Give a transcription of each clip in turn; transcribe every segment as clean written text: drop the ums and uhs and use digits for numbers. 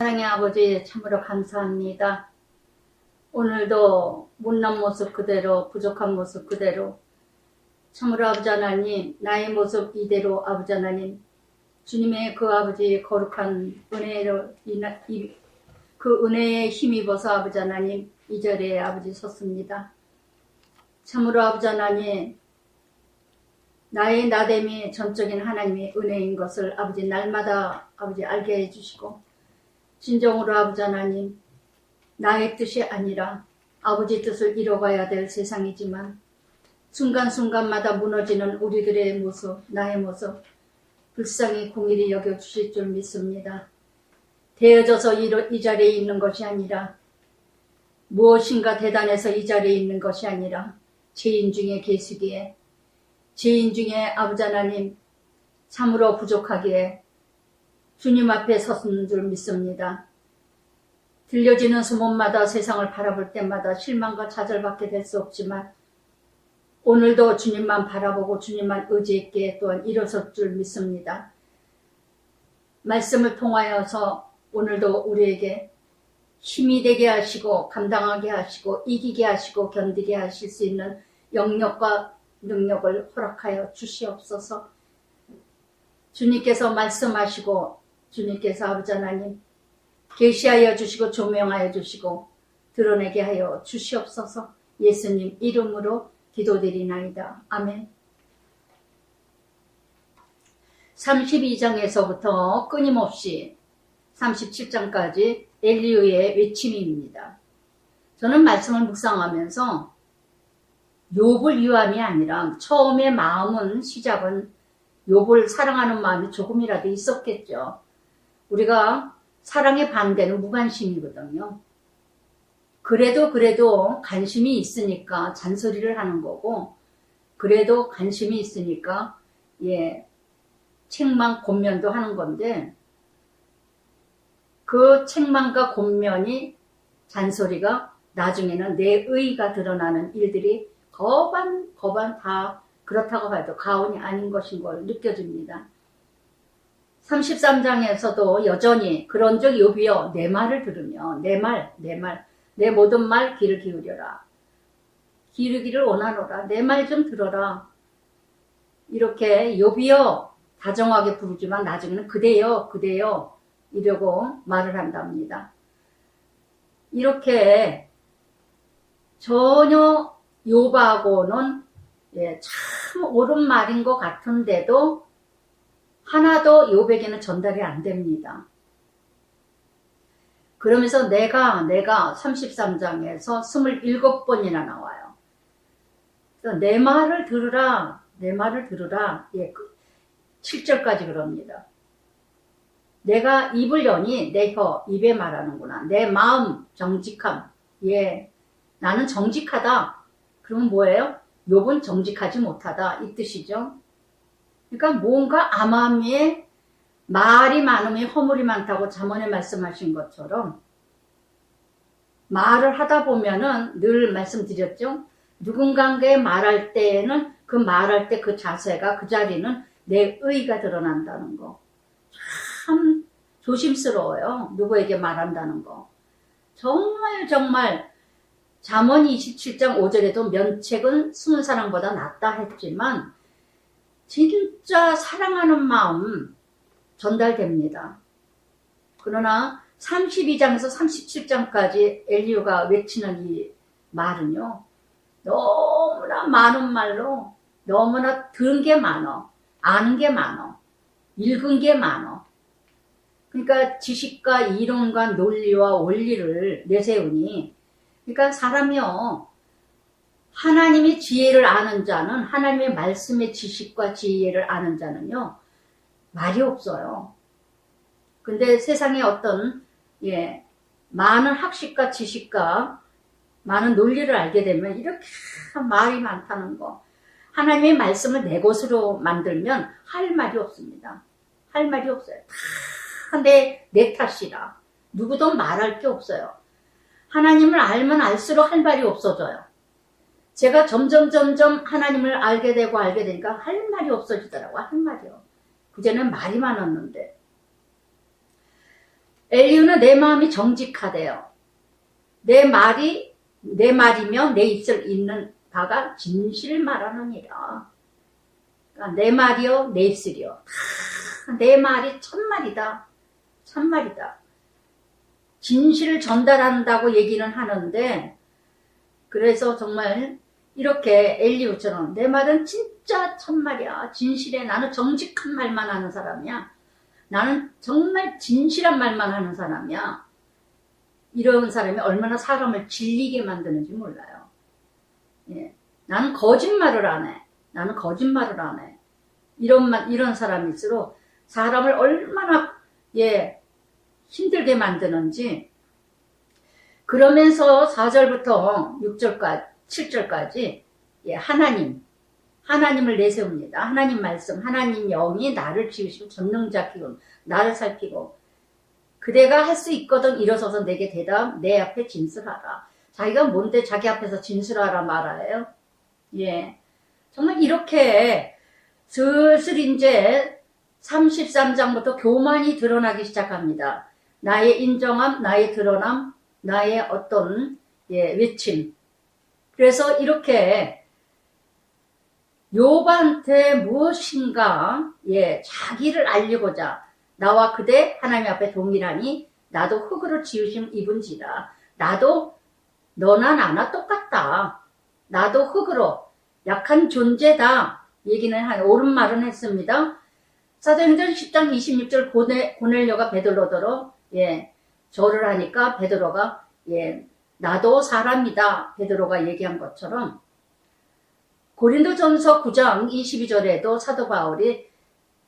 사랑의 아버지 참으로 감사합니다. 오늘도 못난 모습 그대로 부족한 모습 그대로 참으로 아버지 하나님 나의 모습 이대로 아버지 하나님 주님의 그 아버지 거룩한 은혜로 그 은혜에 힘입어서 아버지 하나님 이 자리에 아버지 섰습니다. 참으로 아버지 하나님 나의 나됨이 전적인 하나님의 은혜인 것을 아버지 날마다 아버지 알게 해주시고 진정으로 아버지 하나님 나의 뜻이 아니라 아버지 뜻을 이뤄가야 될 세상이지만 순간순간마다 무너지는 우리들의 모습 나의 모습 불쌍히 공일히 여겨주실 줄 믿습니다. 되어져서 이 자리에 있는 것이 아니라 무엇인가 대단해서 이 자리에 있는 것이 아니라 죄인 중에 계시기에 죄인 중에 아버지 하나님 참으로 부족하기에 주님 앞에 섰는 줄 믿습니다. 들려지는 소문마다 세상을 바라볼 때마다 실망과 좌절밖에 될 수 없지만 오늘도 주님만 바라보고 주님만 의지했기에 또한 일어설 줄 믿습니다. 말씀을 통하여서 오늘도 우리에게 힘이 되게 하시고 감당하게 하시고 이기게 하시고 견디게 하실 수 있는 영역과 능력을 허락하여 주시옵소서. 주님께서 말씀하시고 주님께서 아버지 하나님 계시하여 주시고 조명하여 주시고 드러내게 하여 주시옵소서. 예수님 이름으로 기도드리나이다. 아멘. 32장에서부터 끊임없이 37장까지 엘리후의 외침입니다. 저는 말씀을 묵상하면서 욥을 위함이 아니라 처음에 마음은 시작은 욥을 사랑하는 마음이 조금이라도 있었겠죠. 우리가 사랑의 반대는 무관심이거든요. 그래도 관심이 있으니까 잔소리를 하는 거고 그래도 관심이 있으니까 책망 곤면도 하는 건데 그 책망과 곤면이 잔소리가 나중에는 내 의의가 드러나는 일들이 거반 다 그렇다고 해도 가언이 아닌 것인 걸 느껴집니다. 33장에서도 여전히 그런즉 욥이여 내 말을 들으며 내 모든 말 귀를 기울여라. 기르기를 원하노라. 내 말 좀 들어라. 이렇게 욥이여 다정하게 부르지만 나중에는 그대여 이러고 말을 한답니다. 이렇게 전혀 욥하고는 참 옳은 말인 것 같은데도 하나도 욥에게는 전달이 안 됩니다. 그러면서 내가 33장에서 27번이나 나와요. 그래서 내 말을 들으라. 7절까지 그럽니다. 내가 입을 여니 내 혀 입에 말하는구나. 내 마음 정직함. 나는 정직하다. 그러면 뭐예요? 욥은 정직하지 못하다 이 뜻이죠. 그러니까 뭔가 암암리에 말이 많으면 허물이 많다고 잠언에 말씀하신 것처럼 말을 하다 보면은 늘 말씀드렸죠. 누군가에게 말할 때에는 그 말할 때 그 자세가 그 자리는 내 의의가 드러난다는 거. 참 조심스러워요. 누구에게 말한다는 거. 정말 잠언 27장 5절에도 면책은 숨은 사랑보다 낫다 했지만 진짜 사랑하는 마음 전달됩니다. 그러나 32장에서 37장까지 엘리후가 외치는 이 말은요. 너무나 많은 말로 너무나 들은 게 많어. 아는 게 많어. 읽은 게 많어. 그러니까 지식과 이론과 논리와 원리를 내세우니 그러니까 사람이요. 하나님의 지혜를 아는 자는 하나님의 말씀의 지식과 지혜를 아는 자는요. 말이 없어요. 근데 세상에 어떤 많은 학식과 지식과 많은 논리를 알게 되면 이렇게 말이 많다는 거. 하나님의 말씀을 내 것으로 만들면 할 말이 없습니다. 할 말이 없어요. 다 내 탓이라. 누구도 말할 게 없어요. 하나님을 알면 알수록 할 말이 없어져요. 제가 점점 하나님을 알게 되니까 할 말이 없어지더라고요. 할 말이요. 그전엔 말이 많았는데. 엘리후는 내 마음이 정직하대요. 내 말이며 내 입술 있는 바가 진실을 말하느니라. 그러니까 내 말이요, 내 입술이요. 내 말이 참말이다. 참말이다. 진실을 전달한다고 얘기는 하는데, 그래서 정말 이렇게 엘리후처럼 내 말은 진짜 참말이야. 진실해. 나는 정직한 말만 하는 사람이야. 나는 정말 진실한 말만 하는 사람이야. 이런 사람이 얼마나 사람을 질리게 만드는지 몰라요. 예. 나는 거짓말을 안 해. 나는 거짓말을 안 해. 이런 사람일수록 사람을 얼마나, 힘들게 만드는지. 그러면서 4절부터 6절까지, 7절까지, 하나님을 내세웁니다. 하나님 말씀, 하나님 영이 나를 지으시고 전능자 기운, 나를 살피고, 그대가 할 수 있거든 일어서서 내게 대답, 내 앞에 진술하라. 자기가 뭔데 자기 앞에서 진술하라 말아요? 정말 이렇게 슬슬 이제 33장부터 교만이 드러나기 시작합니다. 나의 인정함, 나의 드러남, 나의 어떤 외침. 그래서 이렇게 욥한테 무엇인가 자기를 알리고자 나와 그대 하나님 앞에 동일하니 나도 흙으로 지으심 입은지라. 나도 너나 나나 똑같다. 나도 흙으로 약한 존재다. 얘기는 옳은 말은 했습니다. 사도행전 10장 26절 고넬료가 베드로더러 절을 하니까 베드로가 나도 사람이다. 베드로가 얘기한 것처럼 고린도전서 9장 22절에도 사도 바울이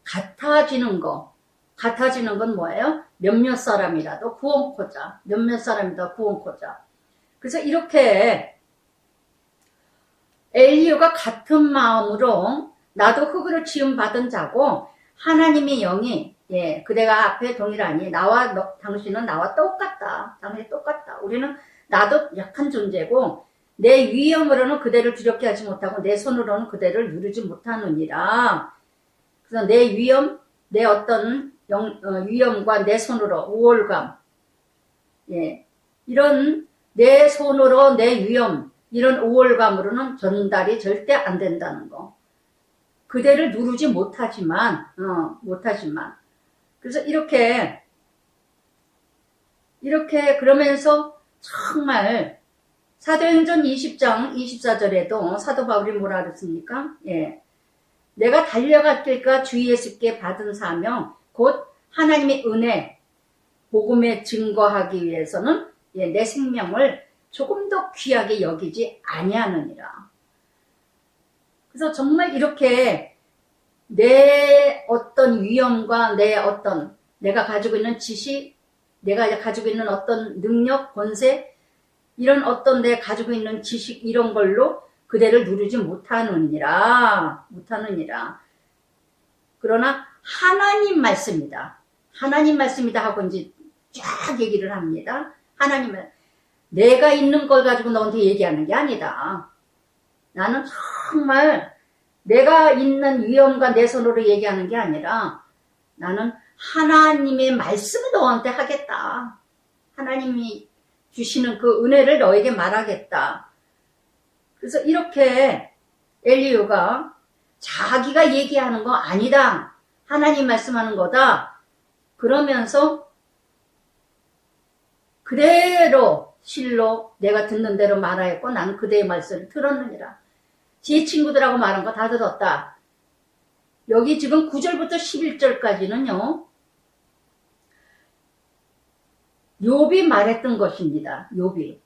같아지는 건 뭐예요? 몇몇 사람이라도 구원코자. 몇몇 사람이라도 구원코자. 그래서 이렇게 엘리후가 같은 마음으로 나도 흙으로 지음 받은 자고 하나님의 영이 그대가 앞에 동일하니 당신은 나와 똑같다. 당신이 똑같다. 우리는 나도 약한 존재고 내 위엄으로는 그대를 두렵게 하지 못하고 내 손으로는 그대를 누르지 못하느니라. 그래서 내 위엄, 내 어떤 위엄과 내 손으로 우월감, 이런 내 손으로 내 위엄, 이런 우월감으로는 전달이 절대 안 된다는 거. 그대를 누르지 못하지만. 그래서 이렇게 그러면서 정말 사도행전 20장 24절에도 사도 바울이 뭐라 그랬습니까? 내가 달려갈 길과 주 예수께 받은 사명, 곧 하나님의 은혜, 복음에 증거하기 위해서는 내 생명을 조금 더 귀하게 여기지 아니하느니라. 그래서 정말 이렇게 내 어떤 위엄과 내가 가지고 있는 지식, 내가 가지고 있는 어떤 능력, 권세, 이런 어떤 내가 가지고 있는 지식 이런 걸로 그대를 누르지 못하느니라. 그러나 하나님 말씀이다. 하나님 말씀이다 하고 이제 쫙 얘기를 합니다. 하나님은 내가 있는 걸 가지고 너한테 얘기하는 게 아니다. 나는 정말 내가 있는 위엄과 내 손으로 얘기하는 게 아니라 나는 하나님의 말씀을 너한테 하겠다. 하나님이 주시는 그 은혜를 너에게 말하겠다. 그래서 이렇게 엘리후가 자기가 얘기하는 거 아니다. 하나님 말씀하는 거다. 그러면서 그대로 실로 내가 듣는 대로 말하였고 나는 그대의 말씀을 들었느니라. 제 친구들하고 말한 거 다 들었다. 여기 지금 9절부터 11절까지는요. 욥이 말했던 것입니다. 욥이.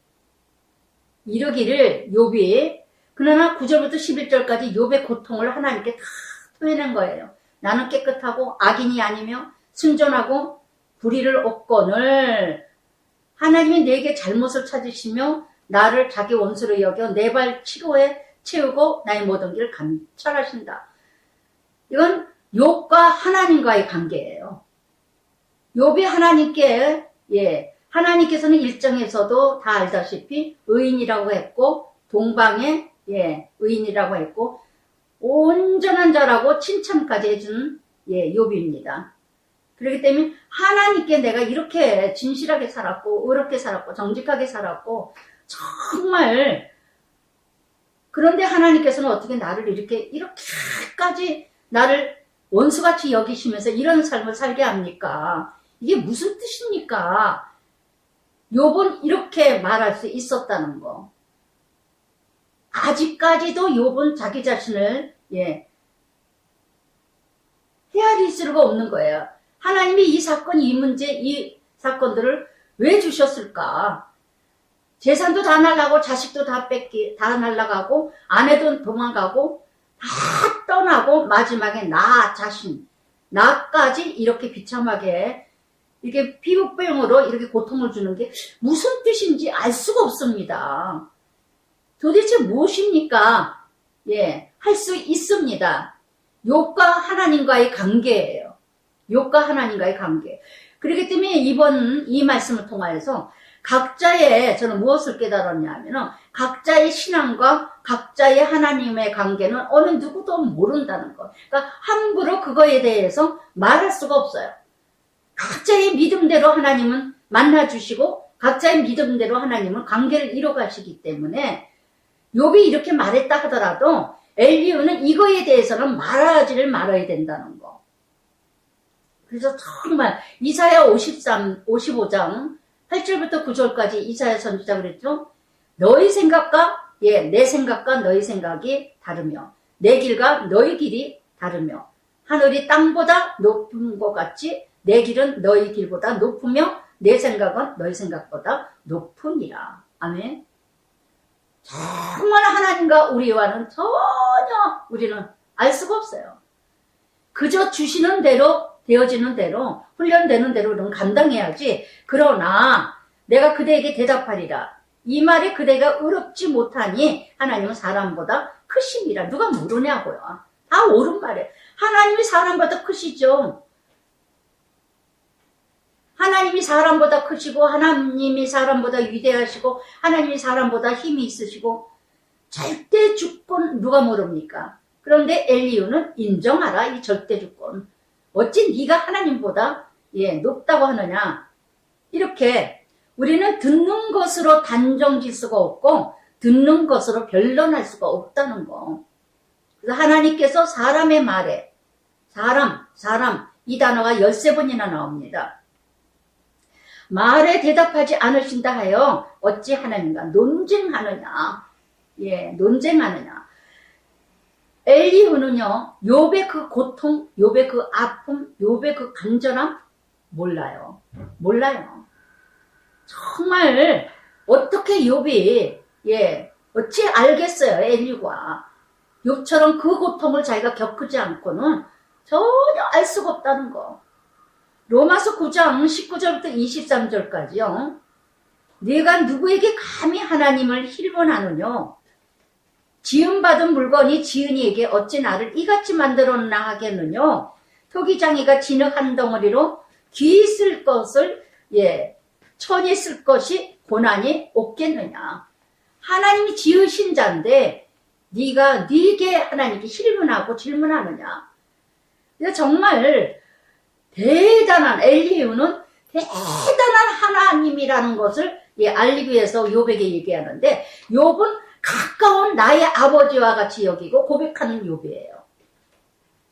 이러기를 욥이 그러나 9절부터 11절까지 욥의 고통을 하나님께 다 토해낸 거예요. 나는 깨끗하고 악인이 아니며 순전하고 불의를 없거늘 하나님이 내게 잘못을 찾으시며 나를 자기 원수로 여겨 내 발 치로에 채우고 나의 모든 길을 감찰하신다. 이건 욥과 하나님과의 관계예요. 욥이 하나님께 하나님께서는 일정에서도 다 알다시피 의인이라고 했고 동방의 의인이라고 했고 온전한 자라고 칭찬까지 해준 욥입니다. 그렇기 때문에 하나님께 내가 이렇게 진실하게 살았고 의롭게 살았고 정직하게 살았고 정말 그런데 하나님께서는 어떻게 나를 이렇게까지 나를 원수같이 여기시면서 이런 삶을 살게 합니까? 이게 무슨 뜻입니까? 욥은 이렇게 말할 수 있었다는 거. 아직까지도 욥은 자기 자신을 헤아릴 수가 없는 거예요. 하나님이 이 사건, 이 문제, 이 사건들을 왜 주셨을까? 재산도 다 날라가고 자식도 다 날라가고 아내도 도망가고 다 떠나고 마지막에 나 자신, 나까지 이렇게 비참하게 이렇게 피부병으로 이렇게 고통을 주는 게 무슨 뜻인지 알 수가 없습니다. 도대체 무엇입니까? 할 수 있습니다. 욥과 하나님과의 관계예요. 욥과 하나님과의 관계. 그렇기 때문에 이번 이 말씀을 통하여서 저는 무엇을 깨달았냐 하면은 각자의 신앙과 각자의 하나님의 관계는 어느 누구도 모른다는 거. 그러니까 함부로 그거에 대해서 말할 수가 없어요. 각자의 믿음대로 하나님은 만나주시고 각자의 믿음대로 하나님은 관계를 이뤄가시기 때문에 욥이 이렇게 말했다 하더라도 엘리후는 이거에 대해서는 말하지를 말아야 된다는 거. 그래서 정말 이사야 55장 8절부터 9절까지 이사야 선지자가 그랬죠. 너희 생각과 내 생각과 너희 생각이 다르며 내 길과 너희 길이 다르며 하늘이 땅보다 높은 것 같이 내 길은 너희 길보다 높으며 내 생각은 너희 생각보다 높으니라. 아멘. 정말 하나님과 우리와는 전혀 우리는 알 수가 없어요. 그저 주시는 대로 되어지는 대로 훈련되는 대로는 감당해야지. 그러나 내가 그대에게 대답하리라. 이 말이 그대가 의롭지 못하니 하나님은 사람보다 크심이라. 누가 모르냐고요. 다 옳은 말이에요. 하나님이 사람보다 크시죠. 하나님이 사람보다 크시고 하나님이 사람보다 위대하시고 하나님이 사람보다 힘이 있으시고 절대 주권 누가 모릅니까? 그런데 엘리후는 인정하라 이 절대 주권. 어찌 네가 하나님보다 높다고 하느냐. 이렇게 우리는 듣는 것으로 단정질 수가 없고 듣는 것으로 변론할 수가 없다는 거. 그래서 하나님께서 사람의 말에 사람 이 단어가 13번이나 나옵니다. 말에 대답하지 않으신다 하여 어찌 하나님과 논쟁하느냐. 논쟁하느냐. 엘리후는요, 욥의 그 고통, 욥의 그 아픔, 욥의 그 간절함 몰라요. 정말 어떻게 욥이 어찌 알겠어요. 엘리후가 욥처럼 그 고통을 자기가 겪지 않고는 전혀 알 수가 없다는 거. 로마서 9장 19절부터 23절까지요. 네가 누구에게 감히 하나님을 힐문하느뇨. 지음받은 물건이 지은이에게 어찌 나를 이같이 만들었나 하겠느뇨. 토기장이가 진흙 한 덩어리로 귀 쓸 것을 천이 쓸 것이 고난이 없겠느냐. 하나님이 지으신 자인데 네가 네게 하나님께 힐문하고 질문하느냐. 정말 대단한 엘리후는 대단한 하나님이라는 것을 알리기 위해서 욥에게 얘기하는데 욥은 가까운 나의 아버지와 같이 여기고 고백하는 욥이에요.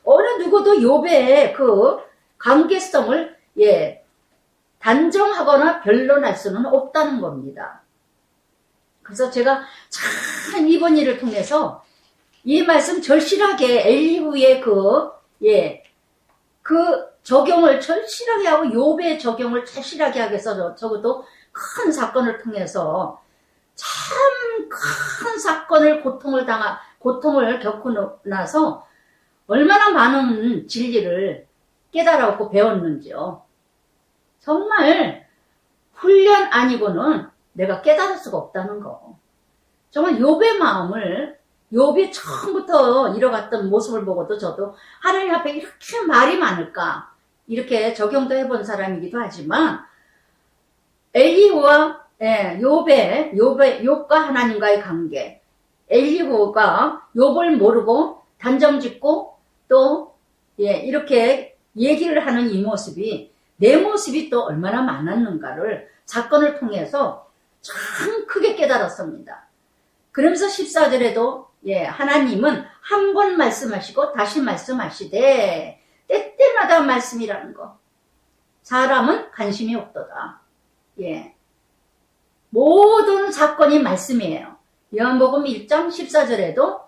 어느 누구도 욥의 그 관계성을 단정하거나 변론할 수는 없다는 겁니다. 그래서 제가 참 이번 일을 통해서 이 말씀 절실하게 엘리후의 그 적용을 절실하게 하고 욥의 적용을 절실하게 하기 위해서 적어도 큰 사건을 통해서 참 큰 사건을 고통을 겪고 나서 얼마나 많은 진리를 깨달았고 배웠는지요. 정말 훈련 아니고는 내가 깨달을 수가 없다는 거. 정말 욥의 마음을 욥이 처음부터 이뤄갔던 모습을 보고도 저도 하나님 앞에 이렇게 말이 많을까 이렇게 적용도 해본 사람이기도 하지만 엘리후와 욥과 하나님과의 관계. 엘리후가 욥을 모르고 단정짓고 또 이렇게 얘기를 하는 이 모습이 내 모습이 또 얼마나 많았는가를 사건을 통해서 참 크게 깨달았습니다. 그러면서 14절에도 하나님은 한 번 말씀하시고 다시 말씀하시되 때때마다 말씀이라는 거. 사람은 관심이 없도다. 모든 사건이 말씀이에요. 요한복음 1장 14절에도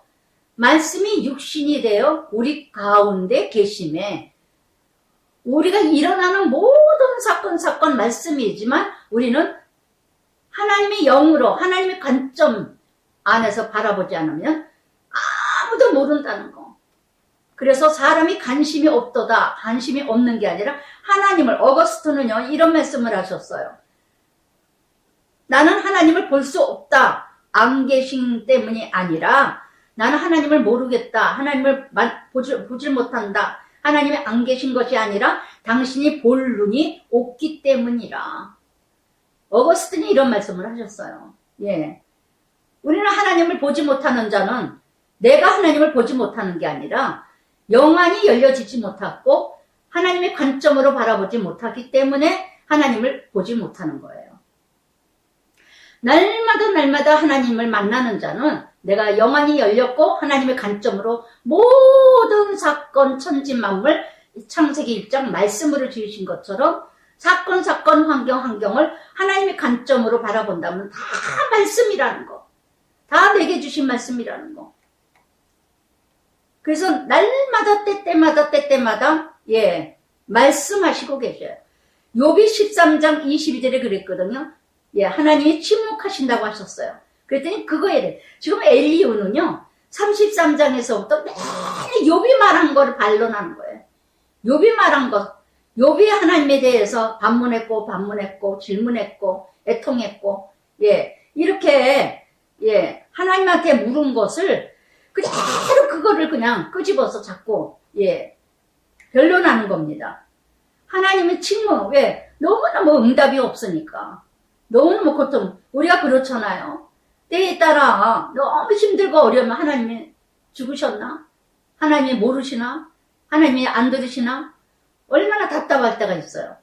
말씀이 육신이 되어 우리 가운데 계심에 우리가 일어나는 모든 사건 말씀이지만 우리는 하나님의 영으로 하나님의 관점 안에서 바라보지 않으면 아무도 모른다는 거. 그래서 사람이 관심이 없도다. 관심이 없는 게 아니라 하나님을, 어거스트는요 이런 말씀을 하셨어요. 나는 하나님을 볼 수 없다. 안 계신 때문이 아니라 나는 하나님을 모르겠다. 하나님을 보질 못한다. 하나님이 안 계신 것이 아니라 당신이 볼 눈이 없기 때문이라. 어거스틴이 이런 말씀을 하셨어요. 우리는 하나님을 보지 못하는 자는 내가 하나님을 보지 못하는 게 아니라 영안이 열려지지 못하고 하나님의 관점으로 바라보지 못하기 때문에 하나님을 보지 못하는 거예요. 날마다 하나님을 만나는 자는 내가 영안이 열렸고 하나님의 관점으로 모든 사건 천지만물 창세기 1장 말씀으로 지으신 것처럼 사건 환경을 하나님의 관점으로 바라본다면 다 말씀이라는 거. 다 내게 주신 말씀이라는 거. 그래서 날마다 때때마다 말씀하시고 계셔요. 욥이 13장 22절에 그랬거든요. 하나님이 침묵하신다고 하셨어요. 그랬더니 그거에 지금 엘리후는요 33장에서부터 매일 욥이 말한 거를 반론하는 거예요. 욥이 말한 것, 욥이 하나님에 대해서 반문했고 질문했고 애통했고 이렇게 하나님한테 물은 것을 그대로 그거를 그냥 끄집어서 자꾸 변론하는 겁니다. 하나님의 침묵, 왜? 너무너무 응답이 없으니까. 너무너무 고통, 우리가 그렇잖아요. 때에 따라 너무 힘들고 어려우면 하나님이 죽으셨나? 하나님이 모르시나? 하나님이 안 들으시나? 얼마나 답답할 때가 있어요.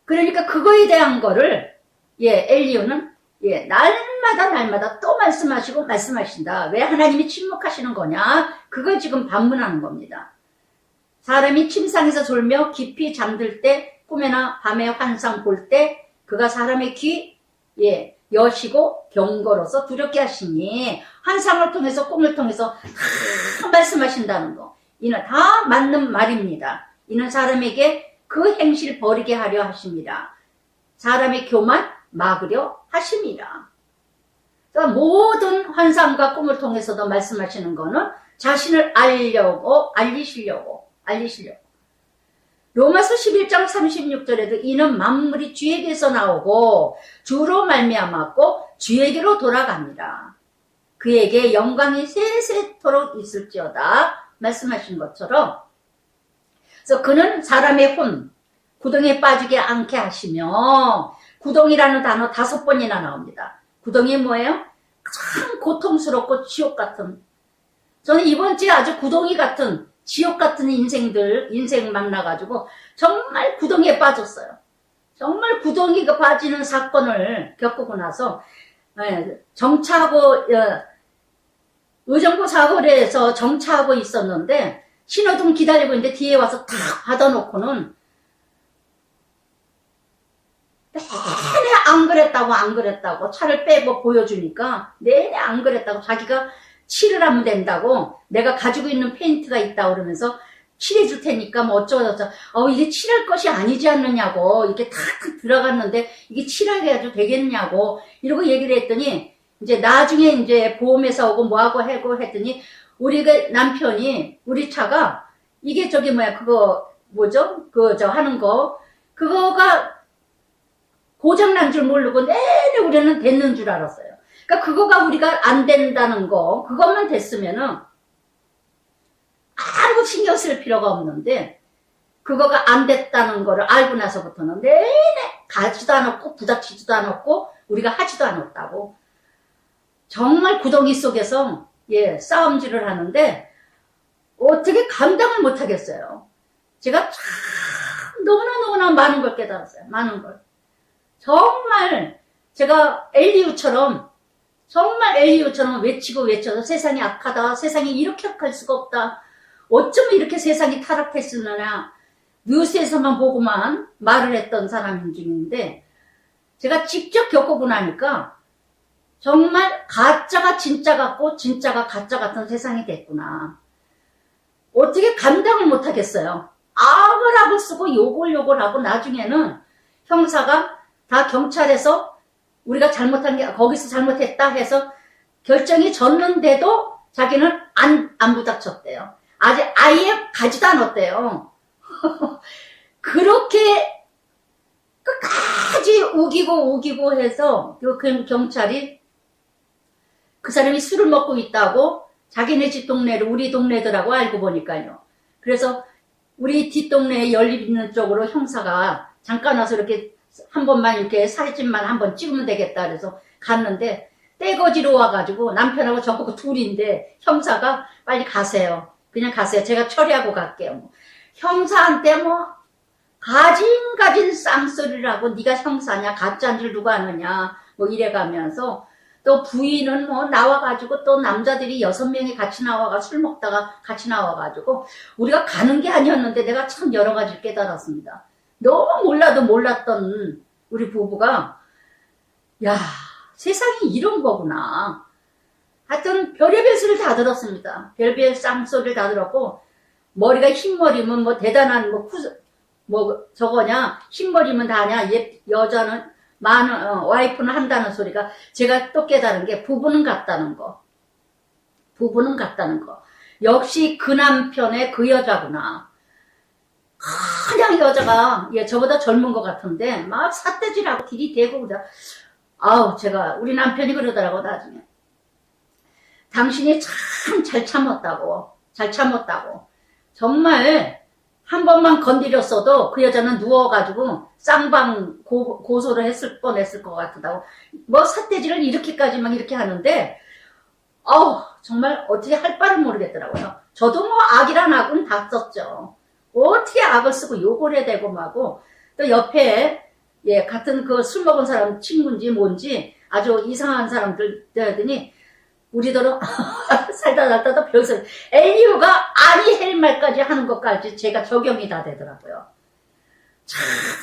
그러니까 그거에 대한 거를 엘리후는 날마다 또 말씀하신다. 왜 하나님이 침묵하시는 거냐? 그걸 지금 반문하는 겁니다. 사람이 침상에서 졸며 깊이 잠들 때 꿈에나 밤에 환상 볼 때 그가 사람의 귀 여시고 경고로서 두렵게 하시니 환상을 통해서 꿈을 통해서 다 말씀하신다는 거. 이는 다 맞는 말입니다. 이는 사람에게 그 행실 버리게 하려 하십니다. 사람의 교만 막으려 하십니다. 그러니까 모든 환상과 꿈을 통해서도 말씀하시는 거는 자신을 알리시려고. 로마서 11장 36절에도 이는 만물이 주에게서 나오고 주로 말미암았고 주에게로 돌아갑니다. 그에게 영광이 세세토록 있을지어다 말씀하신 것처럼, 그래서 그는 사람의 구덩이에 빠지게 않게 하시며, 구덩이라는 단어 5번이나 나옵니다. 구덩이 뭐예요? 참 고통스럽고 지옥 같은, 저는 이번 주에 아주 구덩이 같은 지옥 같은 인생 만나가지고 정말 구덩이에 빠졌어요. 정말 구덩이가 빠지는 사건을 겪고 나서 정차하고 의정부 사거리에서 정차하고 있었는데 신호등 기다리고 있는데 뒤에 와서 탁 받아놓고는 내내 안 그랬다고 차를 빼고 보여주니까 내내 안 그랬다고, 자기가 칠을 하면 된다고, 내가 가지고 있는 페인트가 있다고 그러면서 칠해줄 테니까 뭐 어쩌고 이게 칠할 것이 아니지 않느냐고, 이렇게 탁 들어갔는데 이게 칠하게 해도 되겠냐고 이러고 얘기를 했더니, 이제 나중에 이제 보험회사 오고 뭐하고 하고 했더니 우리가 남편이 우리 차가 이게 하는 거 그거가 고장난 줄 모르고 내내 우리는 됐는 줄 알았어요. 그러니까 그거가 우리가 안 된다는 거, 그것만 됐으면은 아무 신경 쓸 필요가 없는데, 그거가 안 됐다는 거를 알고 나서부터는 내내 가지도 않았고 부닥치지도 않았고 우리가 하지도 않았다고. 정말 구덩이 속에서 싸움질을 하는데 어떻게 감당을 못 하겠어요. 제가 참 너무나 많은 걸 깨달았어요. 많은 걸. 정말 제가 정말 엘리우처럼 외쳐서 세상이 악하다. 세상이 이렇게 악할 수가 없다. 어쩌면 이렇게 세상이 타락했으나 뉴스에서만 보고만 말을 했던 사람 중인데 제가 직접 겪어보고 나니까 정말 가짜가 진짜 같고 진짜가 가짜 같은 세상이 됐구나. 어떻게 감당을 못하겠어요. 악을 쓰고 욕을 하고 나중에는 형사가 다 경찰에서 우리가 잘못한 게 거기서 잘못했다 해서 결정이 졌는데도 자기는 안 부닥쳤대요. 아예 가지도 않았대요. 그렇게 끝까지 우기고 해서 그 경찰이 그 사람이 술을 먹고 있다고 자기네 집 동네를 우리 동네더라고 알고 보니까요. 그래서 우리 뒷동네에 연립 있는 쪽으로 형사가 잠깐 와서 이렇게 한 번만 이렇게 사진만 한번 찍으면 되겠다 그래서 갔는데 떼거지로 와가지고 남편하고 저하고 둘인데 형사가 빨리 가세요. 그냥 가세요. 제가 처리하고 갈게요. 뭐. 형사한테 뭐 가진 쌍소리를 하고 네가 형사냐 가짜인 줄 누가 아느냐 뭐 이래가면서 또 부인은 뭐 나와가지고 또 남자들이 6명이 같이 나와가 술 먹다가 같이 나와가지고 우리가 가는 게 아니었는데 내가 참 여러 가지를 깨달았습니다. 너무 몰랐던 우리 부부가 야 세상이 이런 거구나. 하여튼 별의별 소리를 다 들었습니다. 별별 쌍소리를 다 들었고 머리가 흰머리면 뭐 대단한 저거냐 흰머리면 다냐 여자는 와이프는 한다는 소리가 제가 또 깨달은 게 부부는 같다는 거. 역시 그 남편의 그 여자구나. 그냥 여자가 저보다 젊은 것 같은데 막 삿대질하고 들이대고 그러자. 우리 남편이 그러더라고 나중에. 당신이 참 잘 참았다고. 정말 한 번만 건드렸어도 그 여자는 누워가지고 쌍방 고소를 뻔했을 것 같다고. 뭐 삿대질을 이렇게까지 막 이렇게 하는데 정말 어떻게 할 바를 모르겠더라고요. 저도 뭐 악이란 악은 다 썼죠. 어떻게 악을 쓰고 욕을 해대고 마고 또 옆에 같은 그 술 먹은 사람 친구인지 뭔지 아주 이상한 사람들 하더니 우리더러 살다 별소리 엘리우가 아니 할 말까지 하는 것까지 제가 적용이 다 되더라고요.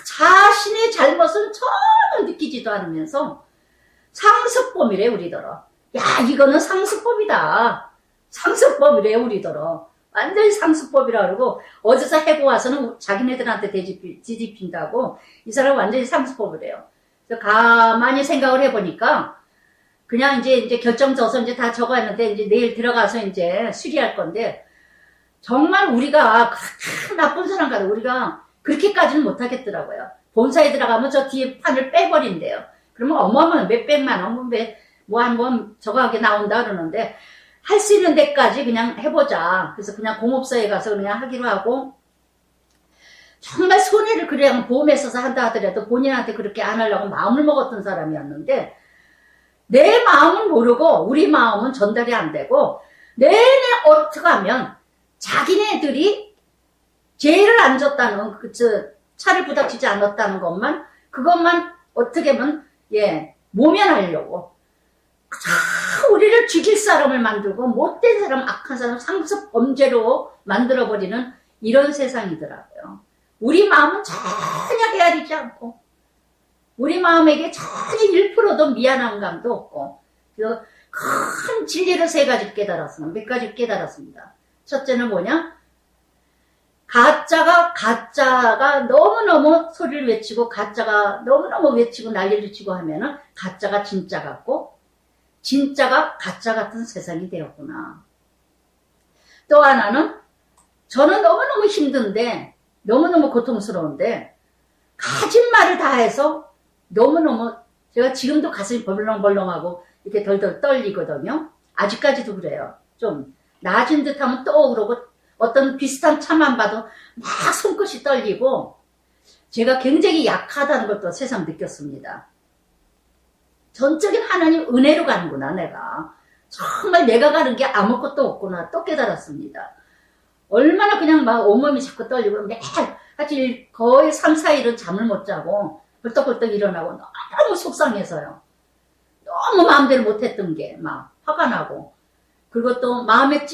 자신의 잘못은 전혀 느끼지도 않으면서 상습범이래 우리더러. 야 이거는 상습범이다. 상습범이래 우리더러. 완전히 상습법이라 그러고 어디서 해고 와서는 자기네들한테 뒤집힌다고 이 사람 완전히 상습법이래요. 그래서 가만히 생각을 해보니까 그냥 이제 결정 져서 이제 다 적어놨는데 이제 내일 들어가서 이제 수리할 건데 정말 우리가 큰 나쁜 사람 같아. 우리가 그렇게까지는 못하겠더라고요. 본사에 들어가면 저 뒤에 판을 빼버린대요. 그러면 어마어마한 몇백만 원, 뭐 한 번 저거하게 나온다 그러는데 할 수 있는 데까지 그냥 해보자. 그래서 그냥 공업사에 가서 그냥 하기로 하고 정말 손해를 그냥 보험에 써서 한다 하더라도 본인한테 그렇게 안 하려고 마음을 먹었던 사람이었는데 내 마음은 모르고 우리 마음은 전달이 안 되고 내내 어떻게 하면 자기네들이 죄를 안 졌다는 차를 부닥치지 않았다는 그것만 어떻게 하면 모면하려고 우리를 죽일 사람을 만들고 못된 사람 악한 사람 상습 범죄로 만들어버리는 이런 세상이더라고요. 우리 마음은 전혀 헤아리지 않고 우리 마음에게 전혀 1%도 미안한 감도 없고 그 큰 진리를 몇 가지 깨달았습니다. 첫째는 뭐냐? 가짜가 너무너무 소리를 외치고 가짜가 너무너무 외치고 난리를 치고 하면은 가짜가 진짜 같고 진짜가 가짜 같은 세상이 되었구나. 또 하나는 저는 너무너무 힘든데 너무너무 고통스러운데 가진 말을 다 해서 너무너무 제가 지금도 가슴이 벌렁벌렁하고 이렇게 덜덜 떨리거든요. 아직까지도 그래요. 좀 나아진 듯하면 또 그러고 어떤 비슷한 차만 봐도 막 손끝이 떨리고 제가 굉장히 약하다는 것도 새삼 느꼈습니다. 전적인 하나님 은혜로 가는구나 내가. 정말 내가 가는 게 아무것도 없구나 또 깨달았습니다. 얼마나 그냥 막 온몸이 자꾸 떨리고 매일 하여튼 거의 3, 4일은 잠을 못 자고 벌떡벌떡 일어나고 너무 속상해서요. 너무 마음대로 못했던 게 막 화가 나고 그리고 또 마음에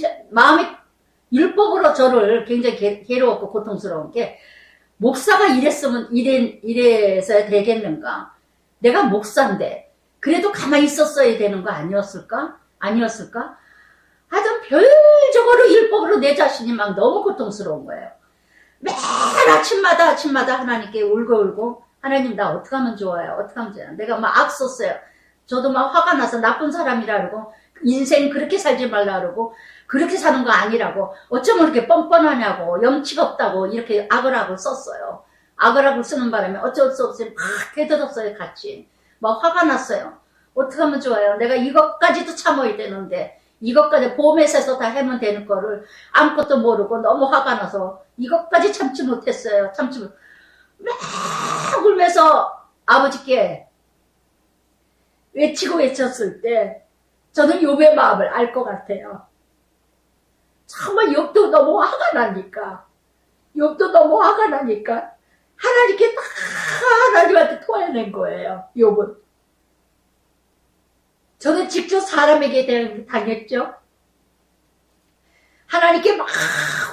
율법으로 저를 굉장히 괴로웠고 고통스러운 게 목사가 이랬으면 이래서야 되겠는가? 내가 목사인데 그래도 가만히 있었어야 되는 거 아니었을까? 하여튼 별적으로 율법으로 내 자신이 막 너무 고통스러운 거예요. 매일 아침마다 하나님께 울고 하나님 나 어떻게 하면 좋아요? 어떻게 하면 좋아요? 내가 막 악썼어요. 저도 막 화가 나서 나쁜 사람이라 그러고 인생 그렇게 살지 말라 그러고 그렇게 사는 거 아니라고 어쩌면 이렇게 뻔뻔하냐고 염치가 없다고 이렇게 악을 하고 썼어요. 악을 하고 쓰는 바람에 어쩔 수 없이 막 깨달았어요. 같이 막 화가 났어요. 어떻게 하면 좋아요? 내가 이것까지도 참아야 되는데 이것까지 보험회사에서 다 하면 되는 거를 아무것도 모르고 너무 화가 나서 이것까지 참지 못했어요. 막 울면서 아버지께 외쳤을 때 저는 욥의 마음을 알 것 같아요. 정말 욥도 너무 화가 나니까 하나님께 다 하나님한테 토해낸 거예요. 욥은. 저는 직접 사람에게 당했죠. 하나님께 막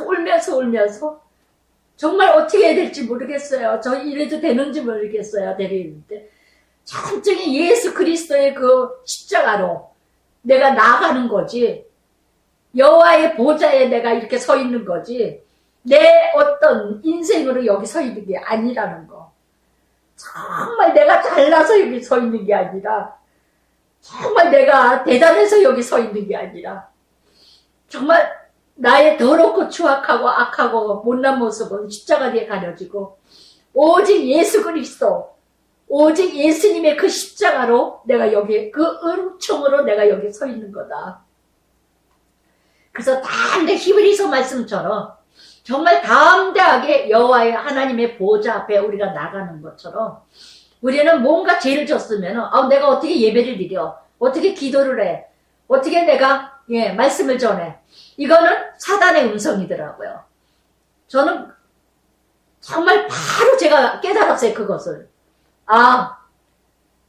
울면서 정말 어떻게 해야 될지 모르겠어요. 저 이래도 되는지 모르겠어요. 데리는데 천천히 예수 그리스도의 그 십자가로 내가 나아가는 거지. 여호와의 보좌에 내가 이렇게 서 있는 거지. 내 어떤 인생으로 여기 서 있는 게 아니라는 거. 정말 내가 잘나서 여기 서 있는 게 아니라 정말 내가 대단해서 여기 서 있는 게 아니라 정말 나의 더럽고 추악하고 악하고 못난 모습은 십자가 뒤에 가려지고 오직 예수 그리스도 오직 예수님의 그 십자가로 내가 여기 그 은총으로 내가 여기 서 있는 거다. 그래서 담대 히브리서 말씀처럼 정말 담대하게 여호와의 하나님의 보좌 앞에 우리가 나가는 것처럼 우리는 뭔가 죄를 졌으면 내가 어떻게 예배를 드려 어떻게 기도를 해 어떻게 내가 말씀을 전해 이거는 사단의 음성이더라고요. 저는 정말 바로 제가 깨달았어요. 그것을.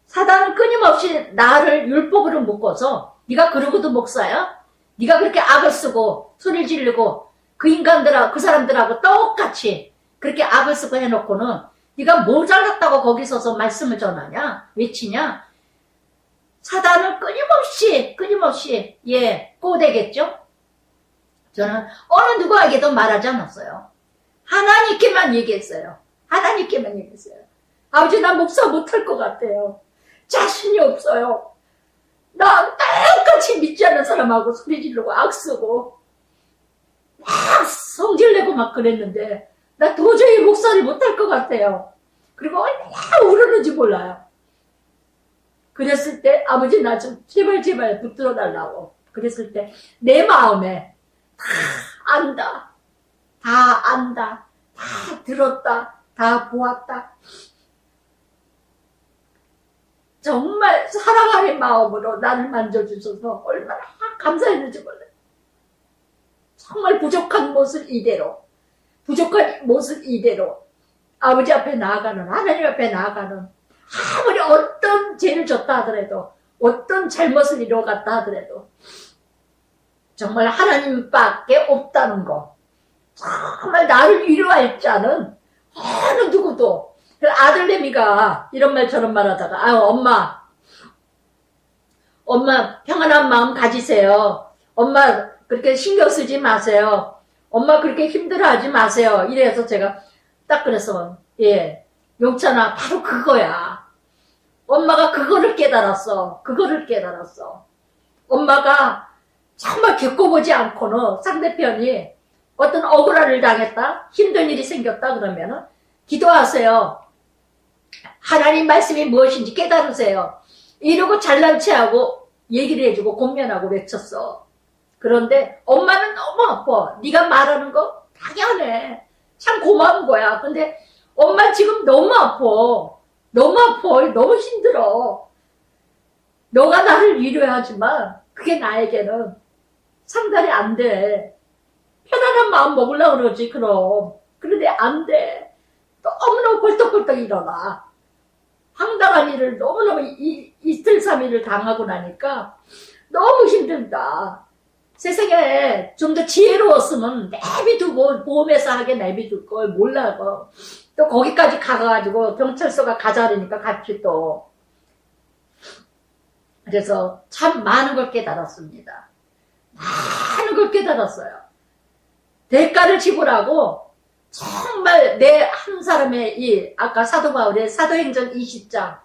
사단은 끊임없이 나를 율법으로 묶어서 네가 그러고도 목사야? 네가 그렇게 악을 쓰고 소리를 지르고 그 사람들하고 똑같이 그렇게 악을 쓰고 해놓고는 네가 모자랐다고 거기 서서 말씀을 전하냐? 외치냐? 사단은 끊임없이 꼬대겠죠? 저는 어느 누구에게도 말하지 않았어요. 하나님께만 얘기했어요. 아버지 나 목사 못할 것 같아요. 자신이 없어요. 나 똑같이 믿지 않는 사람하고 소리 지르고 악쓰고 막 성질내고 막 그랬는데 나 도저히 목사를 못할 것 같아요. 그리고 얼마나 울었는지 몰라요. 그랬을 때 아버지 나 좀 제발 붙들어 달라고 그랬을 때 내 마음에 다 안다 다 들었다 다 보았다 정말 사랑하는 마음으로 나를 만져주셔서 얼마나 감사했는지 몰라요. 정말 부족한 모습 이대로 아버지 앞에 나아가는 하나님 앞에 나아가는 아무리 어떤 죄를 졌다 하더라도 어떤 잘못을 이루어갔다 하더라도 정말 하나님밖에 없다는 거 정말 나를 위로할 자는 어느 누구도 그 아들내미가 이런 말 저런 말 하다가 엄마 평안한 마음 가지세요. 엄마 그렇게 신경 쓰지 마세요. 엄마 그렇게 힘들어하지 마세요. 이래서 제가 딱 그래서 용찬아 바로 그거야. 엄마가 그거를 깨달았어. 엄마가 정말 겪어보지 않고는 상대편이 어떤 억울한 일을 당했다 힘든 일이 생겼다 그러면은 기도하세요. 하나님 말씀이 무엇인지 깨달으세요. 이러고 잘난 체하고 얘기를 해주고 공면하고 외쳤어. 그런데 엄마는 너무 아파. 네가 말하는 거 당연해. 참 고마운 거야. 근데 엄마 지금 너무 아파. 너무 힘들어. 너가 나를 위로하지만 그게 나에게는 상달이 안 돼. 편안한 마음 먹으려고 그러지, 그럼. 그런데 안 돼. 너무너무 벌떡벌떡 일어나. 황당한 일을 너무너무 이틀, 3일을 당하고 나니까 너무 힘들다. 세상에 좀 더 지혜로웠으면 내비두고 보험회사 하게 내비둘 걸 몰라고. 또 거기까지 가가지고 경찰서가 가자르니까 같이 또. 그래서 참 많은 걸 깨달았습니다. 많은 걸 깨달았어요. 대가를 지불하고 정말 내 한 사람의 아까 사도 바울의 사도행전 20장에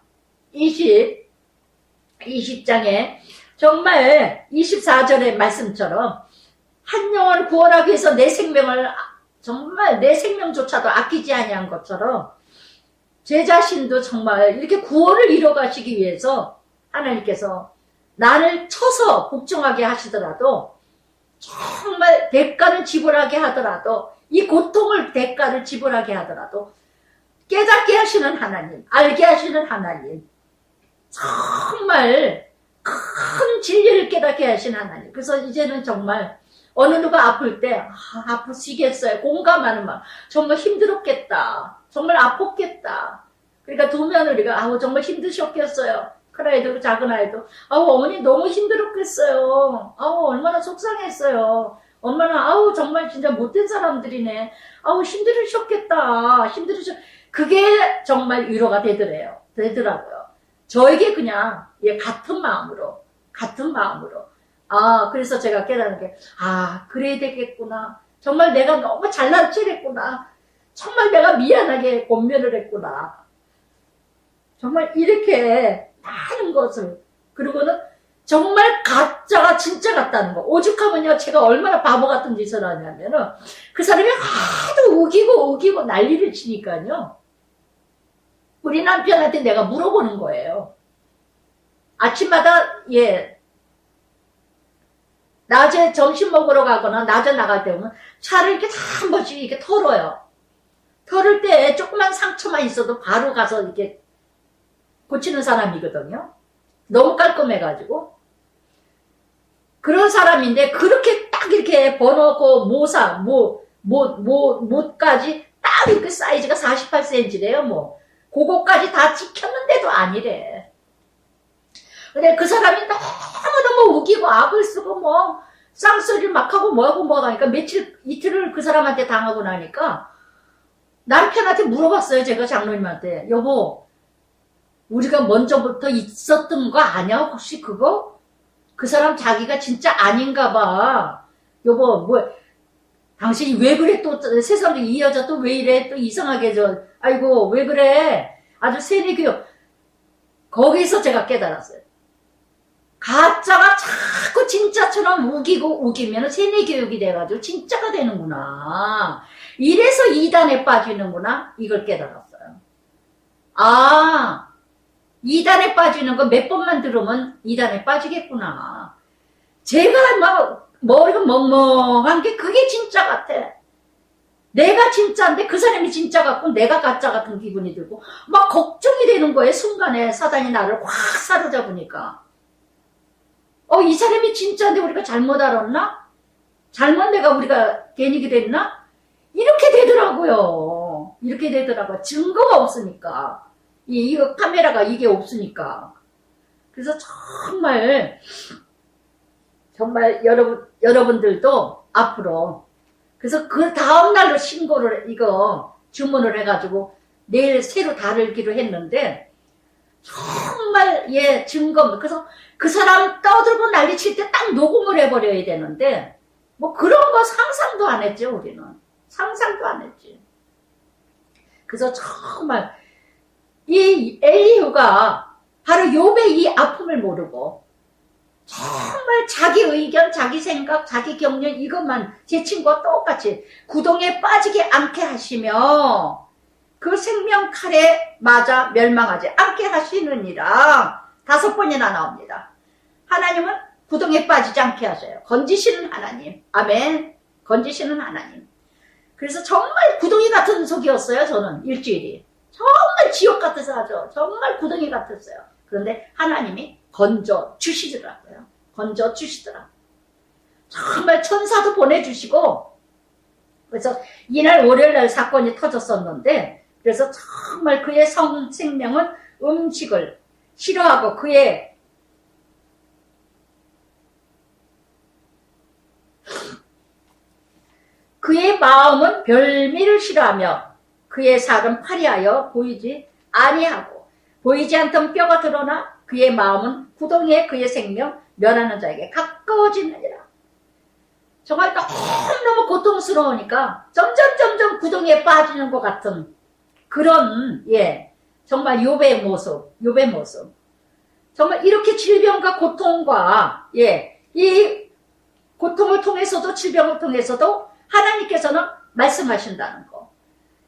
정말 24절의 말씀처럼 한 영혼을 구원하기 위해서 내 생명을 정말 내 생명조차도 아끼지 아니한 것처럼 제 자신도 정말 이렇게 구원을 이뤄가시기 위해서 하나님께서 나를 쳐서 복종하게 하시더라도 정말 대가를 지불하게 하더라도 이 고통을 대가를 지불하게 하더라도 깨닫게 하시는 하나님, 알게 하시는 하나님, 정말 큰 진리를 깨닫게 하시는 하나님. 그래서 이제는 정말 어느 누가 아플 때 아프시겠어요. 공감하는 마음. 정말 힘들었겠다. 정말 아팠겠다. 그러니까 두 며느리가 정말 힘드셨겠어요. 큰 아이도 작은 아이도 어머니 너무 힘들었겠어요. 얼마나 속상했어요. 얼마나 정말 진짜 못된 사람들이네. 힘들으셨겠다. 그게 정말 위로가 되더라고요. 저에게 그냥 같은 마음으로 그래서 제가 깨달은 게 그래야 되겠구나. 정말 내가 너무 잘난 체했구나. 정말 내가 미안하게 권면을 했구나. 정말 이렇게 많은 것을, 그리고는 정말 가짜가 진짜 같다는 거. 오죽하면요, 제가 얼마나 바보 같은 짓을 하냐면은, 그 사람이 하도 우기고 난리를 치니까요, 우리 남편한테 내가 물어보는 거예요. 아침마다, 낮에 점심 먹으러 가거나, 낮에 나갈 때 보면, 차를 이렇게 한 번씩 이렇게 털어요. 털을 때 조그만 상처만 있어도 바로 가서 이렇게 고치는 사람이거든요. 너무 깔끔해가지고. 그런 사람인데, 그렇게 딱 이렇게 번호고, 못까지 딱 이렇게 사이즈가 48cm래요, 그거까지 다 지켰는데도 아니래. 근데 그 사람이 너무너무 우기고 악을 쓰고 쌍소리를 막 하고 뭐하고 하니까 이틀을 그 사람한테 당하고 나니까 남편한테 물어봤어요, 제가 장로님한테. 여보, 우리가 먼저부터 있었던 거 아니야? 혹시 그거? 그 사람 자기가 진짜 아닌가 봐. 여보, 당신이 왜 그래? 또 세상에 이 여자 또 왜 이래? 또 이상하게 아이고, 왜 그래? 아주 세뇌교육. 거기서 제가 깨달았어요. 가짜가 자꾸 진짜처럼 우기면 세뇌교육이 돼가지고 진짜가 되는구나. 이래서 이단에 빠지는구나. 이걸 깨달았어요. 이단에 빠지는 거 몇 번만 들으면 이단에 빠지겠구나. 제가 머리가 멍멍한 게 그게 진짜 같아. 내가 진짜인데 그 사람이 진짜 같고 내가 가짜 같은 기분이 들고 막 걱정이 되는 거예요. 순간에 사단이 나를 확 사로잡으니까. 이 사람이 진짜인데 우리가 잘못 알았나? 우리가 괜히 그랬나? 이렇게 되더라고요. 증거가 없으니까. 이거 카메라가 이게 없으니까. 그래서 정말 여러분들도 앞으로, 그래서 그 다음날로 주문을 해가지고 내일 새로 다루기로 했는데, 정말 증거, 그래서 그 사람 떠들고 난리 칠 때 딱 녹음을 해버려야 되는데, 그런 거 상상도 안 했죠, 우리는. 상상도 안 했지. 그래서 정말, 이 엘리후가 바로 욥의 이 아픔을 모르고 정말 자기 의견, 자기 생각, 자기 경륜 이것만 제 친구와 똑같이 구덩이에 빠지게 않게 하시며 그 생명 칼에 맞아 멸망하지 않게 하시느니라 5번이나 나옵니다. 하나님은 구덩이에 빠지지 않게 하셔요. 건지시는 하나님. 아멘. 건지시는 하나님. 그래서 정말 구덩이 같은 속이었어요. 저는 일주일이. 정말 지옥 같아서 하죠. 정말 구덩이 같았어요. 그런데 하나님이 건져 주시더라고요. 정말 천사도 보내주시고 그래서 이날 월요일날 사건이 터졌었는데, 그래서 정말 그의 생명은 음식을 싫어하고 그의 마음은 별미를 싫어하며 그의 살은 파리하여 보이지 아니하고 보이지 않던 뼈가 드러나 그의 마음은 구덩이에 그의 생명 멸하는 자에게 가까워지느니라. 정말 너무너무 고통스러우니까 점점 구덩이에 빠지는 것 같은 그런 정말 욥의 모습. 정말 이렇게 질병과 고통과 이 고통을 통해서도 질병을 통해서도 하나님께서는 말씀하신다는 거.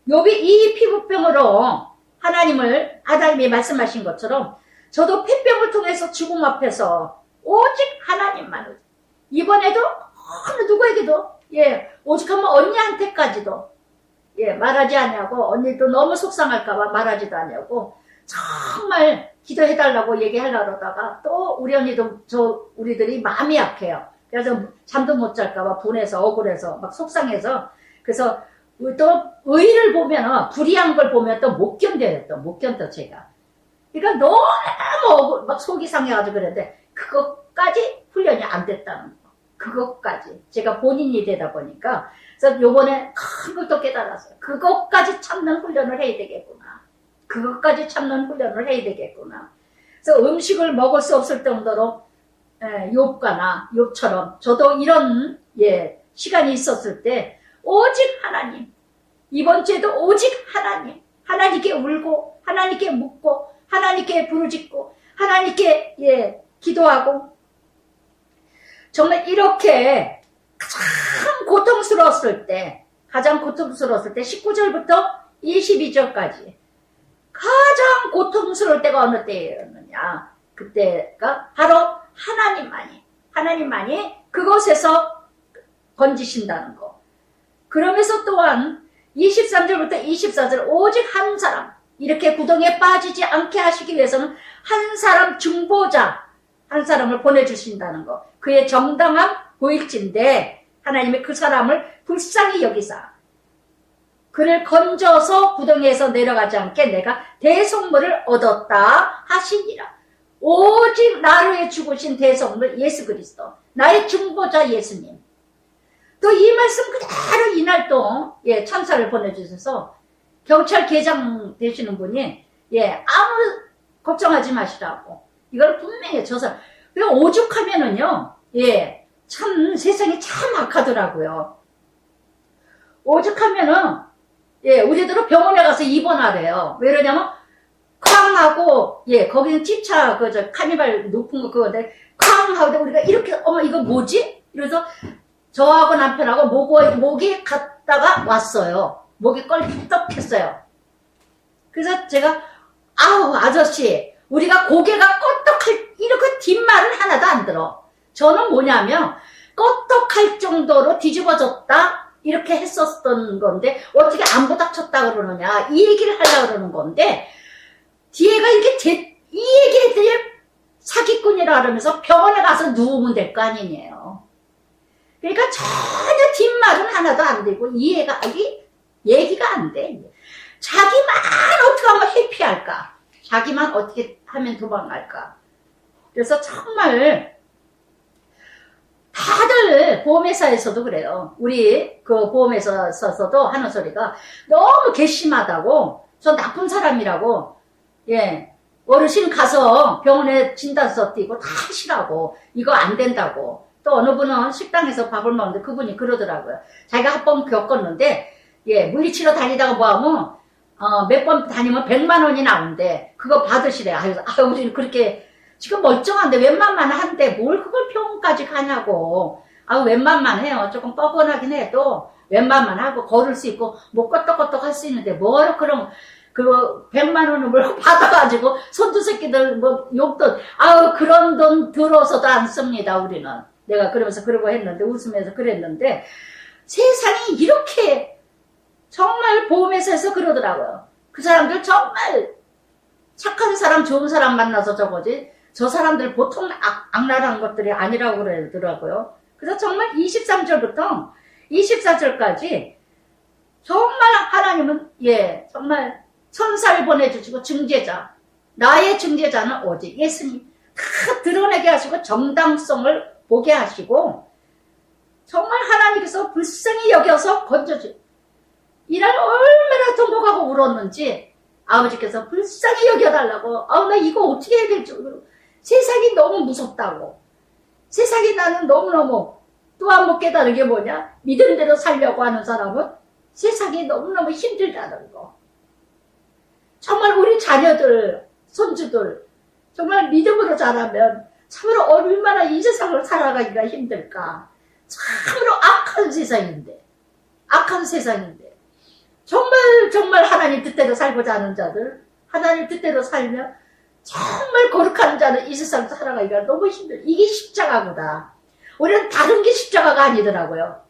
욥이 이 피부병으로 하나님이 말씀하신 것처럼 저도 폐병을 통해서 죽음 앞에서 오직 하나님만을 이번에도 어느 누구에게도 오직 한번 언니한테까지도 말하지 않냐고, 언니도 너무 속상할까봐 말하지도 않냐고 정말 기도해달라고 얘기하려고 하다가 또 우리 언니도 우리들이 마음이 약해요. 그래서 잠도 못 잘까봐 분해서 억울해서 막 속상해서, 그래서 또 의를 보면 불의한 걸 보면 또 못 견뎌요 제가. 그러니까 너무 막 속이 상해가지고 그랬는데 그것까지 훈련이 안 됐다는 거. 그것까지 제가 본인이 되다 보니까, 그래서 요번에 큰 걸 또 깨달았어요. 그것까지 참는 훈련을 해야 되겠구나. 그래서 음식을 먹을 수 없을 정도로 욥처럼 저도 이런 시간이 있었을 때 오직 하나님, 이번 주에도 오직 하나님께 울고 하나님께 묻고 하나님께 부르짖고 하나님께 기도하고, 정말 이렇게 가장 고통스러웠을 때 19절부터 22절까지 가장 고통스러울 때가 어느 때였느냐, 그때가 바로 하나님만이 그곳에서 건지신다는 거. 그러면서 또한 23절부터 24절 오직 한 사람, 이렇게 구덩이에 빠지지 않게 하시기 위해서는 한 사람 중보자 한 사람을 보내주신다는 거. 그의 정당함 보일진데 하나님이 그 사람을 불쌍히 여기사 그를 건져서 구덩이에서 내려가지 않게 내가 대속물을 얻었다 하시니라. 오직 나를 위해 죽으신 대속물 예수 그리스도, 나의 중보자 예수님. 또 이 말씀 그대로 이날 또 천사를 보내주셔서 경찰계장 되시는 분이 아무 걱정하지 마시라고, 이걸 분명히 오죽하면은요 참 세상이 참 악하더라고요. 오죽하면은 우리들은 병원에 가서 입원하래요. 왜 그러냐면 쾅 하고 거기는 집차 카니발 높은 거 그거인데 쾅 하고 우리가 이렇게 어머 이거 뭐지? 이래서 저하고 남편하고 목이 갔다가 왔어요. 목이 껄떡했어요. 그래서 제가 아우 아저씨, 우리가 고개가 껐떡할 이렇게 뒷말은 하나도 안 들어. 저는 뭐냐면 껐떡할 정도로 뒤집어졌다 이렇게 했었던 건데 어떻게 안 부닥쳤다 그러느냐 이 얘기를 하려고 그러는 건데, 뒤에가 이렇게 이 얘기를 했더니 사기꾼이라 그러면서 병원에 가서 누우면 될 거 아니에요. 그러니까 전혀 뒷말은 하나도 안 되고 얘기가 안 돼. 자기만 어떻게 하면 해피할까? 자기만 어떻게 하면 도망갈까? 그래서 정말 다들 보험회사에서도 그래요. 우리 그 보험회사에서도 하는 소리가 너무 괘씸하다고, 저 나쁜 사람이라고, 어르신 가서 병원에 진단서 띄고 다 하시라고, 이거 안 된다고. 또 어느 분은 식당에서 밥을 먹는데 그분이 그러더라고요. 자기가 한 번 겪었는데, 물리치료 다니다가 뭐하면, 몇 번 다니면 100만 원이 나온대. 그거 받으시래. 우리는 그렇게, 지금 멀쩡한데 웬만만 한데 뭘 그걸 병원까지 가냐고. 웬만만 해요. 조금 뻐근하긴 해도 웬만만 하고 걸을 수 있고 뭐 껐떡껐떡 할 수 있는데 뭐로 그럼 그거 100만 원을 뭘 받아가지고 손두 새끼들 뭐 욕도 그런 돈 들어서도 안 씁니다 우리는. 내가 그러면서 그러고 했는데 웃으면서 그랬는데, 세상이 이렇게 정말 보험회사에서 그러더라고요. 그 사람들 정말 착한 사람 좋은 사람 만나서 저거지 저 사람들 보통 악랄한 것들이 아니라고 그러더라고요. 그래서 정말 23절부터 24절까지 정말 하나님은 정말 천사를 보내주시고 증제자, 나의 증제자는 오직 예수님 다 드러내게 하시고 정당성을 보게 하시고 정말 하나님께서 불쌍히 여겨서 건져주. 이날 얼마나 통곡하고 울었는지 아버지께서 불쌍히 여겨달라고. 나 이거 어떻게 해야 될지. 세상이 너무 무섭다고. 세상이 나는 너무너무 또 한 번 깨달은 게 뭐냐? 믿음대로 살려고 하는 사람은 세상이 너무너무 힘들다는 거. 정말 우리 자녀들, 손주들 정말 믿음으로 자라면 참으로 얼마나 이 세상을 살아가기가 힘들까. 참으로 악한 세상인데 정말 하나님 뜻대로 살고자 하는 자들, 하나님 뜻대로 살면 정말 거룩한 자는 이 세상 살아가기가 너무 힘들어. 이게 십자가구나. 우리는 다른 게 십자가가 아니더라고요.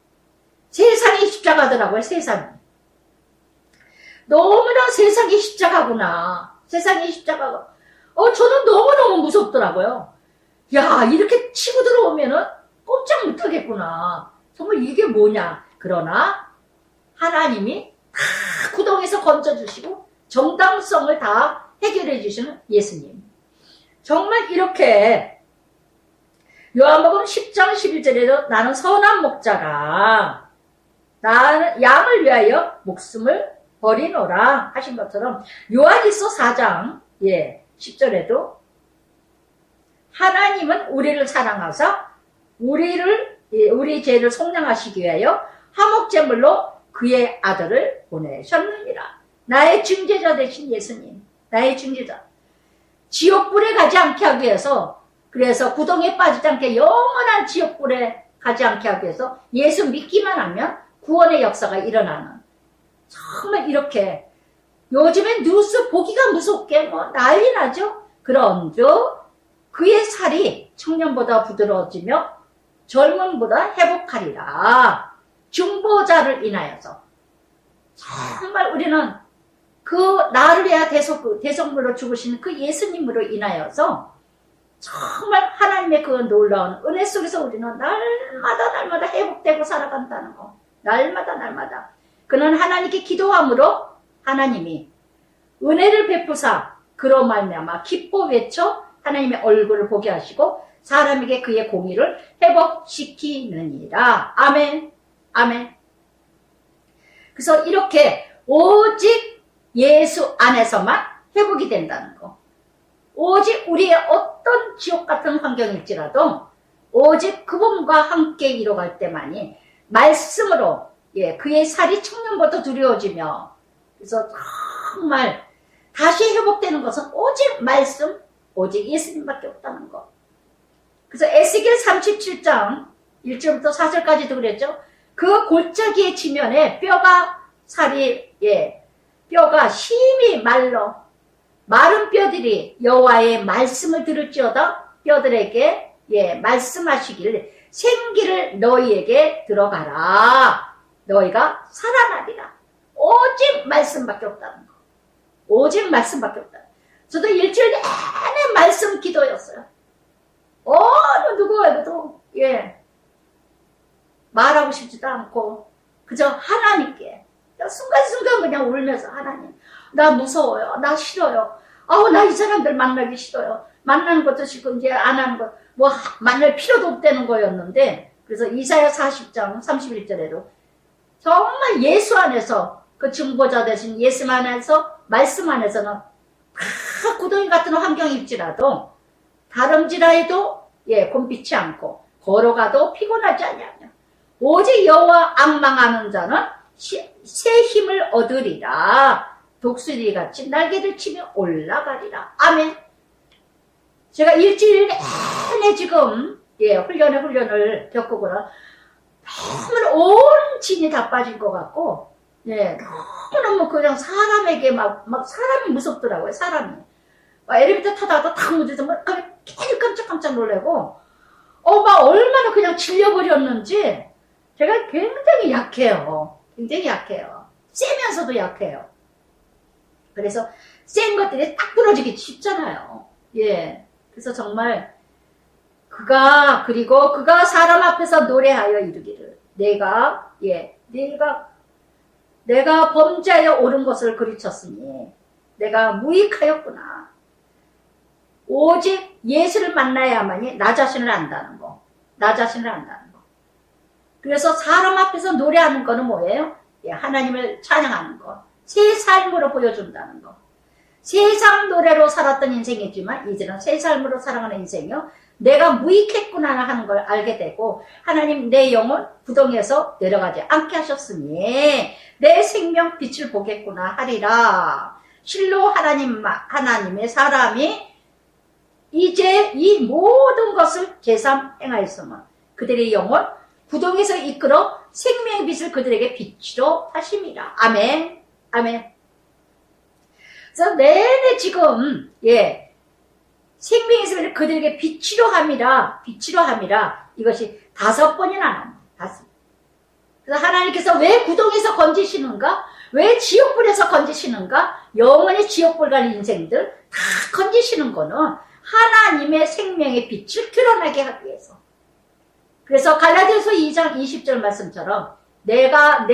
세상이 십자가더라고요. 세상이. 너무나 세상이 십자가구나. 세상이 십자가가. 저는 너무너무 무섭더라고요. 야, 이렇게 치고 들어오면은 꼼짝 못하겠구나. 정말 이게 뭐냐. 그러나 하나님이 다 구덩이에서 건져주시고 정당성을 다 해결해 주시는 예수님. 정말 이렇게 요한복음 10장 11절에도 나는 선한 목자라 나는 양을 위하여 목숨을 버리노라 하신 것처럼 요한일서 4장 10절에도 하나님은 우리를 사랑하사 우리 죄를 속량하시기 위하여 화목제물로 그의 아들을 보내셨느니라. 나의 증제자 되신 예수님, 나의 증제자. 지옥불에 가지 않게 하기 위해서, 그래서 구덩이에 빠지지 않게 영원한 지옥불에 가지 않게 하기 위해서 예수 믿기만 하면 구원의 역사가 일어나는. 정말 이렇게 요즘엔 뉴스 보기가 무섭게 난리 나죠. 그런즉 그의 살이 청년보다 부드러워지며 젊음보다 회복하리라. 중보자를 인하여서 정말 우리는 그 나를 위하여 대속물로 죽으신 그 예수님으로 인하여서 정말 하나님의 그 놀라운 은혜 속에서 우리는 날마다 회복되고 살아간다는 거. 날마다 그는 하나님께 기도함으로 하나님이 은혜를 베푸사 그로 말미암아 기뻐 외쳐 하나님의 얼굴을 보게 하시고 사람에게 그의 공의를 회복시키느니라. 아멘. 아멘. 그래서 이렇게 오직 예수 안에서만 회복이 된다는 거. 오직 우리의 어떤 지옥 같은 환경일지라도 오직 그분과 함께 이뤄갈 때만이 말씀으로 그의 살이 청년보다 두려워지며 그래서 정말 다시 회복되는 것은 오직 말씀, 오직 예수님밖에 없다는 것. 그래서 에스겔 37장 1절부터 4절까지도 그랬죠. 그 골짜기의 지면에 뼈가 심히 말라 마른 뼈들이 여호와의 말씀을 들을지어다 뼈들에게 말씀하시기를 생기를 너희에게 들어가라. 너희가 살아나리라. 오직 말씀밖에 없다는 거. 오직 말씀밖에 없다. 저도 일주일 내내 말씀 기도였어요. 어느 누구에게도 말하고 싶지도 않고 그저 하나님께 순간순간 그냥 울면서 하나님 나 무서워요. 나 싫어요. 나 이 사람들 만나기 싫어요. 만나는 것도 싫고 이제 안 하는 거 만날 필요도 없다는 거였는데 그래서 이사야 40장 31절에도 정말 예수 안에서 그 증보자 되신 예수 안에서 말씀 안에서는 다 구덩이 같은 환경일지라도 다름질라 해도 곰피치 않고 걸어가도 피곤하지 않냐며 오직 여호와 앙망하는 자는 새 힘을 얻으리라. 독수리 같이 날개를 치며 올라가리라. 아멘. 제가 일주일 내내 지금 훈련을 겪고는 너무 온 진이 다 빠진 것 같고 너무너무 그냥 사람에게 막 사람이 무섭더라고요. 사람이 엘리베이터 타다가 탁 무지해서 괜히 깜짝 놀래고 막 얼마나 그냥 질려버렸는지 제가 굉장히 약해요. 굉장히 약해요. 세면서도 약해요. 그래서 센 것들이 딱 부러지기 쉽잖아요. 그래서 정말 그가 사람 앞에서 노래하여 이르기를 내가 내가 범죄하여 옳은 것을 그르쳤으니 내가 무익하였구나. 오직 예수를 만나야만이 나 자신을 안다는 거. 나 자신을 안다는 거. 그래서 사람 앞에서 노래하는 거는 뭐예요? 예, 하나님을 찬양하는 거. 새 삶으로 보여준다는 거. 세상 노래로 살았던 인생이지만 이제는 새 삶으로 살아가는 인생이요. 내가 무익했구나 하는 걸 알게 되고 하나님 내 영혼 부동에서 내려가지 않게 하셨으니 내 생명 빛을 보겠구나 하리라. 실로 하나님의 사람이 이제 이 모든 것을 제삼 행하였으면 그들의 영혼 부동에서 이끌어 생명의 빛을 그들에게 비치러 하심이라. 아멘. 아멘. 그래서 내내 지금 생명의 빛을 그들에게 비치러 함이라. 이것이 5번이나 나옵니다. 그래서 하나님께서 왜 구덩이에서 건지시는가? 왜 지옥불에서 건지시는가? 영원히 지옥불 갈 인생들 다 건지시는 거는 하나님의 생명의 빛을 드러나게 하기 위해서. 그래서 갈라디아서 2장 20절 말씀처럼 내가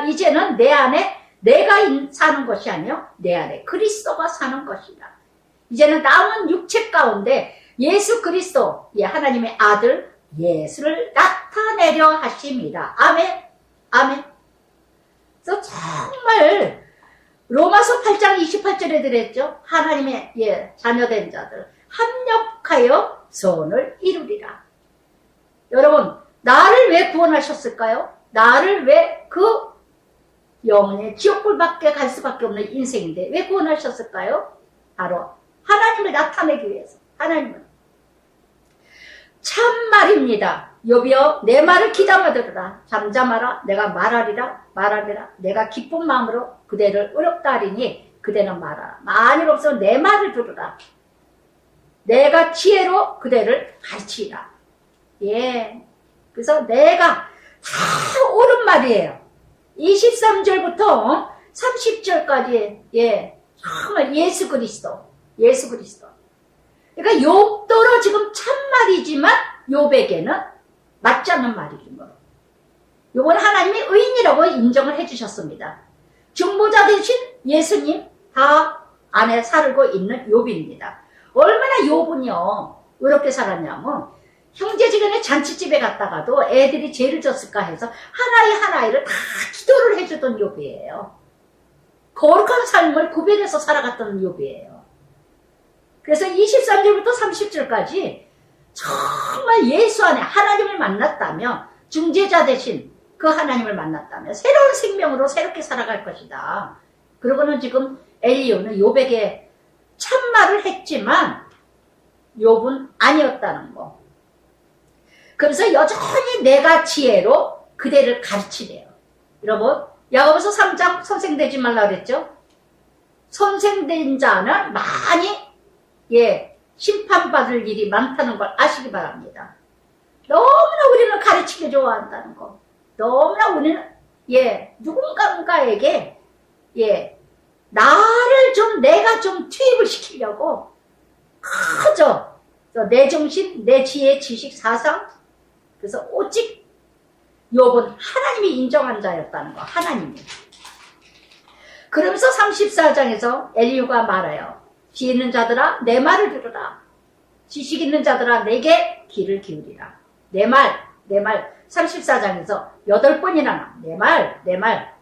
이제는 내 안에 내가 사는 것이 아니요 내 안에 그리스도가 사는 것이다. 이제는 남은 육체 가운데 예수 그리스도, 하나님의 아들 예수를 나타내려 하심이라. 아멘. 아멘. 그래서 정말 로마서 8장 28절에 들었죠. 하나님의 자녀된 자들 합력하여 선을 이루리라. 여러분, 나를 왜 구원하셨을까요? 나를 왜 그 영혼의 지옥불밖에 갈 수밖에 없는 인생인데 왜 구원하셨을까요? 바로 하나님을 나타내기 위해서. 하나님을. 참말입니다. 욥이여 내 말을 귀담아 들으라. 잠잠하라. 내가 말하리라. 내가 기쁜 마음으로 그대를 어렵다 하리니 그대는 말하라. 만일 없으면 내 말을 들으라. 내가 지혜로 그대를 가르치리라. 그래서 내가 다 옳은 말이에요. 23절부터 30절까지 정말 예수 그리스도. 그러니까 욥도로 지금 참말이지만 욥에게는 맞지 않는 말이죠. 욥은 하나님이 의인이라고 인정을 해주셨습니다. 중보자 되신 예수님 다 안에 살고 있는 욥입니다. 얼마나 욥은요 어렵게 살았냐면 형제지간에 잔치집에 갔다가도 애들이 죄를 졌을까 해서 하나이를 다 기도를 해주던 욥이에요. 거룩한 삶을 구별해서 살아갔던 욥이에요. 그래서 23절부터 30절까지 정말 예수 안에 하나님을 만났다며 중재자 대신 그 하나님을 만났다며 새로운 생명으로 새롭게 살아갈 것이다. 그러고는 지금 엘리야는 욥에게 참말을 했지만 욥은 아니었다는 거. 그래서 여전히 내가 지혜로 그대를 가르치래요. 여러분, 야고보서 3장 선생되지 말라 그랬죠? 선생된 자는 많이 심판받을 일이 많다는 걸 아시기 바랍니다. 너무나 우리는 가르치기 좋아한다는 거. 너무나 우리는 누군가에게 내가 좀 투입을 시키려고 그저 내 정신, 내 지혜, 지식, 사상. 그래서 오직 욥은 하나님이 인정한 자였다는 거. 하나님이. 그러면서 34장에서 엘리후가 말해요. 지혜 있는 자들아 내 말을 들으라. 지식 있는 자들아 내게 귀를 기울이라. 내 말 34장에서 8번이나 나와. 내 말.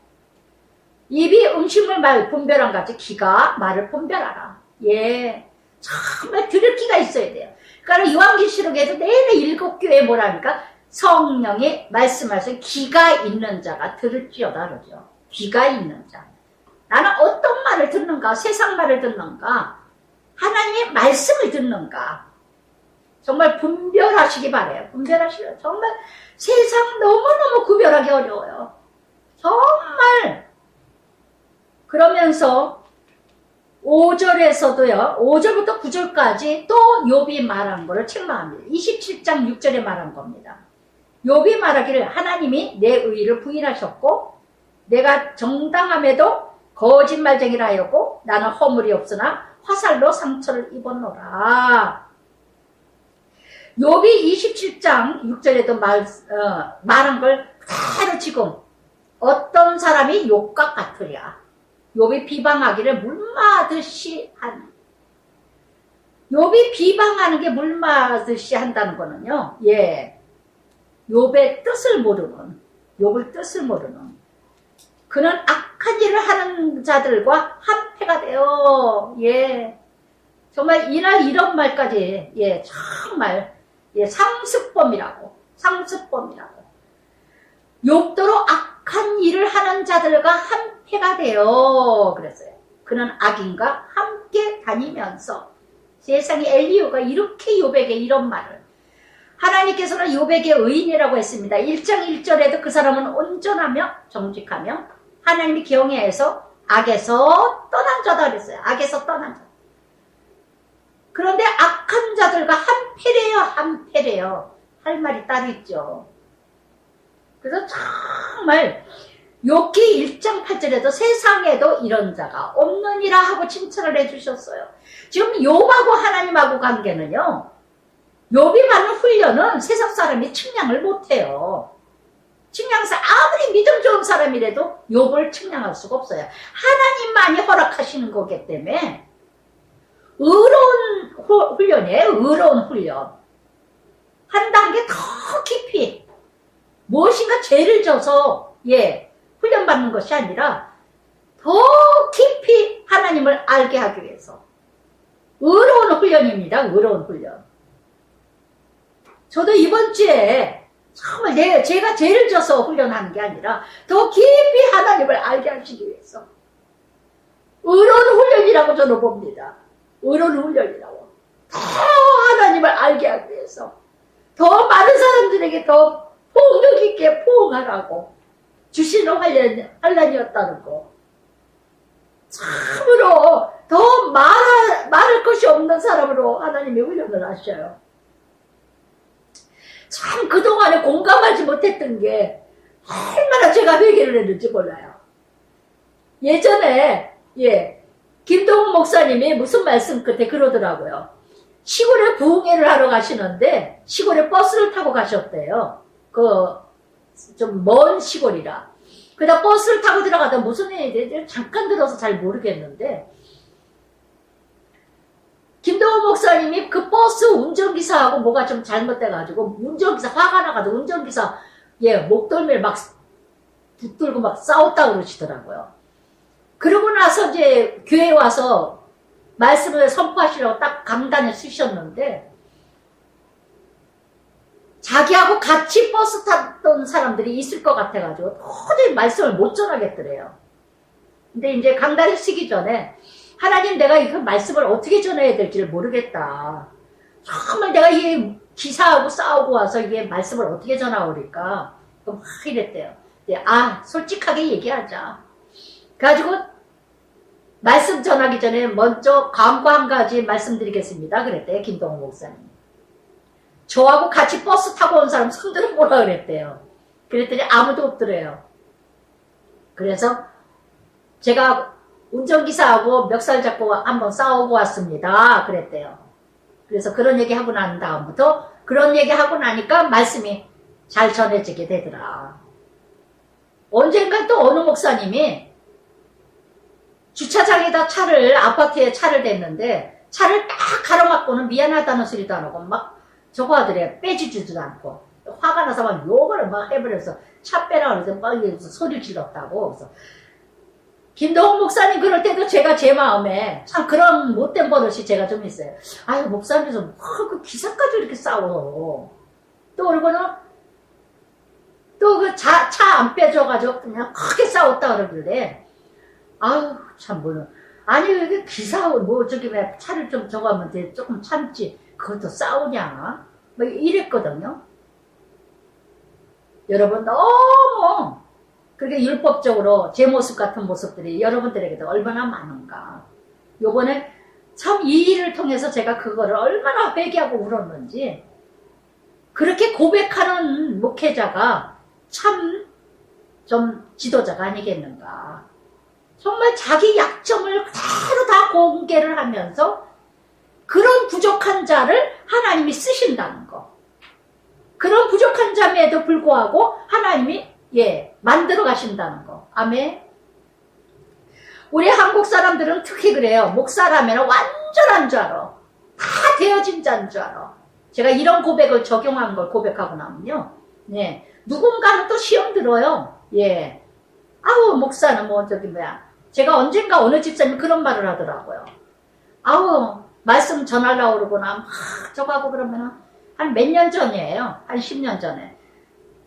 입이 음식물 분별한 같이 귀가 말을 분별하라. 정말 들을 귀가 있어야 돼요. 그러니까 요한계시록에도 내내 7교회에 뭐라니까 성령이 말씀하신 귀가 있는 자가 들을지어다 그러죠. 귀가 있는 자. 나는 어떤 말을 듣는가? 세상 말을 듣는가? 하나님의 말씀을 듣는가? 정말 분별하시기 바래요. 분별하시려. 정말 세상 너무너무 구별하기 어려워요. 정말. 그러면서 5절에서도요. 5절부터 9절까지 또 욥이 말한 거를 책망합니다. 27장 6절에 말한 겁니다. 욥이 말하기를 하나님이 내 의의를 부인하셨고 내가 정당함에도 거짓말쟁이라 하였고 나는 허물이 없으나 화살로 상처를 입었노라. 욥이 27장 6절에도 말한 걸 그대로 지금 어떤 사람이 욥과 같으랴. 욥이 비방하기를 물마듯이 하는. 욥이 비방하는 게 물마듯이 한다는 거는요. 예. 욥의 뜻을 모르는, 욥의 뜻을 모르는. 그는 악한 일을 하는 자들과 한패가 되어. 예. 정말 이날 이런 말까지, 예, 정말, 예, 상습범이라고. 욕도로 악한 일을 하는 자들과 한패가 되어. 그랬어요. 그는 악인과 함께 다니면서. 세상에 엘리후가 이렇게 욥에게 이런 말을. 하나님께서는 욥에게 의인이라고 했습니다. 1장 1절에도 그 사람은 온전하며 정직하며 하나님이 경외해서 악에서 떠난 자다 그랬어요. 악에서 떠난 자. 그런데 악한 자들과 한패래요. 할 말이 따로 있죠. 그래서 정말 욥기 1장 8절에도 세상에도 이런 자가 없느니라 하고 칭찬을 해주셨어요. 지금 욥하고 하나님하고 관계는요. 욥이 받는 훈련은 세상 사람이 측량을 못해요. 측량사 아무리 믿음 좋은 사람이라도 욥을 측량할 수가 없어요. 하나님만이 허락하시는 거기 때문에 의로운 훈련이에요. 의로운 훈련. 한 단계 더 깊이 무엇인가 죄를 져서 예 훈련받는 것이 아니라 더 깊이 하나님을 알게 하기 위해서 의로운 훈련입니다. 의로운 훈련. 저도 이번 주에 정말 제가 죄를 져서 훈련하는 게 아니라 더 깊이 하나님을 알게 하시기 위해서 의로운 훈련이라고 저는 봅니다. 의로운 훈련이라고. 더 하나님을 알게 하기 위해서 더 많은 사람들에게 더 폭력 있게 포옹하라고 주시는 환란이었다는 거. 참으로 더 말할 것이 없는 사람으로 하나님이 훈련을 하셔요. 참 그동안에 공감하지 못했던 게 얼마나 제가 회개를 했는지 몰라요. 예전에 김동욱 목사님이 무슨 말씀 끝에 그러더라고요. 시골에 부흥회를 하러 가시는데 시골에 버스를 타고 가셨대요. 좀 먼 시골이라. 그러다 버스를 타고 들어가다 무슨 일이 잠깐 들어서 잘 모르겠는데 김동호 목사님이 그 버스 운전기사하고 뭐가 좀 잘못돼가지고 운전기사 화가 나가지고 운전기사 목덜미를 막 붙들고 막 싸웠다고 그러시더라고요. 그러고 나서 이제 교회에 와서 말씀을 선포하시려고 딱 강단에 쓰셨는데 자기하고 같이 버스 탔던 사람들이 있을 것 같아가지고 도저히 말씀을 못 전하겠더래요. 근데 이제 강단에 쓰기 전에 하나님 내가 이 말씀을 어떻게 전해야 될지를 모르겠다. 정말 내가 이 기사하고 싸우고 와서 이게 말씀을 어떻게 전하오리까. 그럼 막 이랬대요. 솔직하게 얘기하자. 그래가지고 말씀 전하기 전에 먼저 광고 한 가지 말씀드리겠습니다. 그랬대요. 김동호 목사님. 저하고 같이 버스 타고 온 사람 손들어 보라 그랬대요. 그랬더니 아무도 없더래요. 그래서 제가 운전기사하고 멱살 잡고 한번 싸우고 왔습니다. 그랬대요. 그래서 그런 얘기 하고 난 다음부터 그런 얘기 하고 나니까 말씀이 잘 전해지게 되더라. 언젠가 또 어느 목사님이 주차장에다 아파트에 차를 댔는데 차를 딱 가로막고는 미안하다는 소리도 안 하고 막 저거 하더래. 빼주지도 않고 화가 나서 막 욕을 막 해버려서 차 빼라 그래서 막 소리를 질렀다고. 그래서 김동욱 목사님 그럴 때도 제가 제 마음에 참 그런 못된 버릇이 제가 좀 있어요. 아유 목사님 좀 그 기사까지 이렇게 싸워. 또 그러고는 또 그 차 안 빼줘가지고 그냥 크게 싸웠다 그러길래 아유 참 뭐는 아니 왜 기사 뭐 저기 왜 차를 좀 저거 하면 돼 조금 참지 그것도 싸우냐 뭐 이랬거든요. 여러분 너무 그렇게 율법적으로 제 모습 같은 모습들이 여러분들에게도 얼마나 많은가. 요번에 참 이 일을 통해서 제가 그거를 얼마나 회개하고 울었는지 그렇게 고백하는 목회자가 참 좀 지도자가 아니겠는가. 정말 자기 약점을 그대로 다 공개를 하면서 그런 부족한 자를 하나님이 쓰신다는 거. 그런 부족한 자임에도 불구하고 하나님이 만들어 가신다는 거. 아멘. 우리 한국 사람들은 특히 그래요. 목사라면 완전한 줄 알아. 다 되어진 자인 줄 알아. 제가 이런 고백을 적용한 걸 고백하고 나면요. 누군가는 또 시험 들어요. 아우, 목사는 제가 언젠가 어느 집사님이 그런 말을 하더라고요. 아우, 말씀 전하려고 그러거나, 저거 하고 그러면은, 한 몇 년 전이에요. 한 10년 전에.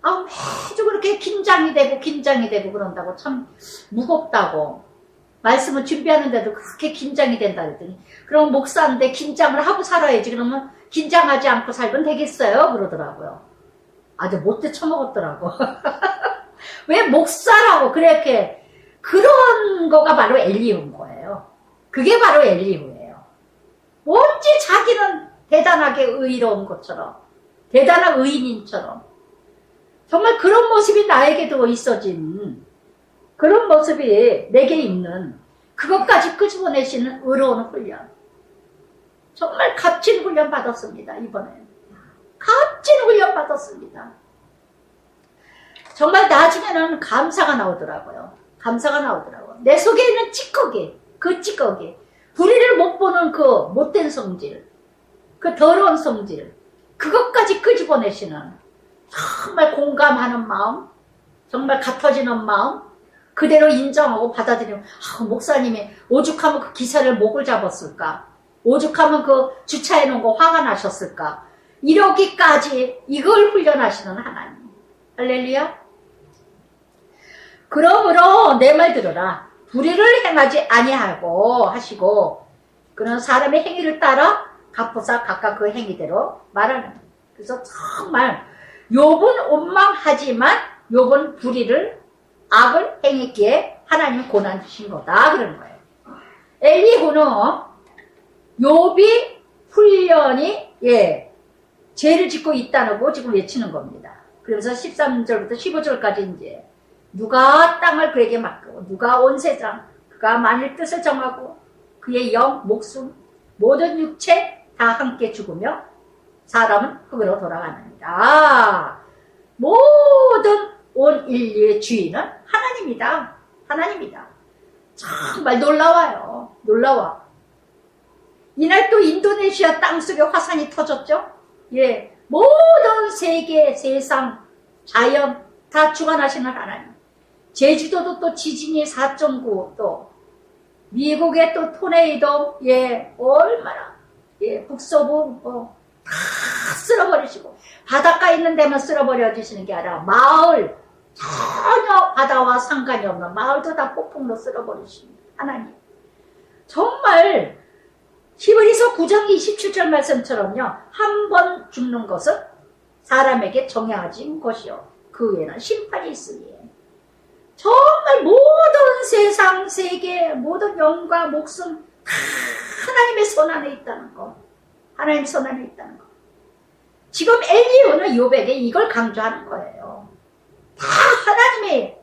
아우, 매주 그렇게 긴장이 되고 그런다고 참 무겁다고. 말씀을 준비하는데도 그렇게 긴장이 된다 그랬더니, 그럼 목사인데 긴장을 하고 살아야지. 그러면 긴장하지 않고 살면 되겠어요? 그러더라고요. 아주 못돼 처먹었더라고. 왜 목사라고 그렇게, 그런 거가 바로 엘리후인 거예요. 그게 바로 엘리후예요. 뭔지 자기는 대단하게 의로운 것처럼, 대단한 의인인처럼, 정말 그런 모습이 나에게도 있어진, 그런 모습이 내게 있는, 그것까지 끄집어내시는 의로운 훈련. 정말 값진 훈련 받았습니다, 이번에. 값진 훈련 받았습니다. 정말 나중에는 감사가 나오더라고요. 감사가 나오더라고요. 내 속에 있는 찌꺼기, 그 찌꺼기. 불의를 못 보는 그 못된 성질, 그 더러운 성질, 그것까지 끄집어내시는 정말 공감하는 마음, 정말 같아지는 마음, 그대로 인정하고 받아들이면, 목사님이 오죽하면 그 기사를 목을 잡았을까? 오죽하면 그 주차해 놓은 거 화가 나셨을까? 이러기까지 이걸 훈련하시는 하나님. 할렐루야. 그러므로 내 말 들어라. 불의를 행하지 아니하고 하시고, 그런 사람의 행위를 따라 갚으사 각각 그 행위대로 말하는. 그래서 정말 욥은 원망하지만 욥은 불의를, 악을 행했기에 하나님 고난 주신 거다 그런 거예요. 엘리후는 욥이 훈련이 죄를 짓고 있다고 지금 외치는 겁니다. 그래서 13절부터 15절까지 이제 누가 땅을 그에게 맡기고 누가 온 세상 그가 만일 뜻을 정하고 그의 영, 목숨, 모든 육체 다 함께 죽으며 사람은 흙으로 돌아가느니라. 모든 온 인류의 주인은 하나님이다. 하나님이다. 정말 놀라워요. 놀라워. 이날 또 인도네시아 땅속에 화산이 터졌죠? 모든 세계, 세상, 자연 다 주관하시는 하나님. 제주도도 또 지진이 4.9, 또 미국의 또 토네이도, 얼마나, 북서부, 다 쓸어버리시고, 바닷가 있는 데만 쓸어버려주시는 게 아니라, 마을, 전혀 바다와 상관이 없는 마을도 다 폭풍로 쓸어버리시는 하나님. 정말, 히브리서 9장 27절 말씀처럼요, 한 번 죽는 것은 사람에게 정해진 것이요. 그 외에는 심판이 있으니. 정말 모든 세상, 세계, 모든 영과 목숨 다 하나님의 손 안에 있다는 거. 하나님의 손 안에 있다는 거. 지금 엘리후는 욥에게 이걸 강조하는 거예요. 다 하나님이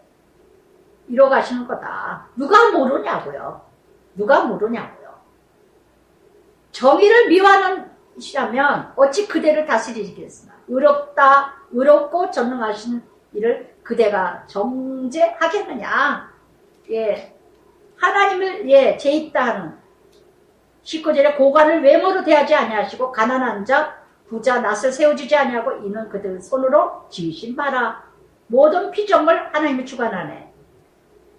이뤄가시는 거다. 누가 모르냐고요. 누가 모르냐고요. 정의를 미워하는 이시라면 어찌 그대를 다스리시겠으나 의롭고 전능하신 이를 그대가 정죄하겠느냐. 하나님을 죄있다 하는 19절에 고관을 외모로 대하지 아니하시고 가난한 자 부자 낯을 세워주지 아니하고 이는 그들 손으로 지으신 바라. 모든 피조물 하나님이 주관하네.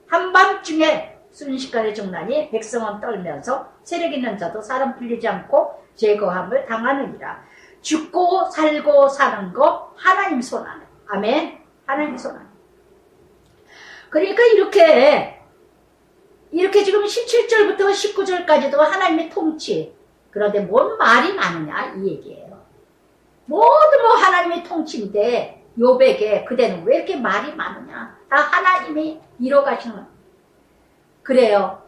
한밤중에 순식간에 죽나니 백성은 떨면서 세력 있는 자도 사람 풀리지 않고 제거함을 당하느니라. 죽고 살고 사는 거 하나님 손 안에. 아멘. 하나님 손 안에. 그러니까 이렇게 지금 17절부터 19절까지도 하나님의 통치. 그런데 뭔 말이 많으냐 이 얘기예요. 모두 하나님의 통치인데 욥에게 그대는 왜 이렇게 말이 많으냐. 다 하나님이 이뤄가시는. 그래요.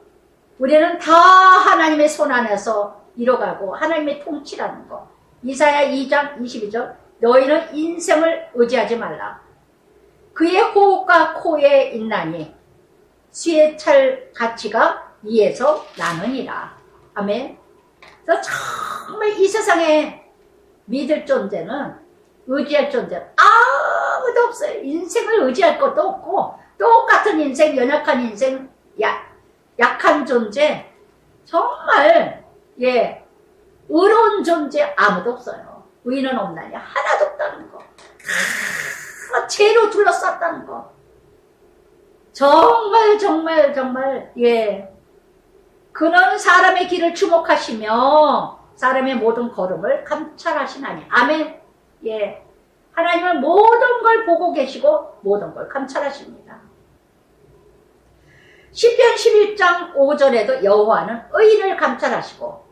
우리는 다 하나님의 손 안에서 이뤄가고 하나님의 통치라는 거. 이사야 2장 22절 너희는 인생을 의지하지 말라. 그의 호흡과 코에 있나니 수에 찰 가치가 이에서 나느니라. 아멘. 그래서 정말 이 세상에 믿을 존재는 의지할 존재는 아무 아무도 없어요. 인생을 의지할 것도 없고, 똑같은 인생, 연약한 인생, 약한 존재, 정말, 예, 의로운 존재 아무도 없어요. 의인은 없나니 하나도 없다는 거. 다 죄로 둘러쌌다는 거. 정말, 예. 그는 사람의 길을 주목하시며 사람의 모든 걸음을 감찰하시나니. 아멘. 예. 하나님은 모든 걸 보고 계시고 모든 걸 감찰하십니다. 시편 11장 5절에도 여호와는 의인을 감찰하시고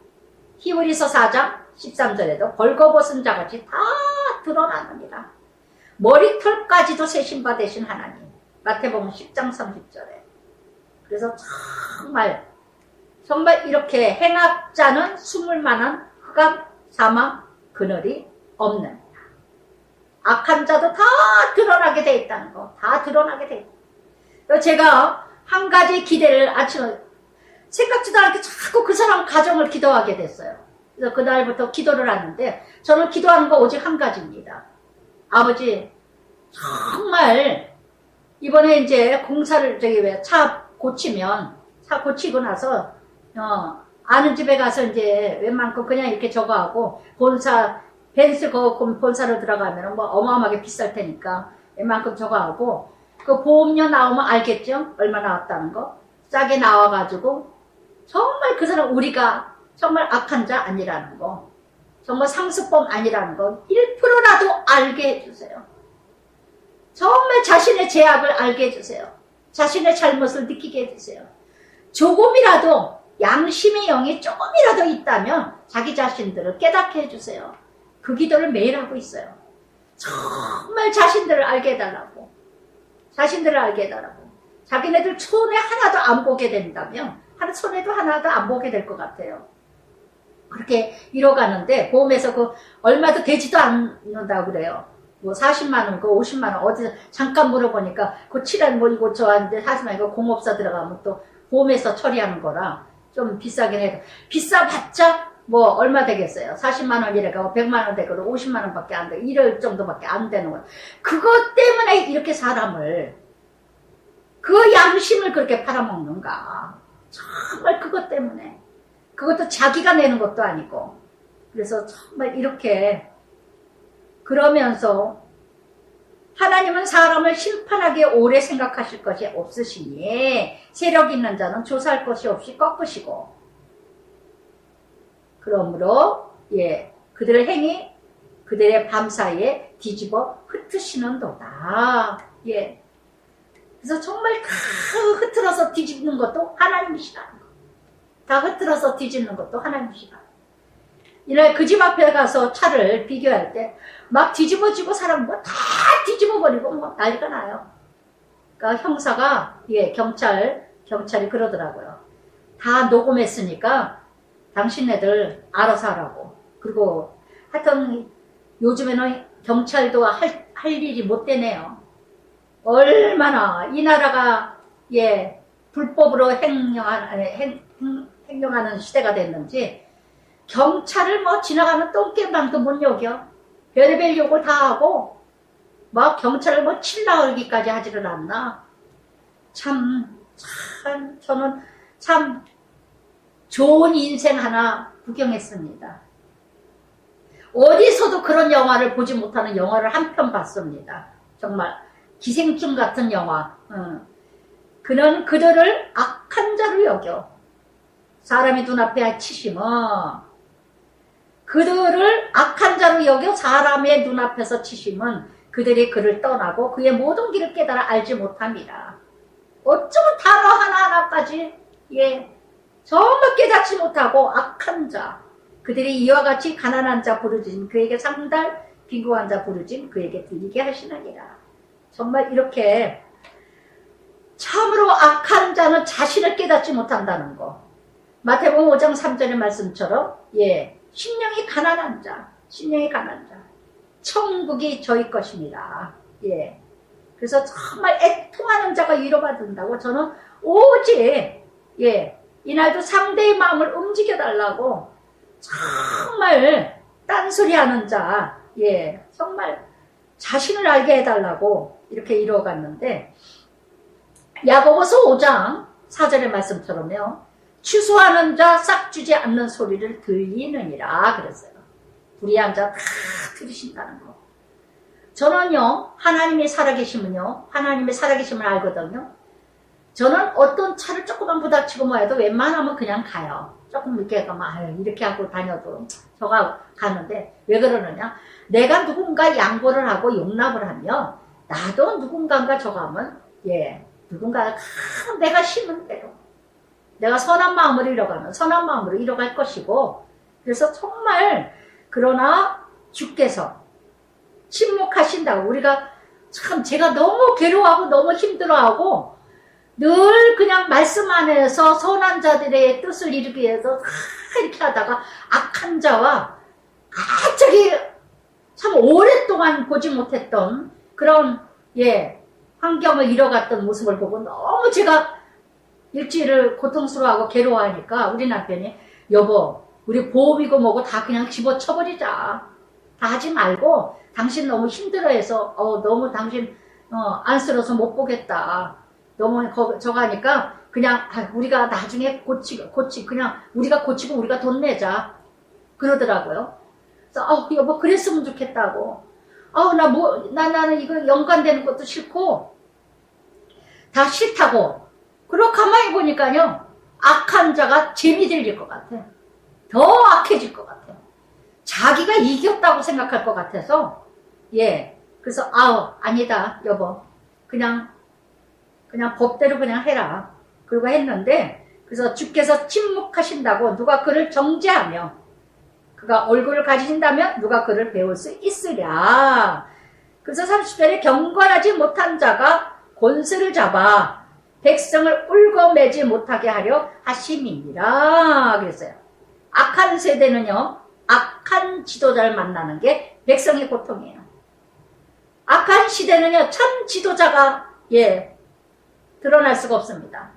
히브리서 4장 13절에도 벌거벗은 자같이 다 드러나느니라. 머리털까지도 세신바 되신 하나님. 마태복음 10장 30절에. 그래서 정말 이렇게 행악자는 숨을 만한 흑암, 사망, 그늘이 없는, 악한 자도 다 드러나게 돼 있다는 거. 다 드러나게 돼 있다. 제가 한 가지 기대를 아침에 생각지도 않게 자꾸 그 사람 가정을 기도하게 됐어요. 그래서 그날부터 기도를 하는데 저는 기도하는 거 오직 한 가지입니다. 아버지, 정말 이번에 이제 공사를 차 고치면, 차 고치고 나서 아는 집에 가서 이제 웬만큼 그냥 이렇게 저거하고 본사 벤스 본사로 들어가면 뭐 어마어마하게 비쌀 테니까 웬만큼 저거하고 그 보험료 나오면 알겠죠? 얼마 나왔다는 거. 싸게 나와가지고 정말 그 사람 우리가 정말 악한 자 아니라는 거, 정말 상습범 아니라는 거 1%라도 알게 해주세요. 정말 자신의 죄악을 알게 해주세요. 자신의 잘못을 느끼게 해주세요. 조금이라도 양심의 영이 조금이라도 있다면 자기 자신들을 깨닫게 해주세요. 그 기도를 매일 하고 있어요. 정말 자신들을 알게 해달라고. 자신들을 알게 해달라고. 자기네들 손에 하나도 안 보게 된다면 손에도 하나도 안 보게 될 것 같아요. 그렇게 이뤄가는데 보험에서 그 얼마도 되지도 않는다고 그래요. 뭐 40만원, 그 50만원 어디서 잠깐 물어보니까 그 칠한 뭐 이거 저한테 40만원 이거 공업사 들어가면 또 보험에서 처리하는 거라 좀 비싸긴 해도 비싸봤자 뭐 얼마 되겠어요. 40만원이래가 100만원 되거든 50만원밖에 안 돼. 이럴 정도밖에 안 되는 거야. 그것 때문에 이렇게 사람을 그 양심을 그렇게 팔아먹는가. 정말 그것 때문에. 그것도 자기가 내는 것도 아니고. 그래서 정말 이렇게 그러면서 하나님은 사람을 심판하기에 오래 생각하실 것이 없으시니 세력 있는 자는 조사할 것이 없이 꺾으시고 그러므로 그들의 행위 그들의 밤 사이에 뒤집어 흩으시는도다. 그래서 정말 다 흐트러서 뒤집는 것도 하나님이시라는 거. 다 흐트러서 뒤집는 것도 하나님이시라. 이날 그 집 앞에 가서 차를 비교할 때 막 뒤집어지고 사람 뭐 다 뒤집어버리고 뭐 난리가 나요. 그러니까 형사가 경찰이 그러더라고요. 다 녹음했으니까 당신네들 알아서 하라고. 그리고 하여튼 요즘에는 경찰도 할 일이 못 되네요. 얼마나 이 나라가 불법으로 행령하는 시대가 됐는지 경찰을 뭐 지나가는 똥개방도 못 여겨. 별의별 욕을 다 하고 막 경찰을 뭐 칠라얼기까지 하지를 않나. 참 저는 참 좋은 인생 하나 구경했습니다. 어디서도 그런 영화를 보지 못하는 영화를 한 편 봤습니다. 정말 기생충 같은 영화. 그는 그들을 악한 자로 여겨. 사람이 눈앞에 치시면 그들을 악한 자로 여겨 사람의 눈앞에서 치시면 그들이 그를 떠나고 그의 모든 길을 깨달아 알지 못합니다. 어쩌면 단어 하나하나까지 정말 깨닫지 못하고 악한 자, 그들이 이와 같이 가난한 자 부르짖음 그에게 상달 빈곤한 자 부르짖음 그에게 들리게 하시느니라. 정말 이렇게 참으로 악한 자는 자신을 깨닫지 못한다는 거. 마태복음 5장 3절의 말씀처럼 심령이 가난한 자, 천국이 저희 것입니다. 그래서 정말 애통하는 자가 위로받는다고 저는 오직 이날도 상대의 마음을 움직여달라고 정말 딴소리하는 자, 정말 자신을 알게 해달라고 이렇게 이루어갔는데, 야고보서 5장 4절의 말씀처럼요, 추수하는 자 싹 주지 않는 소리를 들리느니라 그랬어요. 불의한 자 다 들으신다는 거. 저는요, 하나님이 살아계시면요, 하나님의 살아계심을 알거든요. 저는 어떤 차를 조금만 부닥치고 뭐 해도 웬만하면 그냥 가요. 조금 이렇게 가면 이렇게 하고 다녀도 저가 가는데, 왜 그러느냐? 내가 누군가 양보를 하고 용납을 하면 나도 누군가가 저거 하면 누군가가 내가 심은 대로 내가 선한 마음을 잃어가면 선한 마음으로 잃어갈 것이고, 그래서 정말 그러나 주께서 침묵하신다고, 우리가 참 제가 너무 괴로워하고 너무 힘들어하고 늘 그냥 말씀 안에서 선한 자들의 뜻을 이루기 위해서 이렇게 하다가 악한 자와 갑자기 참 오랫동안 보지 못했던 그런 환경을 잃어갔던 모습을 보고 너무 제가 일주일을 고통스러워하고 괴로워하니까 우리 남편이, 여보, 우리 보험이고 뭐고 다 그냥 집어쳐버리자. 다 하지 말고 당신 너무 힘들어해서 너무 당신 안쓰러워서 못 보겠다. 너무 저거 하니까 그냥 우리가 나중에 그냥 우리가 고치고 우리가 돈 내자 그러더라고요. 그래서 여보 그랬으면 좋겠다고. 나는 이거 연관되는 것도 싫고 다 싫다고. 그리고 가만히 보니까요, 악한 자가 재미 들릴 것 같아. 더 악해질 것 같아. 자기가 이겼다고 생각할 것 같아서, 그래서, 아니다, 여보. 그냥 법대로 그냥 해라. 그러고 했는데, 그래서 주께서 침묵하신다고 누가 그를 정죄하며, 그가 얼굴을 가지신다면 누가 그를 배울 수 있으랴. 그래서 30절에 경건하지 못한 자가 권세를 잡아 백성을 울고매지 못하게 하려 하심이니라 그랬어요. 악한 세대는요, 악한 지도자를 만나는 게 백성의 고통이에요. 악한 시대는요, 참 지도자가 드러날 수가 없습니다.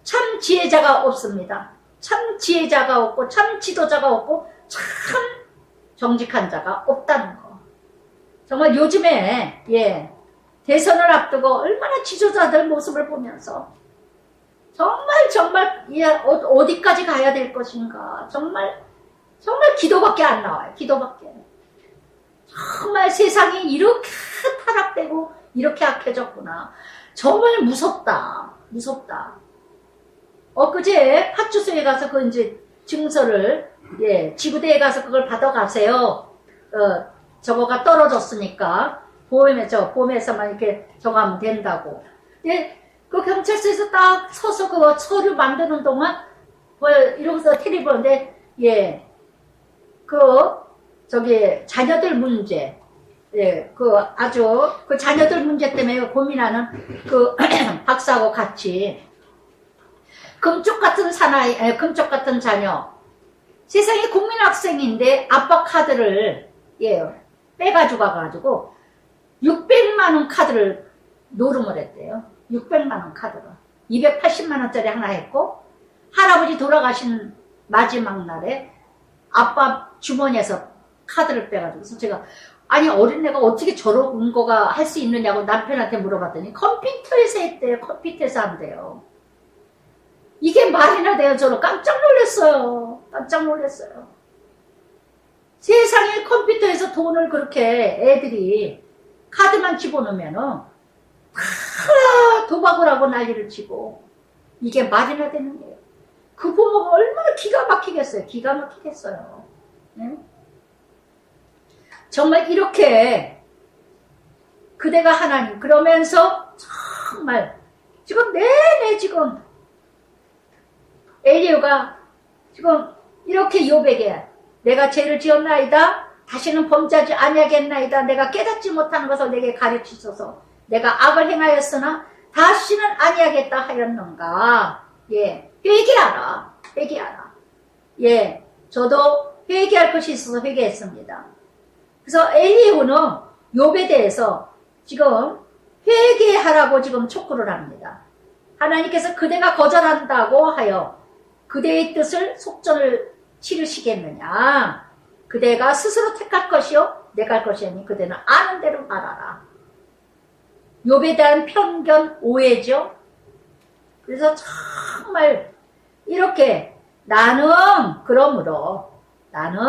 참 지혜자가 없습니다. 참 지혜자가 없고 참 지도자가 없고 참 정직한 자가 없다는 거. 정말 요즘에 대선을 앞두고 얼마나 지도자들 모습을 보면서 정말 어디까지 가야 될 것인가, 정말 기도밖에 안 나와요. 기도밖에. 정말 세상이 이렇게 타락되고 이렇게 악해졌구나. 정말 무섭다. 엊그제 파출소에 가서 그 이제 증서를 지구대에 가서 그걸 받아가세요. 저거가 떨어졌으니까 보험에서만 이렇게 저거 하면 된다고. 그 경찰서에서 딱 서서 그 서류 만드는 동안 이러면서 TV 보는데 자녀들 문제, 그 자녀들 문제 때문에 고민하는 그 박사하고 같이 금쪽 같은 자녀, 세상에 국민학생인데 아빠 카드를 빼가지고 가가지고 600만원 카드를 노름을 했대요. 600만원 카드로 280만원짜리 하나 했고, 할아버지 돌아가신 마지막 날에 아빠 주머니에서 카드를 빼가지고. 그래서 제가 어린애가 어떻게 저런 거가 할 수 있느냐고 남편한테 물어봤더니 컴퓨터에서 했대요. 컴퓨터에서 한대요. 이게 말이나 돼요. 저는 깜짝 놀랐어요. 세상에 컴퓨터에서 돈을 그렇게 애들이 카드만 집어넣으면은 도박을 하고 난리를 치고, 이게 말이나 되는 거예요. 그 부모가 얼마나 기가 막히겠어요. 네? 정말 이렇게 그대가 하나님, 그러면서 정말 지금 내내 지금 엘리후가 지금 이렇게 욥에게 내가 죄를 지었나이다, 다시는 범죄하지 아니하겠나이다, 내가 깨닫지 못하는 것을 내게 가르치소서, 내가 악을 행하였으나 다시는 아니하겠다 하였는가. 회개하라. 저도 회개할 것이 있어서 회개했습니다. 그래서 엘리후는 욥에 대해서 지금 회개하라고 지금 촉구를 합니다. 하나님께서 그대가 거절한다고 하여 그대의 뜻을 속전을 치르시겠느냐. 그대가 스스로 택할 것이요 내가 할 것이 아니 그대는 아는 대로 말하라. 욥에 대한 편견, 오해죠. 그래서 정말 이렇게 그러므로 나는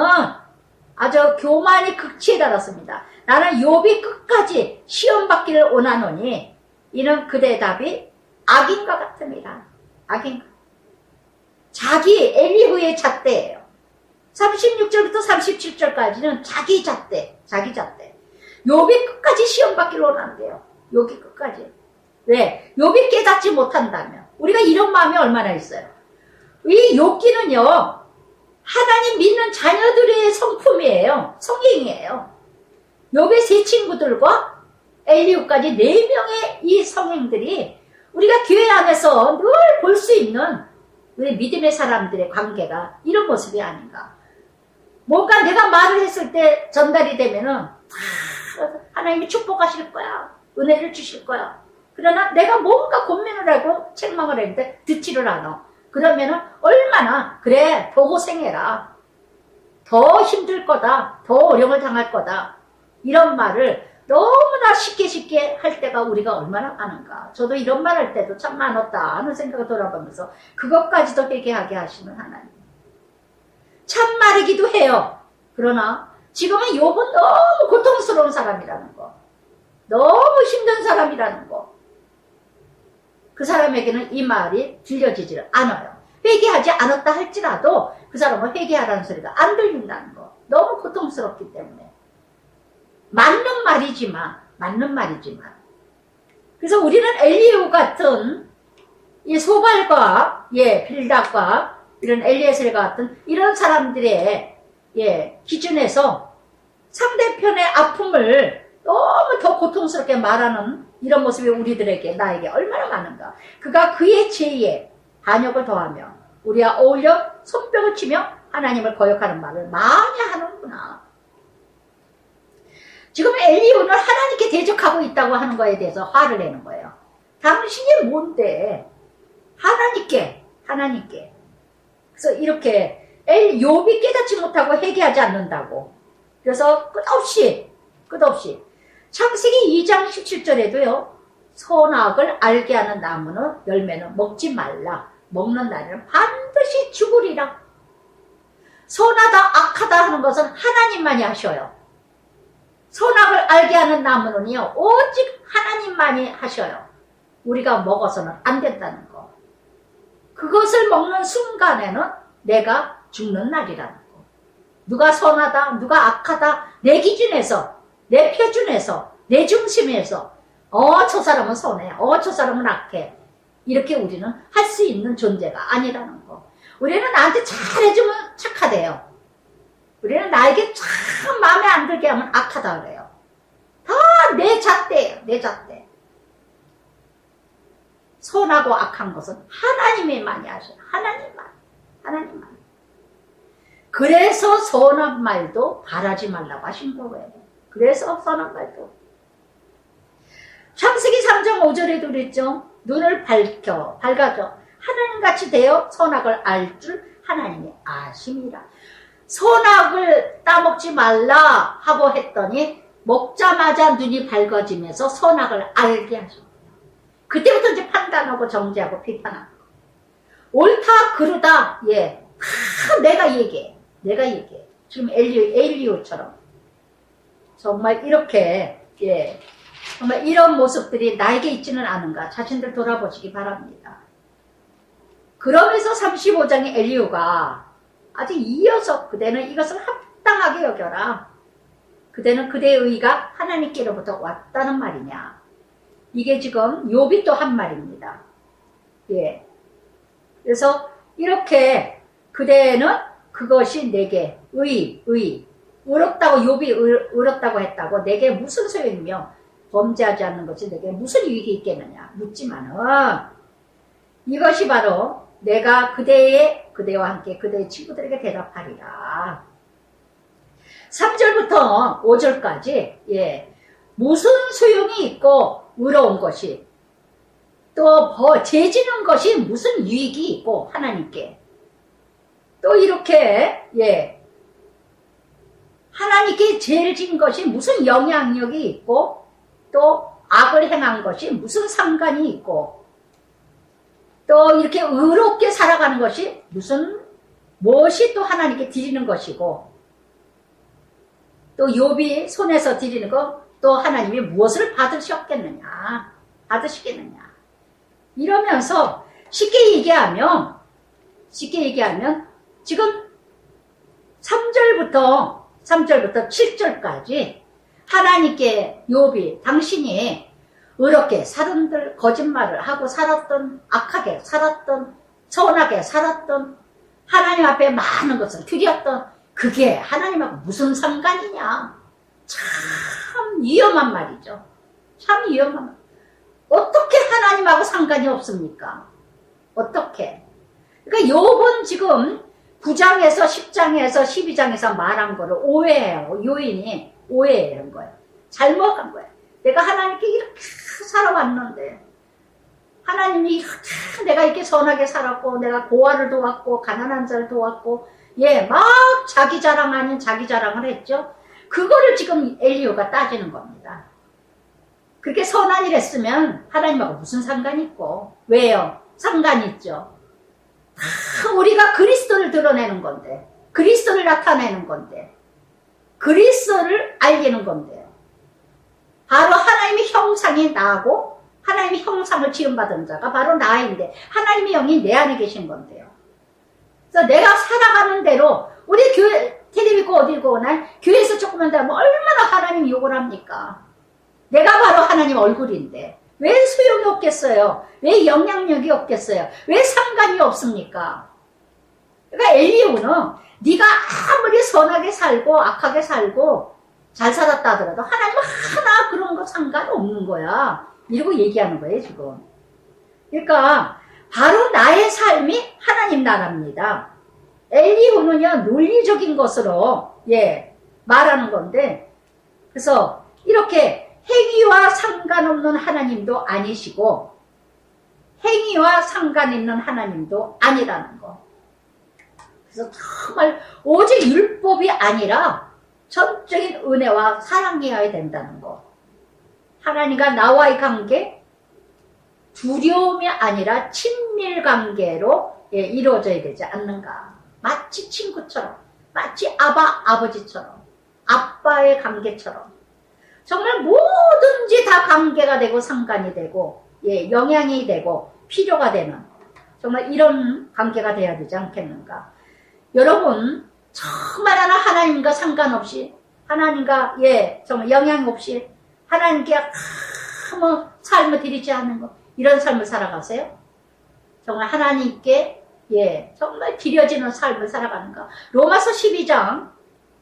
아주 교만이 극치에 달았습니다. 나는 욥이 끝까지 시험 받기를 원하노니 이는 그대의 답이 악인과 같음이라. 악인과. 자기 엘리후의 잣대예요. 36절부터 37절까지는 자기 잣대. 욥이 끝까지 시험 받기를 원한대요. 욥이 끝까지. 왜? 욥이 깨닫지 못한다면 우리가 이런 마음이 얼마나 있어요. 이 욥기는요 하나님 믿는 자녀들의 성품이에요. 성행이에요. 욥의 세 친구들과 엘리후까지 4명의 이 성행들이 우리가 교회 안에서 늘 볼 수 있는 우리 믿음의 사람들의 관계가 이런 모습이 아닌가. 뭔가 내가 말을 했을 때 전달이 되면은 하나님이 축복하실 거야. 은혜를 주실 거야. 그러나 내가 뭔가 고민을 하고 책망을 했는데 듣지를 않아. 그러면은 얼마나 그래 더 고생해라. 더 힘들 거다. 더 어려움을 당할 거다. 이런 말을 너무나 쉽게 할 때가 우리가 얼마나 많은가. 저도 이런 말 할 때도 참 많았다 하는 생각을 돌아보면서 그것까지도 회개하게 하시는 하나님. 참말이기도 해요. 그러나 지금은 욥은 너무 고통스러운 사람이라는 거. 너무 힘든 사람이라는 거. 그 사람에게는 이 말이 들려지지를 않아요. 회개하지 않았다 할지라도 그 사람은 회개하라는 소리가 안 들린다는 거. 너무 고통스럽기 때문에. 맞는 말이지만. 그래서 우리는 엘리후 같은 이 소발과 빌닷과 이런 엘리에셀 같은 이런 사람들의 기준에서 상대편의 아픔을 너무 더 고통스럽게 말하는 이런 모습이 나에게 얼마나 많은가. 그가 그의 죄에 반역을 더하며 우리와 어울려 손뼉을 치며 하나님을 거역하는 말을 많이 하는구나. 지금 엘리후는 하나님께 대적하고 있다고 하는 거에 대해서 화를 내는 거예요. 당신이 뭔데? 하나님께. 그래서 이렇게 욥이 깨닫지 못하고 회개하지 않는다고. 그래서 끝없이 창세기 2장 17절에도요. 선악을 알게 하는 나무는 열매는 먹지 말라. 먹는 날에는 반드시 죽으리라. 선하다 악하다 하는 것은 하나님만이 하셔요. 선악을 알게 하는 나무는요. 오직 하나님만이 하셔요. 우리가 먹어서는 안 된다는 거. 그것을 먹는 순간에는 내가 죽는 날이라는 거. 누가 선하다, 누가 악하다, 내 기준에서, 내 표준에서, 내 중심에서 저 사람은 선해, 저 사람은 악해. 이렇게 우리는 할 수 있는 존재가 아니라는 거. 우리는 나한테 잘해주면 착하대요. 우리는 나에게 참 마음에 안 들게 하면 악하다 그래요. 다 내 잣대예요. 내 잣대. 선하고 악한 것은 하나님만이 하셔요. 하나님만. 그래서 선한 말도 바라지 말라고 하신 거예요. 그래서 선한 말도. 창세기 3장 5절에도 그랬죠. 눈을 밝아져 하나님같이 되어 선악을 알 줄 하나님이 아심이라. 선악을 따먹지 말라 하고 했더니 먹자마자 눈이 밝아지면서 선악을 알게 하셨어요. 그때부터 이제 판단하고 정죄하고 비판하고 옳다 그르다 다 내가 얘기해. 지금 엘리후처럼 정말 이렇게 정말 이런 모습들이 나에게 있지는 않은가 자신들 돌아보시기 바랍니다. 그러면서 35장의 엘리후가 아주 이어서 그대는 이것을 합당하게 여겨라. 그대는 그대의 의가 하나님께로부터 왔다는 말이냐. 이게 지금 욥이 또 한 말입니다. 그래서 이렇게 그대는 그것이 내게 의롭다고 욥이 의롭다고 했다고 내게 무슨 소용이며 범죄하지 않는 것이 내게 무슨 유익이 있겠느냐 묻지만은 이것이 바로 내가 그대와 함께 그대의 친구들에게 대답하리라. 3절부터 5절까지 무슨 소용이 있고 의로운 것이 또 죄지는 것이 무슨 유익이 있고 하나님께 또 이렇게 하나님께 죄를 지은 것이 무슨 영향력이 있고 또 악을 행한 것이 무슨 상관이 있고 또 이렇게 의롭게 살아가는 것이 무엇이 또 하나님께 드리는 것이고 또 욥이 손에서 드리는 거 또 하나님이 무엇을 받으시겠느냐 이러면서 쉽게 얘기하면 지금 3절부터 7절까지 하나님께 욥이 당신이 의롭게 사람들 거짓말을 하고 살았던 악하게 살았던 선하게 살았던 하나님 앞에 많은 것을 드렸던 그게 하나님하고 무슨 상관이냐. 참 위험한 말이죠. 참 위험한 말. 어떻게 하나님하고 상관이 없습니까? 어떻게? 그러니까 욥은 지금 9장에서 10장에서 12장에서 말한 거를 오해해요. 요인이 오해하는 거예요. 잘못한 거예요. 내가 하나님께 이렇게 살아왔는데 하나님이 이렇게 내가 이렇게 선하게 살았고 내가 고아를 도왔고 가난한 자를 도왔고 막 자기 자랑 아닌 자기 자랑을 했죠. 그거를 지금 엘리후가 따지는 겁니다. 그렇게 선한 일 했으면 하나님하고 무슨 상관이 있고 왜요? 상관이 있죠. 우리가 그리스도를 드러내는 건데 그리스도를 나타내는 건데 그리스도를 알리는 건데 바로 하나님의 형상이 나고 하나님의 형상을 지음받은 자가 바로 나인데 하나님의 영이 내 안에 계신 건데요. 그래서 내가 살아가는 대로 우리 교회 텔레비고 어디고 오나 교회에서 조금만 더 하면 얼마나 하나님 욕을 합니까? 내가 바로 하나님 얼굴인데 왜 소용이 없겠어요? 왜 영향력이 없겠어요? 왜 상관이 없습니까? 그러니까 엘리후는 네가 아무리 선하게 살고 악하게 살고 잘 살았다 하더라도 하나님 하나 그런 거 상관없는 거야. 이러고 얘기하는 거예요 지금. 그러니까 바로 나의 삶이 하나님 나라입니다. 엘리후는요 논리적인 것으로 말하는 건데 그래서 이렇게 행위와 상관없는 하나님도 아니시고 행위와 상관 있는 하나님도 아니라는 거. 그래서 정말 오직 율법이 아니라 전적인 은혜와 사랑이어야 된다는 거. 하나님과 나와의 관계 두려움이 아니라 친밀 관계로 이루어져야 되지 않는가. 마치 친구처럼 마치 아버지처럼 아빠의 관계처럼 정말 뭐든지 다 관계가 되고 상관이 되고 영향이 되고 필요가 되는 정말 이런 관계가 돼야 되지 않겠는가. 여러분 정말 하나님과 상관없이 하나님과 정말 영향 없이 하나님께 아무 삶을 드리지 않는 거 이런 삶을 살아가세요? 정말 하나님께 정말 드려지는 삶을 살아가는가. 로마서 12장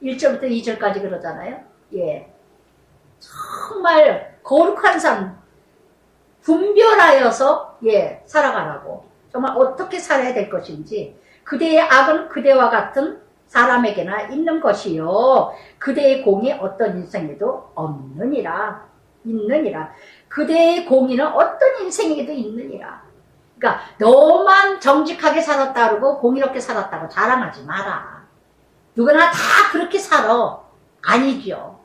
1절부터 2절까지 그러잖아요. 정말 거룩한 삶 분별하여서 살아가라고. 정말 어떻게 살아야 될 것인지 그대의 악은 그대와 같은 사람에게나 있는 것이요 그대의 공이 어떤 인생에도 없느니라. 그대의 공의는 어떤 인생에도 있느니라. 그러니까 너만 정직하게 살았다 그러고 공의롭게 살았다고 자랑하지 마라. 누구나 다 그렇게 살아. 아니죠.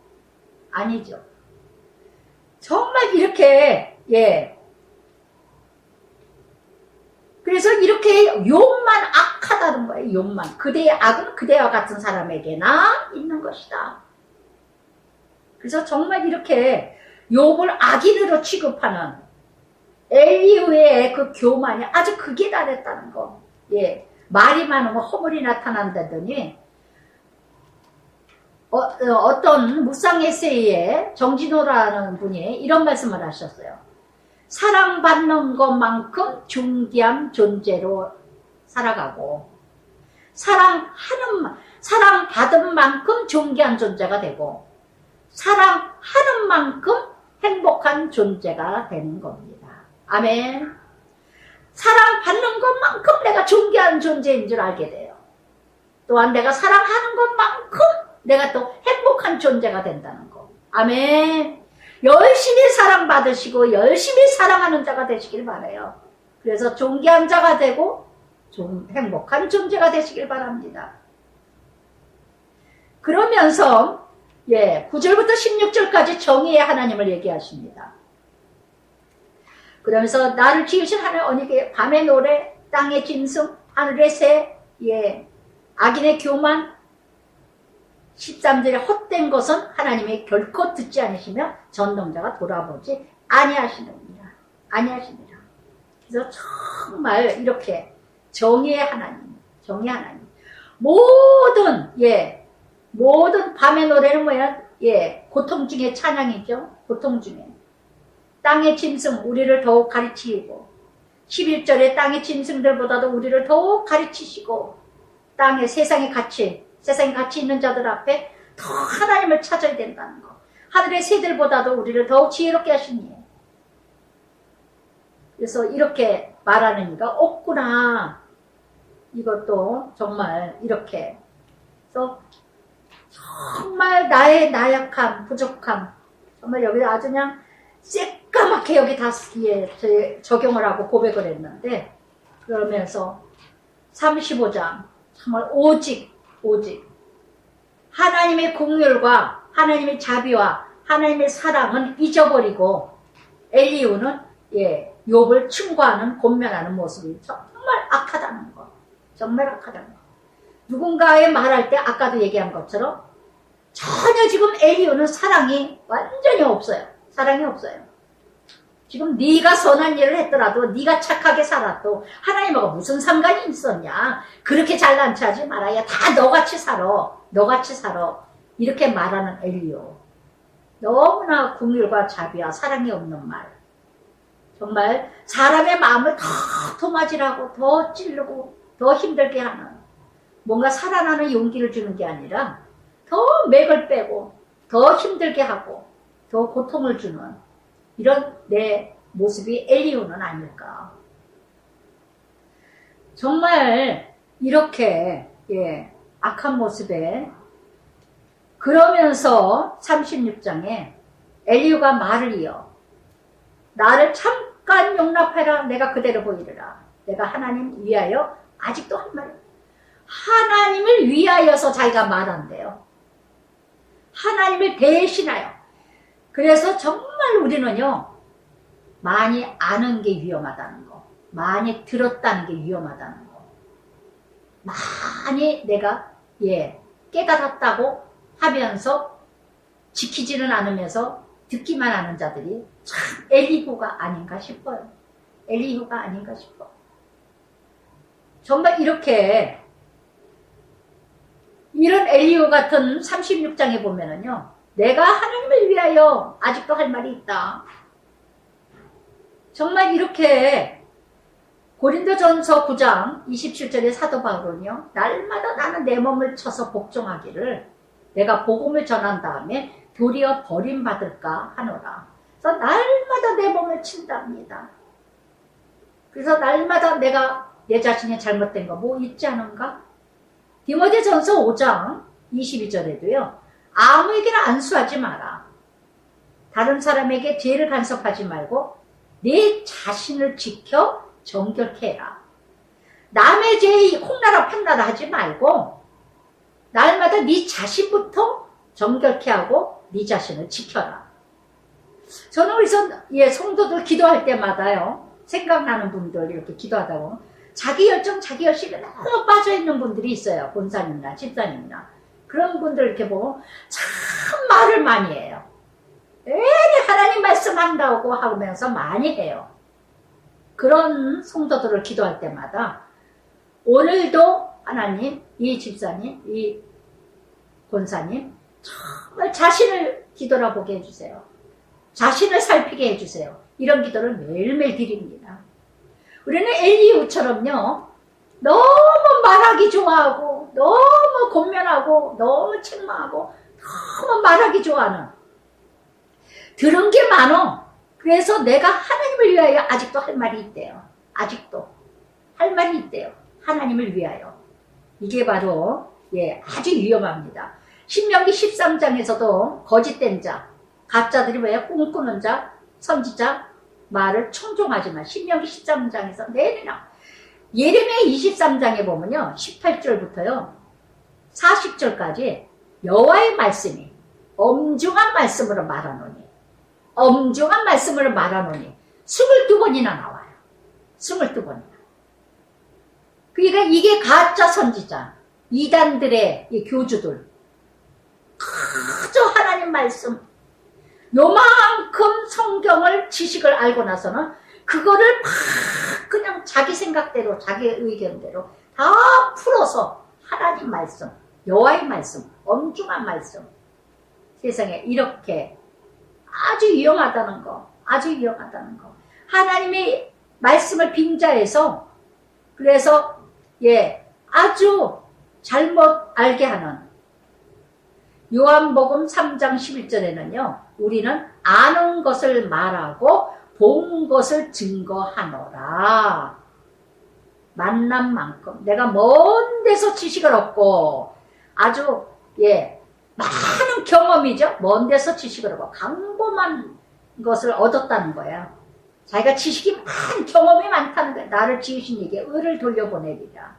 정말 이렇게 그래서 이렇게 욕만 악하다는 거예요. 욕만. 그대의 악은 그대와 같은 사람에게나 있는 것이다. 그래서 정말 이렇게 욥을 악인으로 취급하는 엘리후의 그 교만이 아주 극에 달했다는 거. 말이 많으면 허물이 나타난다더니 어떤 묵상 에세이에 정진호라는 분이 이런 말씀을 하셨어요. 사랑받는 것만큼 중대한 존재로 살아가고 사랑받은 만큼 존귀한 존재가 되고 사랑하는 만큼 행복한 존재가 되는 겁니다. 아멘. 사랑받는 것만큼 내가 존귀한 존재인 줄 알게 돼요. 또한 내가 사랑하는 것만큼 내가 또 행복한 존재가 된다는 거. 아멘. 열심히 사랑받으시고 열심히 사랑하는 자가 되시길 바라요. 그래서 존귀한 자가 되고 좀 행복한 존재가 되시길 바랍니다. 그러면서 9절부터 16절까지 정의의 하나님을 얘기하십니다. 그러면서 나를 지으신 하나님 언니께 밤의 노래, 땅의 짐승, 하늘의 새, 악인의 교만, 13절에 헛된 것은 하나님이 결코 듣지 않으시며 전능자가 돌아보지 아니하시느니라. 아니하시니라. 그래서 정말 이렇게 정의의 하나님, 정의의 하나님. 모든 밤의 노래는 뭐야? 고통 중에 찬양이죠. 고통 중에. 땅의 짐승, 우리를 더욱 가르치고, 11절에 땅의 짐승들보다도 우리를 더욱 가르치시고, 세상에 같이 있는 자들 앞에 더 하나님을 찾아야 된다는 거. 하늘의 새들보다도 우리를 더욱 지혜롭게 하시니. 그래서 이렇게 말하는 이가 없구나. 이것도 정말 이렇게. 그래서 정말 나의 나약함, 부족함. 정말 여기 아주 그냥 새까맣게 여기 다 적용을 하고 고백을 했는데, 그러면서 35장 정말 오직 하나님의 공률과 하나님의 자비와 하나님의 사랑은 잊어버리고 엘리후는 욥을 충고하는 권면하는 모습이 정말 악하다는 거. 정말 악하다는 거. 누군가의 말할 때 아까도 얘기한 것처럼 전혀 지금 엘리후는 사랑이 완전히 없어요. 사랑이 없어요. 지금 네가 선한 일을 했더라도 네가 착하게 살아도 하나님하고 무슨 상관이 있었냐. 그렇게 잘난 체 하지 말아야 다 너같이 살아. 너같이 살아. 이렇게 말하는 엘리후. 너무나 긍휼과 자비와 사랑이 없는 말. 정말 사람의 마음을 더 도마질하고 더 찌르고 더 힘들게 하는, 뭔가 살아나는 용기를 주는 게 아니라 더 맥을 빼고 더 힘들게 하고 더 고통을 주는 이런 내 모습이 엘리후는 아닐까. 정말 이렇게 악한 모습에, 그러면서 36장에 엘리후가 말을 이어 나를 잠깐 용납해라. 내가 그대로 보이리라. 내가 하나님 위하여 아직도 한 말. 하나님을 위하여서 자기가 말한대요. 하나님을 대신하여. 그래서 정말 우리는요, 많이 아는 게 위험하다는 거, 많이 들었다는 게 위험하다는 거, 많이 내가 깨달았다고 하면서 지키지는 않으면서 듣기만 하는 자들이 참 엘리후가 아닌가 싶어요. 엘리후가 아닌가 싶어. 정말 이렇게 이런 엘리후 같은 36장에 보면은요, 내가 하나님을 위하여 아직도 할 말이 있다. 정말 이렇게 고린도전서 9장 27절의 사도 바울은요, 날마다 나는 내 몸을 쳐서 복종하기를 내가 복음을 전한 다음에 도리어 버림받을까 하노라. 그래서 날마다 내 몸을 친답니다. 그래서 날마다 내가 내 자신의 잘못된 거 뭐 있지 않은가? 디모데전서 5장 22절에도요. 아무에게나 안수하지 마라. 다른 사람에게 죄를 간섭하지 말고 내 자신을 지켜 정결케 해라. 남의 죄에 홍나라 판나라 하지 말고 날마다 네 자신부터 정결케 하고 네 자신을 지켜라. 저는 그래서 성도들 기도할 때마다요, 생각나는 분들 이렇게 기도하다고 자기 열정, 자기 열심에 너무 빠져있는 분들이 있어요. 본사님이나 집사님이나. 그런 분들 이렇게 보고 참 말을 많이 해요. 에이, 하나님 말씀한다고 하면서 많이 해요. 그런 성도들을 기도할 때마다 오늘도 하나님, 이 집사님, 이 권사님 정말 자신을 뒤돌아보게 해주세요. 자신을 살피게 해주세요. 이런 기도를 매일매일 드립니다. 우리는 엘리후처럼요, 너무 말하기 좋아하고 너무 권면하고 너무 책망하고 너무 말하기 좋아하는, 들은 게 많어. 그래서 내가 하나님을 위하여 아직도 할 말이 있대요. 아직도 할 말이 있대요. 하나님을 위하여. 이게 바로 아주 위험합니다. 신명기 13장에서도 거짓된 자, 가짜들이 왜 꿈꾸는 자, 선지자 말을 청종하지만 신명기 13장에서 내내나 예레미야 23장에 보면요, 18절부터요 40절까지 여호와의 말씀이 엄중한 말씀으로 말하노니, 엄중한 말씀으로 말하노니 22번이나 나와요. 22번이나. 그러니까 이게 가짜 선지자, 이단들의 이 교주들, 그저 하나님 말씀, 요만큼 성경을 지식을 알고 나서는 그거를 막 그냥 자기 생각대로, 자기 의견대로 다 풀어서 하나님 말씀, 여호와의 말씀, 엄중한 말씀, 세상에 이렇게 아주 위험하다는 거, 아주 위험하다는 거. 하나님의 말씀을 빙자해서, 그래서 아주 잘못 알게 하는, 요한복음 3장 11절에는요 우리는 아는 것을 말하고 본 것을 증거하노라. 만난 만큼 내가 먼 데서 지식을 얻고, 아주 많은 경험이죠. 먼 데서 지식을 얻고 강범한 것을 얻었다는 거예요. 자기가 지식이 많은, 경험이 많다는 거예요. 나를 지으신 이에게 의를 돌려보내리라.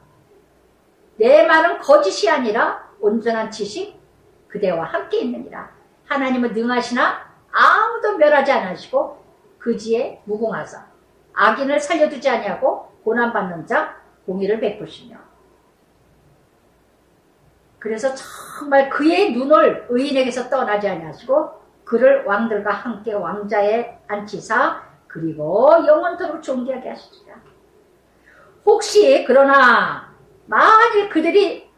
내 말은 거짓이 아니라 온전한 지식 그대와 함께 있느니라. 하나님은 능하시나 아무도 멸하지 않으시고 그지에 무궁하사 악인을 살려두지 아니하고 고난받는 자 공의를 베푸시며. 그래서 정말 그의 눈을 의인에게서 떠나지 아니하시고 그를 왕들과 함께 왕자에 앉히사 그리고 영원토록 존귀하게 하시리라. 혹시 그러나 만일 그들이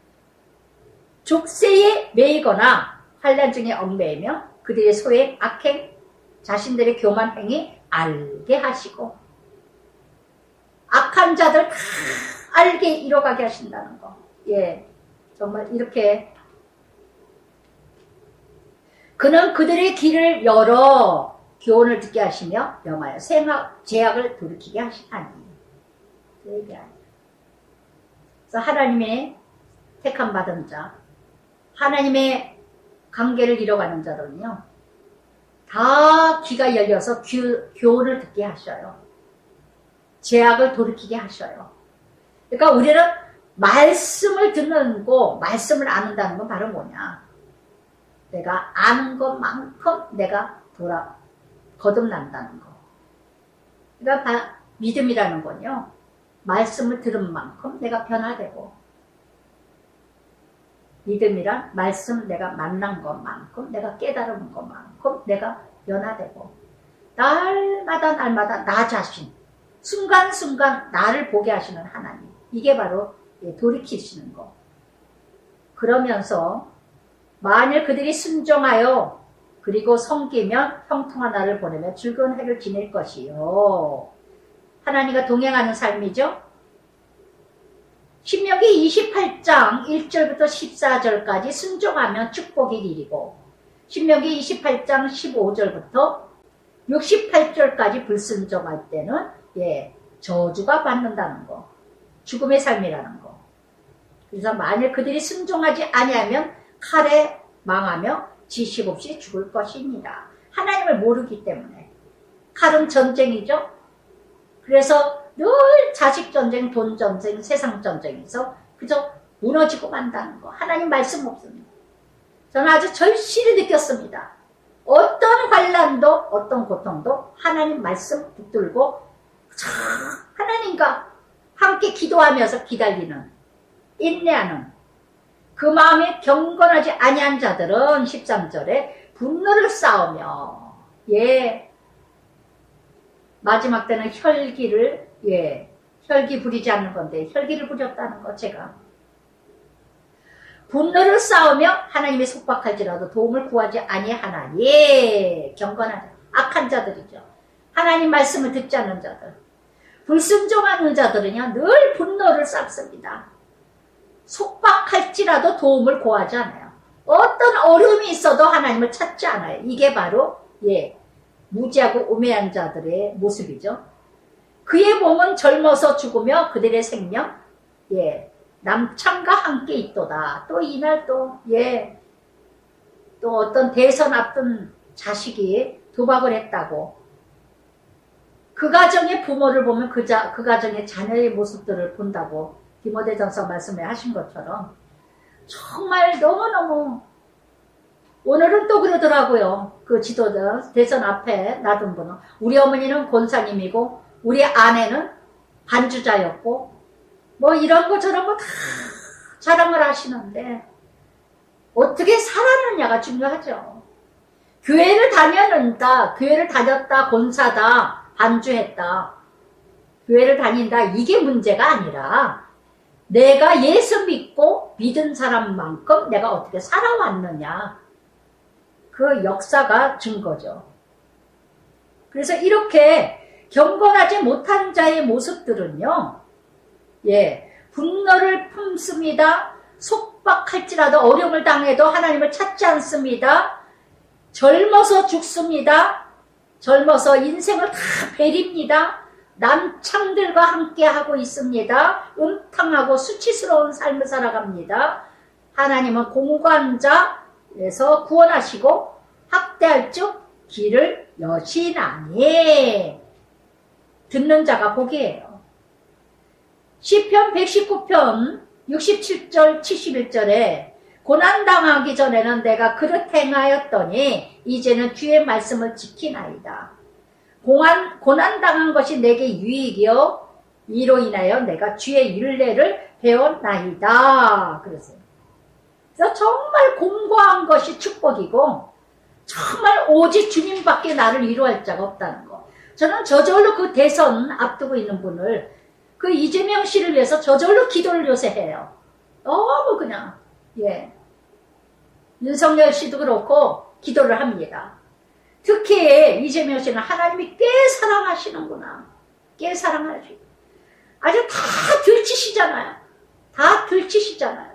족쇄에 매이거나 환난 중에 얽매이며 그들의 소행, 악행, 자신들의 교만 행위 알게 하시고, 악한 자들 다 알게 이뤄가게 하신다는 거. 정말 이렇게 그는 그들의 길을 열어 교훈을 듣게 하시며 명하여 죄악을 돌이키게 하시나니. 그래서 하나님의 택함 받은 자, 하나님의 관계를 잃어가는 자들은요 다 귀가 열려서 교훈을 듣게 하셔요. 죄악을 돌이키게 하셔요. 그러니까 우리는 말씀을 듣는 거, 말씀을 아는다는 건 바로 뭐냐, 내가 아는 것만큼 내가 거듭난다는 거. 그러니까 믿음이라는 건요 말씀을 들은 만큼 내가 변화되고, 믿음이란 말씀 내가 만난 것만큼, 내가 깨달은 것만큼 내가 변화되고, 날마다 나 자신, 순간순간 나를 보게 하시는 하나님, 이게 바로 돌이키시는 거. 그러면서 만일 그들이 순종하여 그리고 섬기면 형통한 날을 보내며 즐거운 해를 지낼 것이요. 하나님과 동행하는 삶이죠. 신명기 28장 1절부터 14절까지 순종하면 축복이 이르고, 신명기 28장 15절부터 68절까지 불순종할 때는 저주가 받는다는 거, 죽음의 삶이라는 거. 그래서 만일 그들이 순종하지 아니하면 칼에 망하며 지식 없이 죽을 것입니다. 하나님을 모르기 때문에. 칼은 전쟁이죠. 그래서 늘 자식 전쟁, 돈 전쟁, 세상 전쟁에서 그저 무너지고 만다는 거. 하나님 말씀 없습니다. 저는 아주 절실히 느꼈습니다. 어떤 환난도 어떤 고통도 하나님 말씀 붙들고 하나님과 함께 기도하면서 기다리는, 인내하는 그 마음이 경건하지 아니한 자들은 13절에 분노를 쌓으며 마지막 때는 혈기를 혈기 부리지 않는 건데 혈기를 부렸다는 거. 제가 분노를 쌓으며 하나님의 속박할지라도 도움을 구하지 아니하나니. 경건한 자, 악한 자들이죠. 하나님 말씀을 듣지 않는 자들, 불순종하는 자들은요 늘 분노를 쌓습니다. 속박할지라도 도움을 구하지 않아요. 어떤 어려움이 있어도 하나님을 찾지 않아요. 이게 바로 무지하고 우매한 자들의 모습이죠. 그의 몸은 젊어서 죽으며 그들의 생명 남창과 함께 있도다. 또 이날 또 어떤 대선 앞둔 자식이 도박을 했다고, 그 가정의 부모를 보면 그 가정의 자녀의 모습들을 본다고 디모데전서 말씀에 하신 것처럼 정말 너무너무 오늘은 또 그러더라고요. 그 지도자, 대선 앞에 놔둔 분은. 우리 어머니는 권사님이고, 우리 아내는 반주자였고, 뭐 이런 거 저런 거 다 자랑을 하시는데, 어떻게 살았느냐가 중요하죠. 교회를 다녔다, 교회를 다녔다, 권사다, 반주했다, 교회를 다닌다, 이게 문제가 아니라, 내가 예수 믿고 믿은 사람만큼 내가 어떻게 살아왔느냐. 그 역사가 증거죠. 그래서 이렇게 경건하지 못한 자의 모습들은요, 분노를 품습니다. 속박할지라도 어려움을 당해도 하나님을 찾지 않습니다. 젊어서 죽습니다. 젊어서 인생을 다 베립니다. 남창들과 함께 하고 있습니다. 음탕하고 수치스러운 삶을 살아갑니다. 하나님은 공관자에서 구원하시고 학대할 즉 길을 여시나니. 듣는 자가 복이에요. 시편 119편 67절 71절에 고난당하기 전에는 내가 그릇 행하였더니 이제는 주의 말씀을 지키나이다. 고난당한 것이 내게 유익이요 이로 인하여 내가 주의 율례를 배웠나이다. 그래서 정말 공고한 것이 축복이고 정말 오직 주님밖에 나를 위로할 자가 없다는 거. 저는 저절로 그 대선 앞두고 있는 분을, 그 이재명 씨를 위해서 저절로 기도를 요새 해요. 너무 그냥 윤석열 씨도 그렇고 기도를 합니다. 특히 이재명 씨는 하나님이 꽤 사랑하시는구나. 꽤 사랑하시고 아주 다 들치시잖아요. 다 들치시잖아요.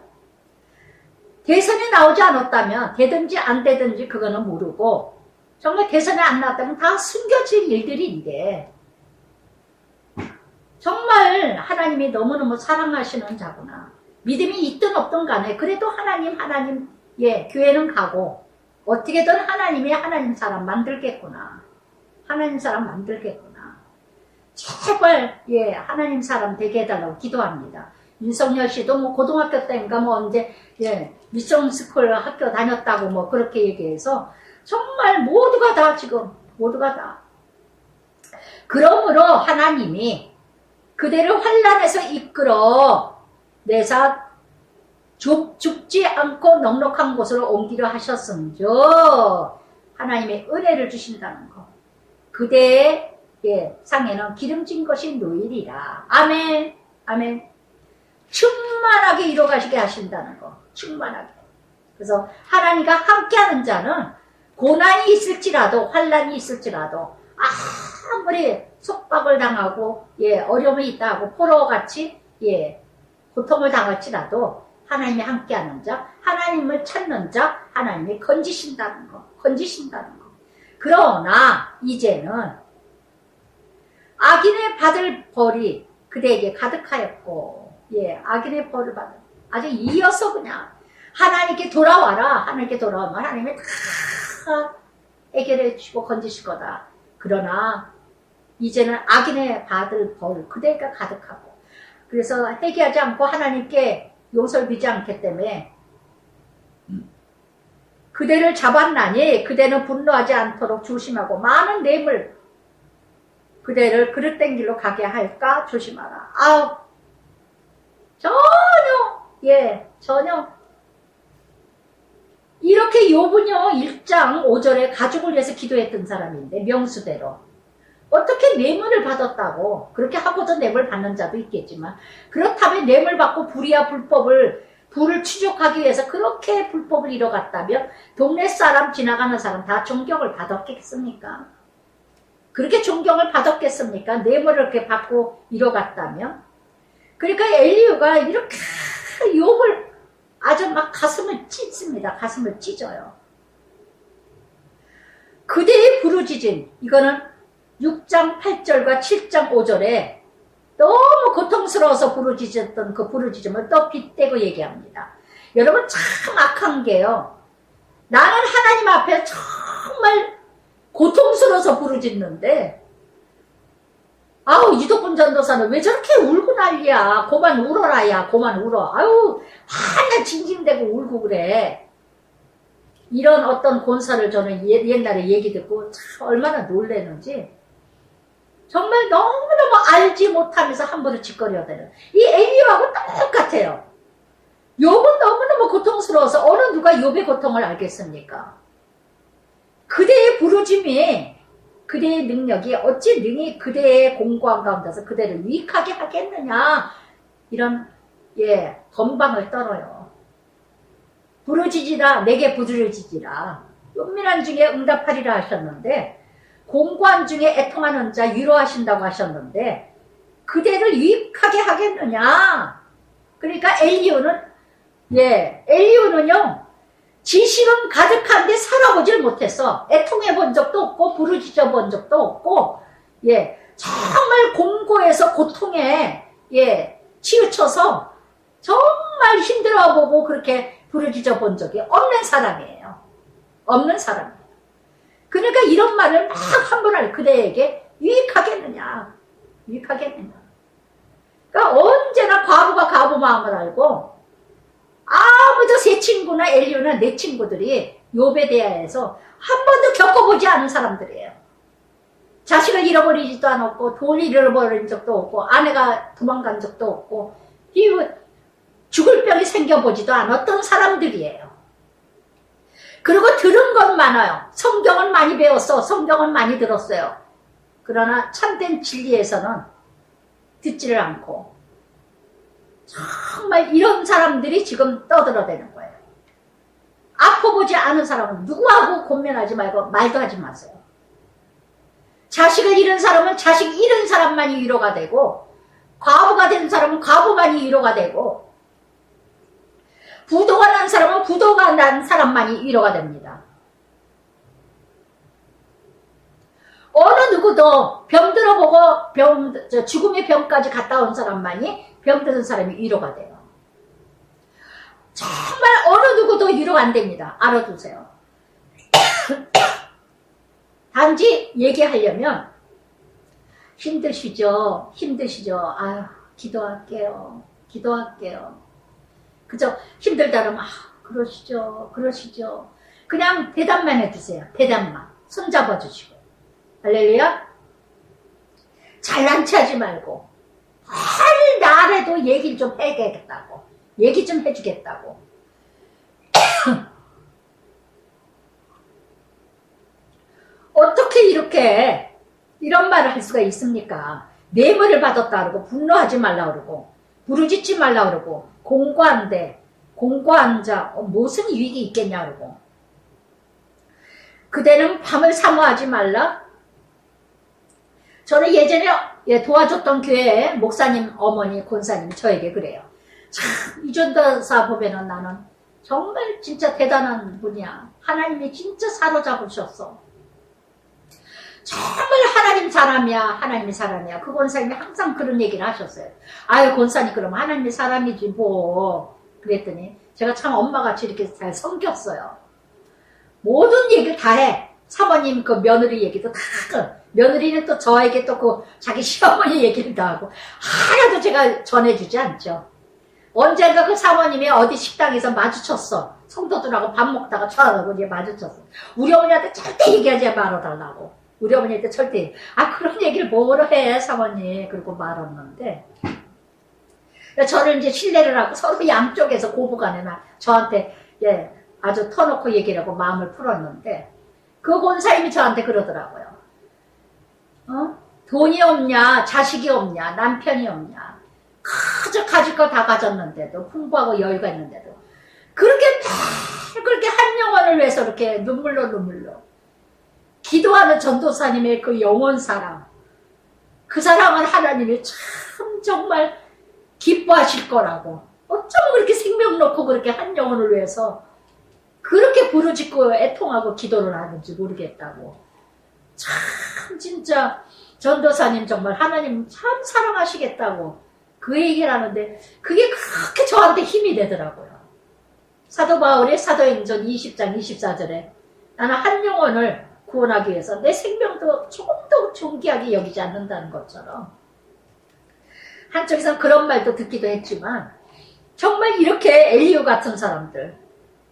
대선에 나오지 않았다면 되든지 안 되든지 그거는 모르고, 정말 대선에 안 나왔다면 다 숨겨질 일들인데, 정말 하나님이 너무너무 사랑하시는 자구나. 믿음이 있든 없든 간에 그래도 하나님 교회는 가고 어떻게든 하나님이 하나님 사람 만들겠구나. 하나님 사람 만들겠구나. 제발 하나님 사람 되게 해달라고 기도합니다. 윤석열 씨도 뭐 고등학교 때인가 뭐 언제 미션 스쿨 학교 다녔다고 뭐 그렇게 얘기해서 정말 모두가 다 지금 모두가 다. 그러므로 하나님이 그대를 환난에서 이끌어 내사 죽지 않고 넉넉한 곳으로 옮기려 하셨음즉 하나님의 은혜를 주신다는 거. 그대의 상에는 기름진 것이 놓이리라. 아멘. 아멘. 충만하게 이뤄가시게 하신다는 거. 충만하게. 그래서 하나님과 함께하는 자는 고난이 있을지라도 환난이 있을지라도 아무리 속박을 당하고 어려움이 있다 하고 포로같이 고통을 당할지라도 하나님이 함께하는 자, 하나님을 찾는 자, 하나님이 건지신다는 거. 건지신다는 거. 그러나 이제는 악인의 받을 벌이 그대에게 가득하였고, 악인의 벌을 받은, 아주 이어서 그냥 하나님께 돌아와라. 하나님께 돌아오면 하나님이 다 해결해 주시고 건지실 거다. 그러나 이제는 악인의 받을 벌 그대가 가득하고, 그래서 회개하지 않고 하나님께 용서를 비지 않기 때문에 그대를 잡았나니 그대는 분노하지 않도록 조심하고 많은 뇌물 그대를 그릇된 길로 가게 할까 조심하라. 전혀 이렇게 욥은요 1장 5절에 가족을 위해서 기도했던 사람인데 명수대로 어떻게 뇌물을 받았다고, 그렇게 하고도 뇌물 받는 자도 있겠지만 그렇다면 뇌물 받고 불을 추적하기 위해서 그렇게 불법을 이뤄갔다면 동네 사람 지나가는 사람 다 존경을 받았겠습니까? 그렇게 존경을 받았겠습니까? 뇌물을 이렇게 받고 이뤄갔다면. 그러니까 엘리후가 이렇게 욥을 아주 막 가슴을 찢습니다. 가슴을 찢어요. 그대의 부르짖음, 이거는 6장 8절과 7장 5절에 너무 고통스러워서 부르짖었던 그 부르짖음을 또 빗대고 얘기합니다. 여러분 참 악한 게요. 나는 하나님 앞에 정말 고통스러워서 부르짖는데 유독분 전도사는 왜 저렇게 울고 난리야. 그만 울어라 야. 그만 울어. 화나 징징대고 울고 그래. 이런 어떤 권사를 저는 옛날에 얘기 듣고 참 얼마나 놀랐는지 정말 너무너무 알지 못하면서 함부로 짓거려대는 이 엘리야하고 똑같아요. 욥은 너무너무 고통스러워서 어느 누가 욥의 고통을 알겠습니까? 그대의 부르짐이 그대의 능력이 어찌 능히 그대의 공고한 가운데서 그대를 유익하게 하겠느냐 이런 건방을 떨어요. 부르짖으라 내게 부르짖으라 은밀한 중에 응답하리라 하셨는데 공고한 중에 애통하는 자 위로하신다고 하셨는데 그대를 유익하게 하겠느냐. 그러니까 엘리후는요 지식은 가득한데 살아보질 못했어. 애통해 본 적도 없고 부르짖어 본 적도 없고 정말 공고해서 고통에 치우쳐서 정말 힘들어보고 그렇게 부르짖어 본 적이 없는 사람이에요. 없는 사람이에요. 그러니까 이런 말을 막 함부로 그대에게 유익하겠느냐. 유익하겠느냐. 그러니까 언제나 과부가 과부 마음을 알고 아무도 새 친구나 엘리오나 내 친구들이 욥에 대하여서 한 번도 겪어보지 않은 사람들이에요. 자식을 잃어버리지도 않았고 돈을 잃어버린 적도 없고 아내가 도망간 적도 없고 죽을 병이 생겨보지도 않았던 사람들이에요. 그리고 들은 건 많아요. 성경은 많이 배웠어. 성경은 많이 들었어요. 그러나 참된 진리에서는 듣지를 않고 정말 이런 사람들이 지금 떠들어대는 거예요. 아파보지 않은 사람은 누구하고 권면하지 말고 말도 하지 마세요. 자식을 잃은 사람은 자식 잃은 사람만이 위로가 되고 과부가 된 사람은 과부만이 위로가 되고 부도가 난 사람은 부도가 난 사람만이 위로가 됩니다. 어느 누구도 병들어보고 죽음의 병까지 갔다 온 사람만이 병드는 사람이 위로가 돼요. 정말 어느 누구도 위로가 안 됩니다. 알아두세요. 단지 얘기하려면 힘드시죠? 아유, 기도할게요. 그죠? 힘들다면 그러시죠. 그냥 대답만 해주세요. 대답만. 손잡아 주시고. 할렐루야. 잘난 체하지 말고 할 날에도 얘기를 좀 해야겠다고. 얘기 좀 해주겠다고. 어떻게 이런 말을 할 수가 있습니까? 뇌물을 받았다 그러고 분노하지 말라 그러고 부르짖지 말라 그러고 공고한 자 무슨 유익이 있겠냐 그러고 그대는 밤을 사모하지 말라. 저는 예전에 도와줬던 교회 목사님 어머니 권사님 저에게 그래요. 참 이전도사 보면은 나는 정말 진짜 대단한 분이야. 하나님이 진짜 사로잡으셨어. 정말 하나님이 사람이야. 그 권사님이 항상 그런 얘기를 하셨어요. 아유 권사님 그러면 하나님이 사람이지 뭐. 그랬더니 제가 참 엄마같이 이렇게 잘 섬겼어요. 모든 얘기를 다 해. 사모님 그 며느리 얘기도 다 며느리는 또 저에게 또 그 자기 시어머니 얘기를 다 하고 하나도 제가 전해주지 않죠. 언젠가 그 사모님이 어디 식당에서 마주쳤어. 성도들하고 밥 먹다가 저하고 이제 마주쳤어. 우리 어머니한테 절대 얘기하지 말아달라고. 우리 어머니한테 절대 그런 얘기를 뭐로 해 사모님. 그리고 말았는데 저를 이제 신뢰를 하고 서로 양쪽에서 고부간에 저한테 아주 터놓고 얘기를 하고 마음을 풀었는데 그 권사님이 저한테 그러더라고요. 돈이 없냐, 자식이 없냐, 남편이 없냐. 그저 가질 거 다 가졌는데도, 풍부하고 여유가 있는데도. 그렇게 한 영혼을 위해서 이렇게 눈물로. 기도하는 전도사님의 그 영혼 사랑. 그 사랑은 하나님이 참 정말 기뻐하실 거라고. 어쩜 그렇게 생명 놓고 그렇게 한 영혼을 위해서 그렇게 부르짖고 애통하고 기도를 하는지 모르겠다고. 참 진짜 전도사님 정말 하나님 참 사랑하시겠다고 그 얘기를 하는데 그게 그렇게 저한테 힘이 되더라고요. 사도 바울이 사도행전 20장 24절에 나는 한 영혼을 구원하기 위해서 내 생명도 조금 더 존귀하게 여기지 않는다는 것처럼 한쪽에서 그런 말도 듣기도 했지만 정말 이렇게 엘리후 같은 사람들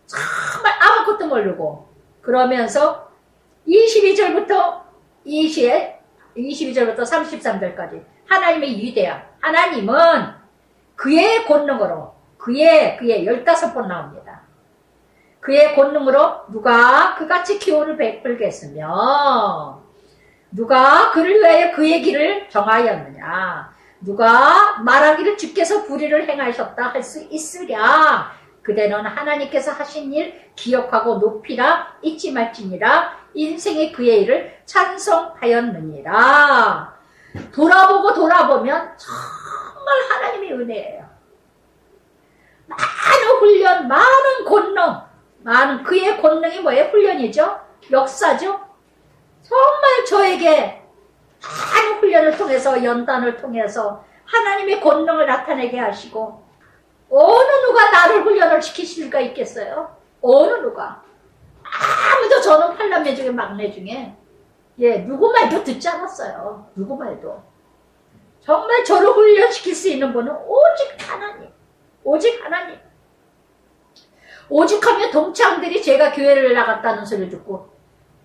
정말 아무것도 모르고 그러면서 22절부터 33절까지 하나님의 위대함, 하나님은 그의 권능으로 그의 15번 나옵니다. 그의 권능으로 누가 그같이 기호를 베풀겠으며 누가 그를 위하여 그의 길을 정하였느냐 누가 말하기를 주께서 불의를 행하셨다 할 수 있으랴 그대는 하나님께서 하신 일 기억하고 높이라 잊지 말지니라 인생의 그의 일을 찬송하였느니라. 돌아보면 정말 하나님의 은혜예요. 많은 훈련, 많은 권능, 많은 그의 권능이 뭐예요? 훈련이죠? 역사죠? 정말 저에게 많은 훈련을 통해서 연단을 통해서 하나님의 권능을 나타내게 하시고 어느 누가 나를 훈련을 시키실 수가 있겠어요? 어느 누가? 아무도 저는 8남매 중에 막내 중에 누구 말도 듣지 않았어요. 누구 말도. 정말 저를 훈련시킬 수 있는 분은 오직 하나님. 오직 하나님. 오죽하면 동창들이 제가 교회를 나갔다는 소리를 듣고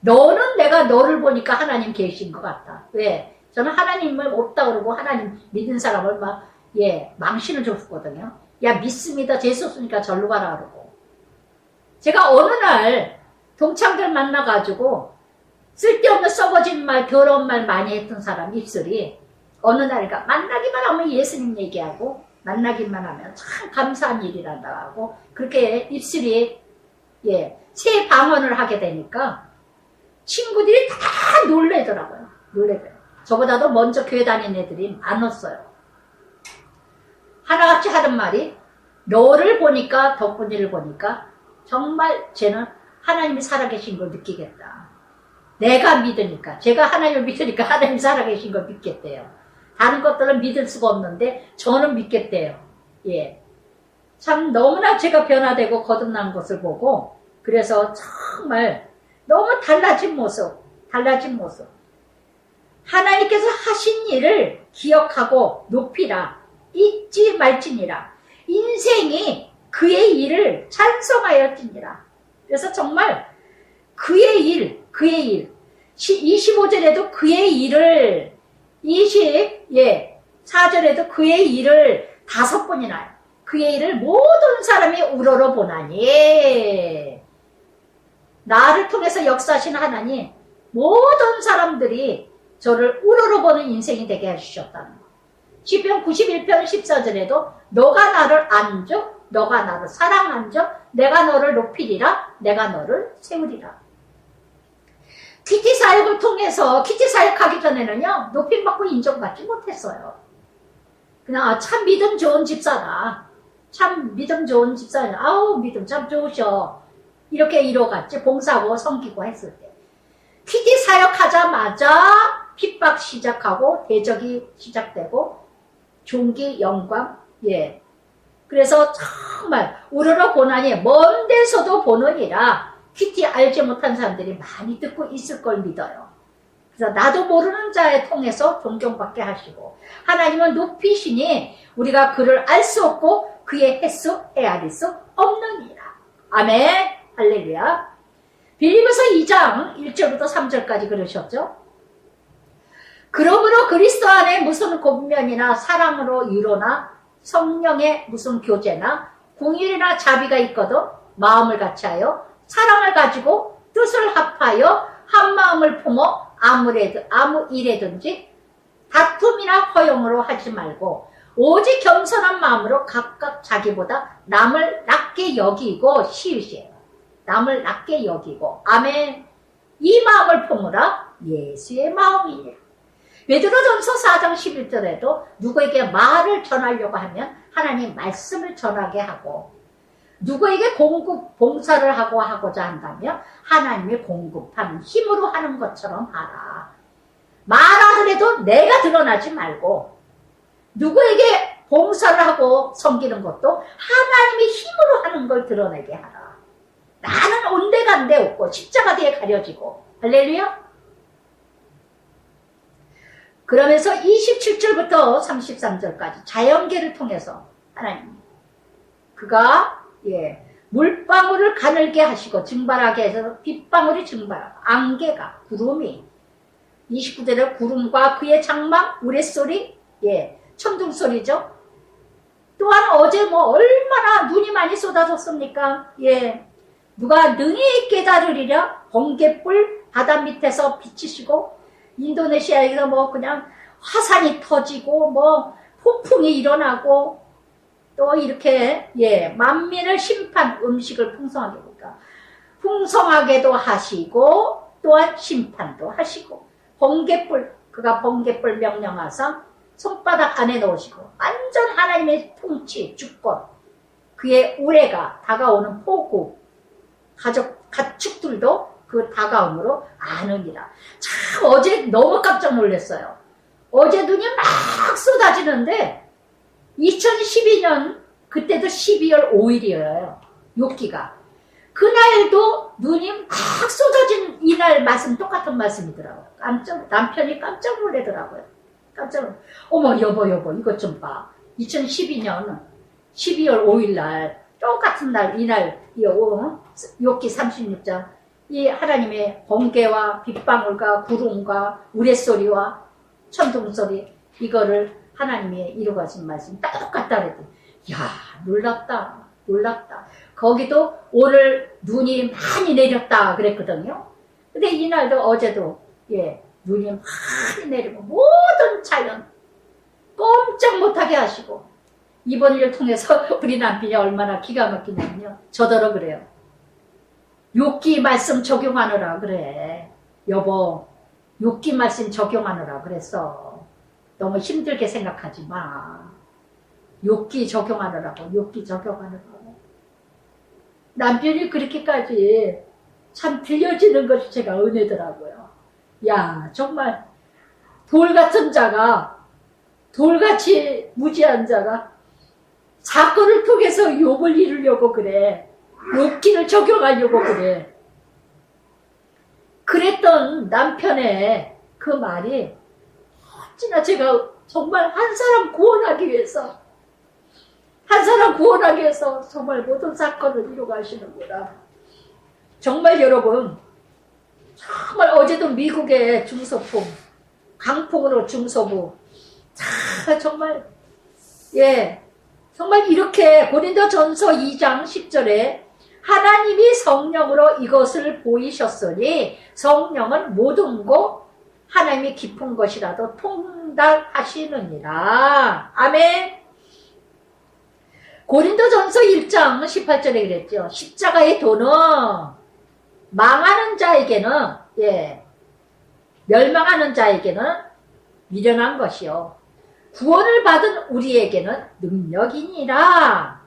너는 내가 너를 보니까 하나님 계신 것 같다. 왜? 저는 하나님을 없다 그러고 하나님 믿은 사람을 망신을 줬거든요. 야 믿습니다. 재수 없으니까 절로 가라 그러고. 제가 어느 날 동창들 만나가지고 쓸데없는 썩어진 말, 더러운 말 많이 했던 사람 입술이 어느 날가 만나기만 하면 예수님 얘기하고 만나기만 하면 참 감사한 일이란다 하고 그렇게 입술이 새 방언을 하게 되니까 친구들이 다 놀래더라고요. 저보다도 먼저 교회 다니는 애들이 많았어요. 하나같이 하는 말이 너를 보니까 덕분이를 보니까 정말 쟤는 하나님이 살아계신 걸 느끼겠다. 내가 믿으니까 제가 하나님을 믿으니까 하나님이 살아계신 걸 믿겠대요. 다른 것들은 믿을 수가 없는데 저는 믿겠대요. 참 너무나 제가 변화되고 거듭난 것을 보고 그래서 정말 너무 달라진 모습 하나님께서 하신 일을 기억하고 높이라 잊지 말지니라 인생이 그의 일을 찬송하였지니라. 그래서 정말 그의 일 25절에도 그의 일을 4절에도 그의 일을 5번이나 그의 일을 모든 사람이 우러러 보나니 나를 통해서 역사하신 하나님 모든 사람들이 저를 우러러 보는 인생이 되게 해주셨다는 거. 시편 91편 14절에도 너가 나를 안죠? 너가 나를 사랑한죠? 내가 너를 높이리라 내가 너를 세우리라. 키티 사역을 통해서 키티 사역하기 전에는요 높임받고 인정받지 못했어요. 그냥 참 믿음 좋은 집사다. 참 믿음 좋은 집사냐. 아우 믿음 참 좋으셔. 이렇게 이뤄갔지. 봉사하고 섬기고 했을 때. 키티 사역하자마자 핍박 시작하고 대적이 시작되고 존귀 영광 그래서 정말 우러러 보나니 먼 데서도 보느니라. 키티 알지 못한 사람들이 많이 듣고 있을 걸 믿어요. 그래서 나도 모르는 자에 통해서 존경받게 하시고 하나님은 높이시니 우리가 그를 알 수 없고 그의 횟수 헤아릴 수 없느니라. 아멘 할렐루야. 빌립보서 2장 1절부터 3절까지 그러셨죠. 그러므로 그리스도 안에 무슨 권면이나 사랑으로 유로나 성령의 무슨 교제나 공의나 자비가 있거든 마음을 같이하여 사랑을 가지고 뜻을 합하여 한 마음을 품어 아무 일에든지 다툼이나 허용으로 하지 말고 오직 겸손한 마음으로 각각 자기보다 남을 낮게 여기고 시으시에요. 남을 낮게 여기고 아멘. 이 마음을 품으라 예수의 마음이니라. 베드로전서 4장 11절에도 누구에게 말을 전하려고 하면 하나님 말씀을 전하게 하고 누구에게 봉사를 하고자 한다면 하나님의 공급하는 힘으로 하는 것처럼 하라. 말하더라도 내가 드러나지 말고 누구에게 봉사를 하고 섬기는 것도 하나님의 힘으로 하는 걸 드러내게 하라. 나는 온데간데 없고 십자가 뒤에 가려지고 할렐루야. 그러면서 27절부터 33절까지 자연계를 통해서 하나님 그가 물방울을 가늘게 하시고 증발하게 해서 빗방울이 증발하고 안개가 구름이 29절에 구름과 그의 장막 우레소리 천둥소리죠. 또한 어제 얼마나 눈이 많이 쏟아졌습니까? 누가 능히 깨달으리랴. 번갯불 바다 밑에서 비치시고 인도네시아에서 그냥 화산이 터지고 폭풍이 일어나고 또 이렇게 만민을 심판 음식을 풍성하게 보니까 풍성하게도 하시고 또한 심판도 하시고 번갯불 그가 번갯불 명령하사 손바닥 안에 넣으시고 완전 하나님의 통치 주권 그의 우레가 다가오는 폭우 가축들도 그 다가옴으로 아느니라. 참 어제 너무 깜짝 놀랐어요. 어제 눈이 막 쏟아지는데 2012년 그때도 12월 5일이에요. 욥기가. 그날도 눈이 막 쏟아진 이날 말씀 똑같은 말씀이더라고요. 남편이 깜짝 놀라더라고요. 깜짝 놀라. 어머 여보 이것 좀 봐. 2012년 12월 5일 날 똑같은 날 이날 욥기 36장 이 하나님의 번개와 빗방울과 구름과 우레소리와 천둥소리 이거를 하나님이 이루어진 말씀 똑같다 그랬더니 야 놀랍다. 거기도 오늘 눈이 많이 내렸다 그랬거든요. 근데 이날도 어제도 눈이 많이 내리고 모든 자연 꼼짝 못하게 하시고 이번 일을 통해서 우리 남편이 얼마나 기가 막히냐면요. 저더러 그래요. 욥기 말씀 적용하느라 그래. 여보 욥기 말씀 적용하느라 그랬어. 너무 힘들게 생각하지 마. 욥기 적용하느라고. 남편이 그렇게까지 참 들려지는 것이 제가 은혜더라고요. 야 정말 돌같은 자가 돌같이 무지한 자가 사건을 통해서 욥을 이루려고 그래. 욥기를 적용하려고 그래. 그랬던 남편의 그 말이 어찌나 제가 정말 한 사람 구원하기 위해서 정말 모든 사건을 이루어가시는구나. 정말 여러분 정말 어제도 미국의 중서풍 강풍으로 중서부 정말 정말 이렇게 고린도전서 2장 10절에 하나님이 성령으로 이것을 보이셨으니 성령은 모든 것 하나님이 깊은 것이라도 통달하시느니라. 아멘. 고린도전서 1장 18절에 그랬죠. 십자가의 도는 망하는 자에게는 멸망하는 자에게는 미련한 것이요 구원을 받은 우리에게는 능력이니라.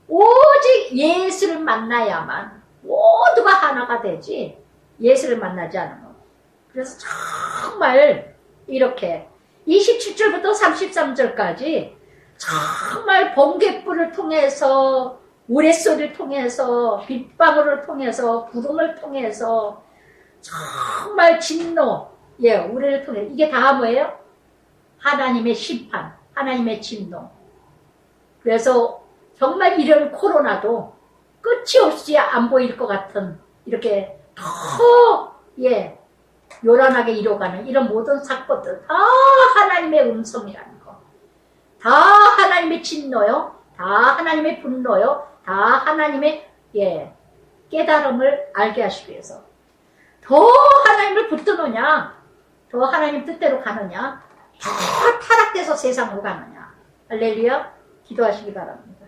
오직 예수를 만나야만 모두가 하나가 되지 예수를 만나지 않으면. 그래서 정말 이렇게 27절부터 33절까지 정말 번갯불을 통해서 우레소리를 통해서 빗방울을 통해서 구름을 통해서 정말 진노 우레를 통해 이게 다 뭐예요? 하나님의 심판, 하나님의 진노. 그래서 정말 이런 코로나도 끝이 없이 안 보일 것 같은 이렇게 더 요란하게 이뤄가는 이런 모든 사건들 다 하나님의 음성이라는 거. 다 하나님의 진노요. 다 하나님의 분노요. 다 하나님의 깨달음을 알게 하시기 위해서 더 하나님을 붙드느냐 더 하나님 뜻대로 가느냐 더 타락돼서 세상으로 가느냐. 할렐루야. 기도하시기 바랍니다.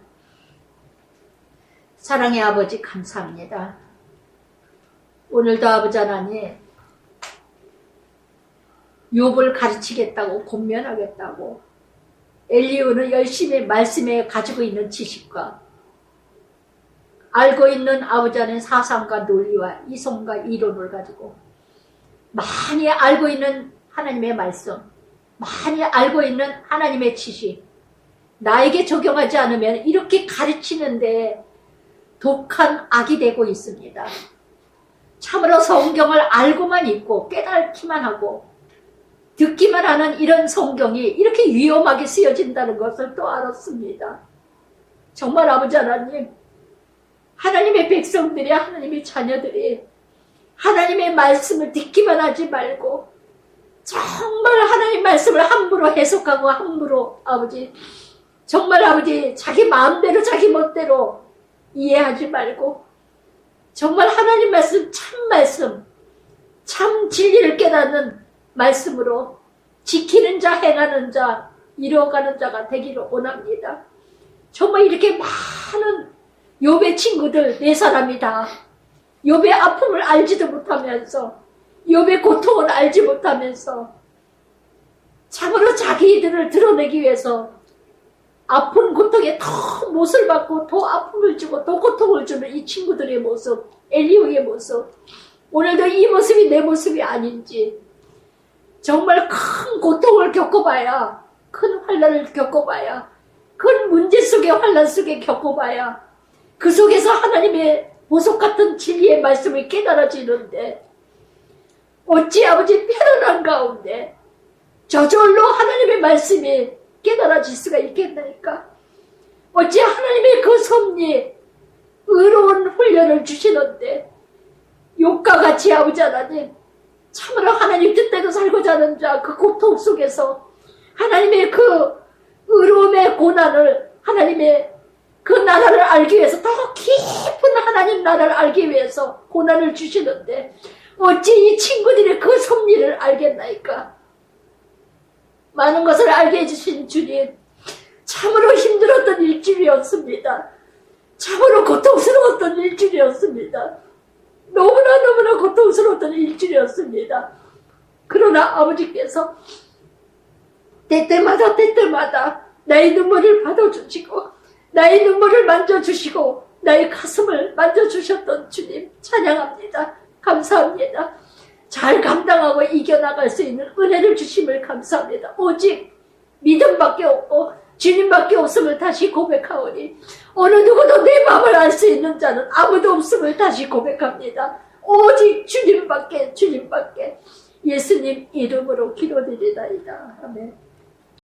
사랑의 아버지 감사합니다. 오늘도 아버지 하나님 욥을 가르치겠다고 권면하겠다고 엘리후는 열심히 말씀에 가지고 있는 지식과 알고 있는 아버지 하나님 사상과 논리와 이성과 이론을 가지고 많이 알고 있는 하나님의 말씀, 많이 알고 있는 하나님의 지식 나에게 적용하지 않으면 이렇게 가르치는데 독한 악이 되고 있습니다. 참으로 성경을 알고만 있고 깨닫기만 하고 듣기만 하는 이런 성경이 이렇게 위험하게 쓰여진다는 것을 또 알았습니다. 정말 아버지 하나님 하나님의 백성들이, 하나님의 자녀들이 하나님의 말씀을 듣기만 하지 말고 정말 하나님 말씀을 함부로 해석하고 함부로 아버지 정말 아버지 자기 마음대로 자기 멋대로 이해하지 말고 정말 하나님 말씀 참 진리를 깨닫는 말씀으로 지키는 자 행하는 자 이루어가는 자가 되기를 원합니다. 정말 이렇게 많은 욥의 친구들 네 사람이 다 욥의 아픔을 알지도 못하면서 욥의 고통을 알지 못하면서 참으로 자기들을 드러내기 위해서 아픈 고통에 더 못을 받고 더 아픔을 주고 더 고통을 주는 이 친구들의 모습, 엘리후의 모습, 오늘도 이 모습이 내 모습이 아닌지 정말 큰 고통을 겪어봐야, 큰 환난을 겪어봐야, 큰 문제 속에 환난 속에 겪어봐야 그 속에서 하나님의 보석 같은 진리의 말씀을 깨달아지는데 어찌 아버지 편안한 가운데 저절로 하나님의 말씀이 깨달아질 수가 있겠나이까? 어찌 하나님의 그 섭리 의로운 훈련을 주시는데 욥과 같이 아버지 하나님 참으로 하나님 뜻대로 살고자 하는 자 그 고통 속에서 하나님의 그 의로움의 고난을 하나님의 그 나라를 알기 위해서 더 깊은 하나님 나라를 알기 위해서 고난을 주시는데 어찌 이 친구들이 그 섭리를 알겠나이까? 많은 것을 알게 해주신 주님 참으로 힘들었던 일주일이었습니다. 참으로 고통스러웠던 일주일이었습니다. 너무나 고통스러웠던 일주일이었습니다. 그러나 아버지께서 때때마다 나의 눈물을 받아주시고 나의 눈물을 만져주시고 나의 가슴을 만져주셨던 주님 찬양합니다. 감사합니다. 잘 감당하고 이겨나갈 수 있는 은혜를 주심을 감사합니다. 오직 믿음밖에 없고 주님밖에 없음을 다시 고백하오니 어느 누구도 내 마음을 알 수 있는 자는 아무도 없음을 다시 고백합니다. 오직 주님밖에 예수님 이름으로 기도드리나이다. 아멘.